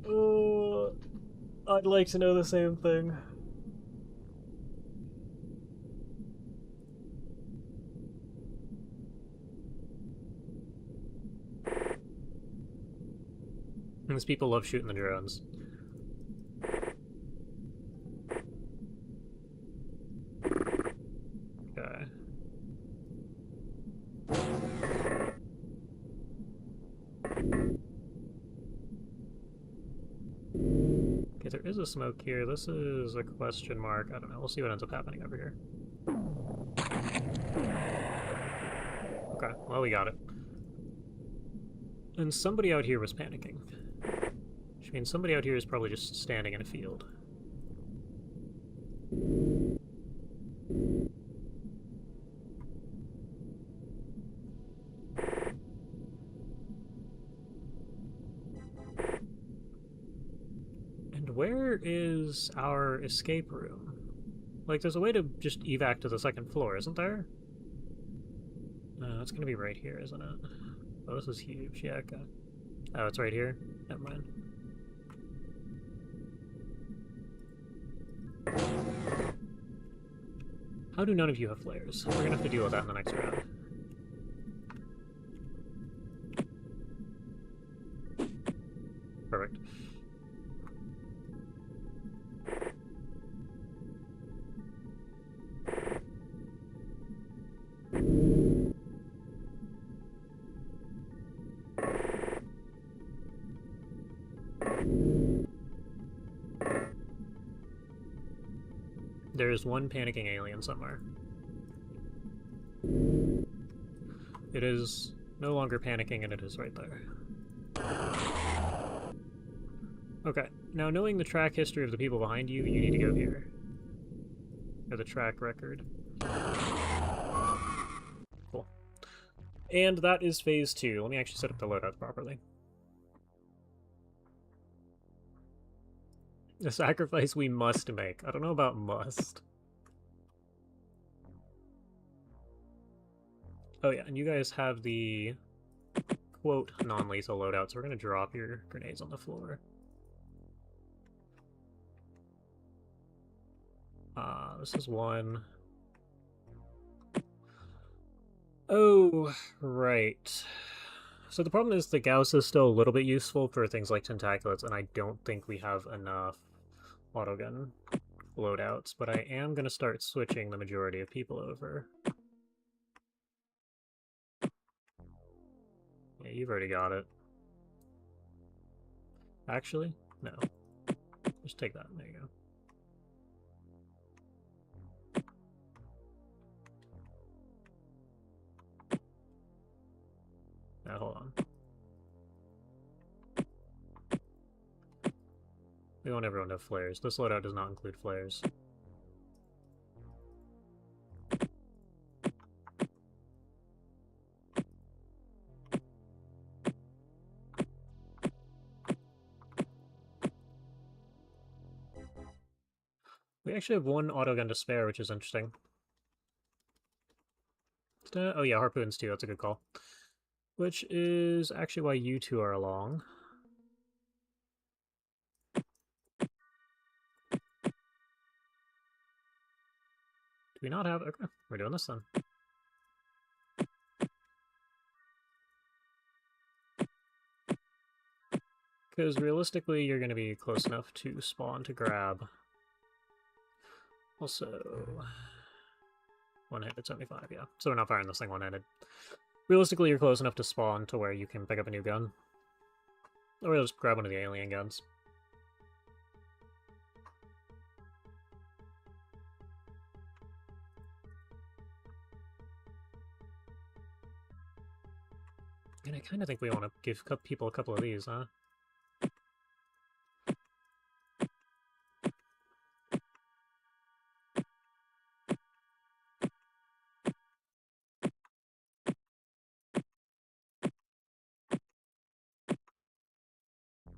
Oh, I'd like to know the same thing. These people love shooting the drones. Okay. Okay, there is a smoke here. This is a question mark. I don't know. We'll see what ends up happening over here. Okay, well, we got it. And somebody out here was panicking. Which means somebody out here is probably just standing in a field. And where is our escape room? Like, there's a way to just evac to the second floor, isn't there? It's gonna be right here, isn't it? Oh, this is huge. Yeah, okay. Oh, it's right here? Never mind. How do none of you have flares? We're gonna have to deal with that in the next round. Perfect. There's one panicking alien somewhere. It is no longer panicking, and it is right there. Okay, now knowing the track history of the people behind you, you need to go here. Or the track record. Cool. And that is phase 2. Let me actually set up the loadout properly. A sacrifice we must make. I don't know about must. Oh yeah, and you guys have the quote non-lethal loadout, so we're gonna drop your grenades on the floor. This is one. Oh, right. So the problem is the Gauss is still a little bit useful for things like tentaculates, and I don't think we have enough autogun loadouts, but I am going to start switching the majority of people over. Yeah, you've already got it. Actually, no. Just take that. There you go. Now, hold on. We want everyone to have flares. This loadout does not include flares. We actually have one autogun to spare, which is interesting. Oh yeah, harpoons too, that's a good call. Which is actually why you two are along. Do we not have... Okay, we're doing this then. Because realistically, you're going to be close enough to spawn to grab. Also, one-handed 75, yeah. So we're not firing this thing one-handed. Realistically, you're close enough to spawn to where you can pick up a new gun. Or we'll just grab one of the alien guns. And I kind of think we want to give people a couple of these, huh?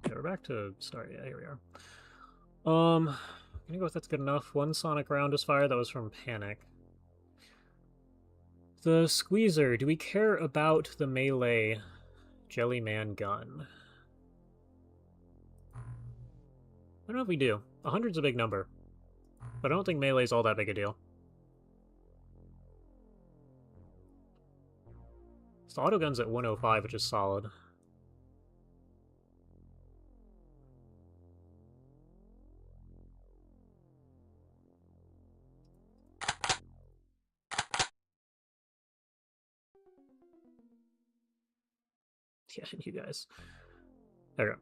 Yeah, we're back to start. Yeah, here we are. I'm gonna go with that's good enough. One sonic round was fired. That was from Panic. The Squeezer. Do we care about the melee Jellyman gun? I don't know if we do. 100's a big number. But I don't think melee's all that big a deal. So auto gun's at 105, which is solid. Yeah, you guys. There we go.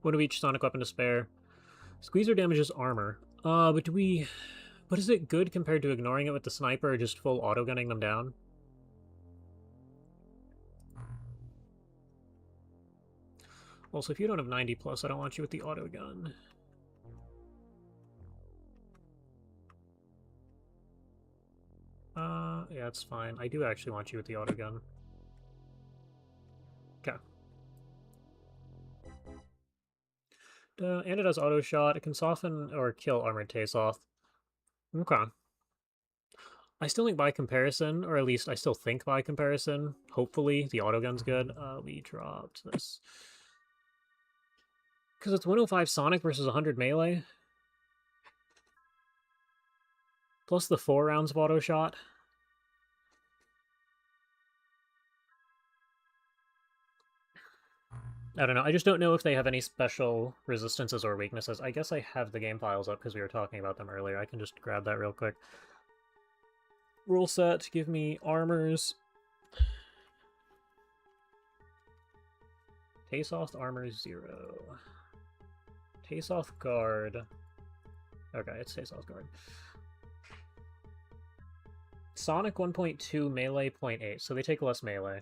One of each sonic weapon to spare. Squeezer damages armor. But do we... But is it good compared to ignoring it with the sniper or just full auto-gunning them down? Also, if you don't have 90 plus, I don't want you with the auto-gun. Yeah, that's fine. I do actually want you with the auto-gun. Okay. And it has auto-shot. It can soften or kill armored Tasoth. Okay. I still think by comparison, or at least I still think by comparison, hopefully the autogun's good. We dropped this. Because it's 105 Sonic versus 100 melee. Plus the 4 rounds of auto shot. I don't know. I just don't know if they have any special resistances or weaknesses. I guess I have the game files up because we were talking about them earlier. I can just grab that real quick. Rule set, give me armors. Tasoth armor 0. Tasoth guard. Okay, it's Tasoth guard. Sonic 1.2, melee 0.8, so they take less melee.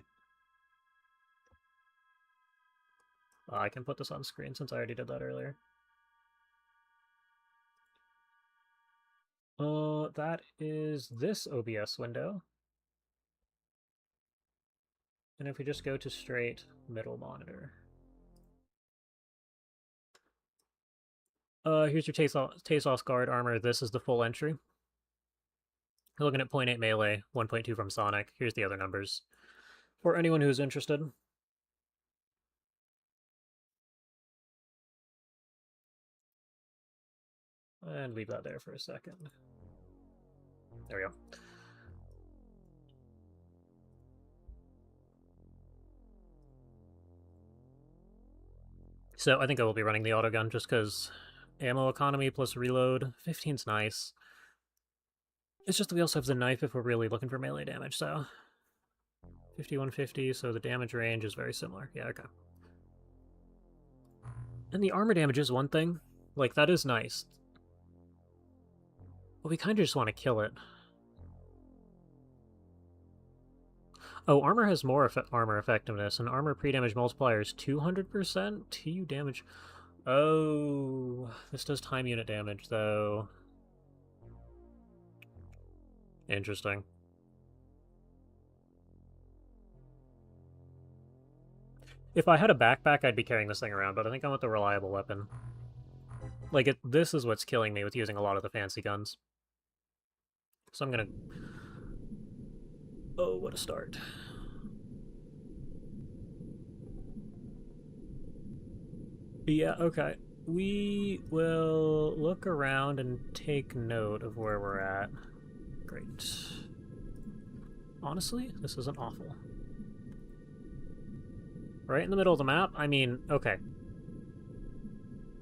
I can put this on screen since I already did that earlier. That is this OBS window. And if we just go to straight middle monitor. Here's your Tasoth guard armor. This is the full entry. You're looking at 0.8 melee, 1.2 from Sonic. Here's the other numbers. For anyone who's interested. And leave that there for a second. There we go. So I think I will be running the autogun just because ammo economy plus reload. 15's nice. It's just that we also have the knife if we're really looking for melee damage, so... 5150, so the damage range is very similar. Yeah, okay. And the armor damage is one thing. Like, that is nice. But we kind of just want to kill it. Oh, armor has more armor effectiveness, and armor pre-damage multiplier is 200%? TU damage... Oh, this does time unit damage, though. Interesting. If I had a backpack, I'd be carrying this thing around, but I think I want the reliable weapon. Like, this is what's killing me with using a lot of the fancy guns. So I'm gonna... Oh, what a start. Yeah, okay. We will look around and take note of where we're at. Great. Honestly, this isn't awful. Right in the middle of the map? I mean, okay.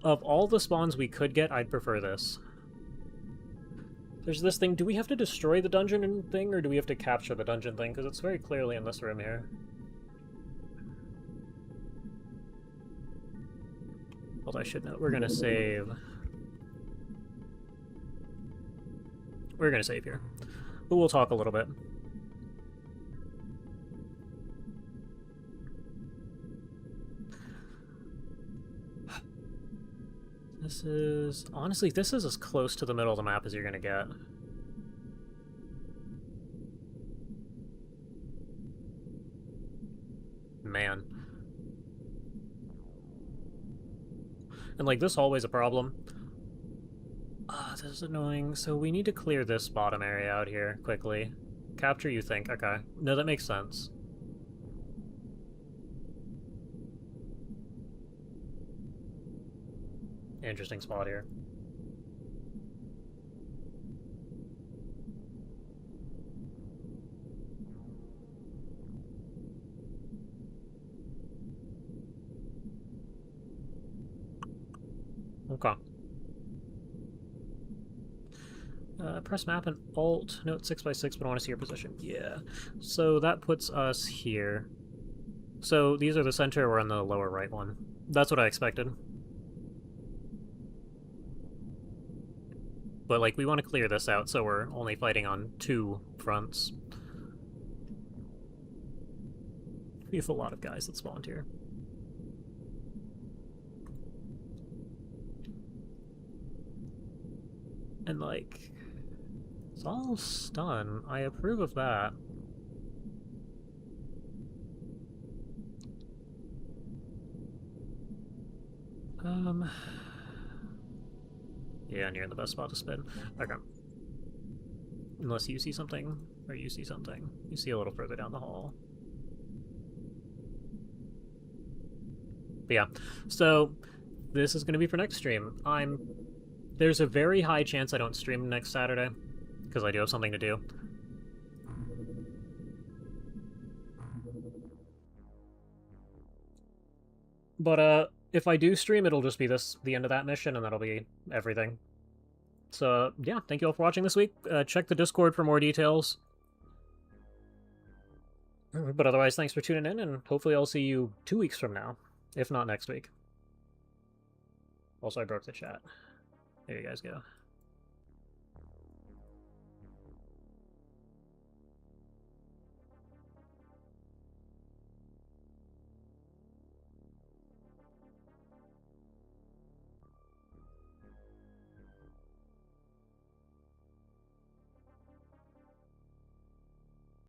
Of all the spawns we could get, I'd prefer this. There's this thing. Do we have to destroy the dungeon thing, or do we have to capture the dungeon thing? Because it's very clearly in this room here. Although I should know. We're gonna save. We're gonna save here. But we'll talk a little bit. This is... Honestly, this is as close to the middle of the map as you're gonna get. Man. And, like, this hallway's a problem. Ah, this is annoying. So we need to clear this bottom area out here quickly. Capture, you think? Okay. No, that makes sense. Interesting spot here. Okay. Press map and alt. Note 6x6, but I want to see your position. Yeah. So that puts us here. So these are the center, we're on the lower right one. That's what I expected. But, like, we want to clear this out so we're only fighting on 2 fronts. We have a lot of guys that spawned here. And, like, it's all stun. I approve of that. Yeah, and you're in the best spot to spin. Okay. Unless you see something, or you see something. You see a little further down the hall. But yeah, so this is going to be for next stream. There's a very high chance I don't stream next Saturday, because I do have something to do. But, if I do stream, it'll just be the end of that mission, and that'll be everything. So, yeah, thank you all for watching this week. Check the Discord for more details. But otherwise, thanks for tuning in, and hopefully I'll see you 2 weeks from now, if not next week. Also, I broke the chat. There you guys go.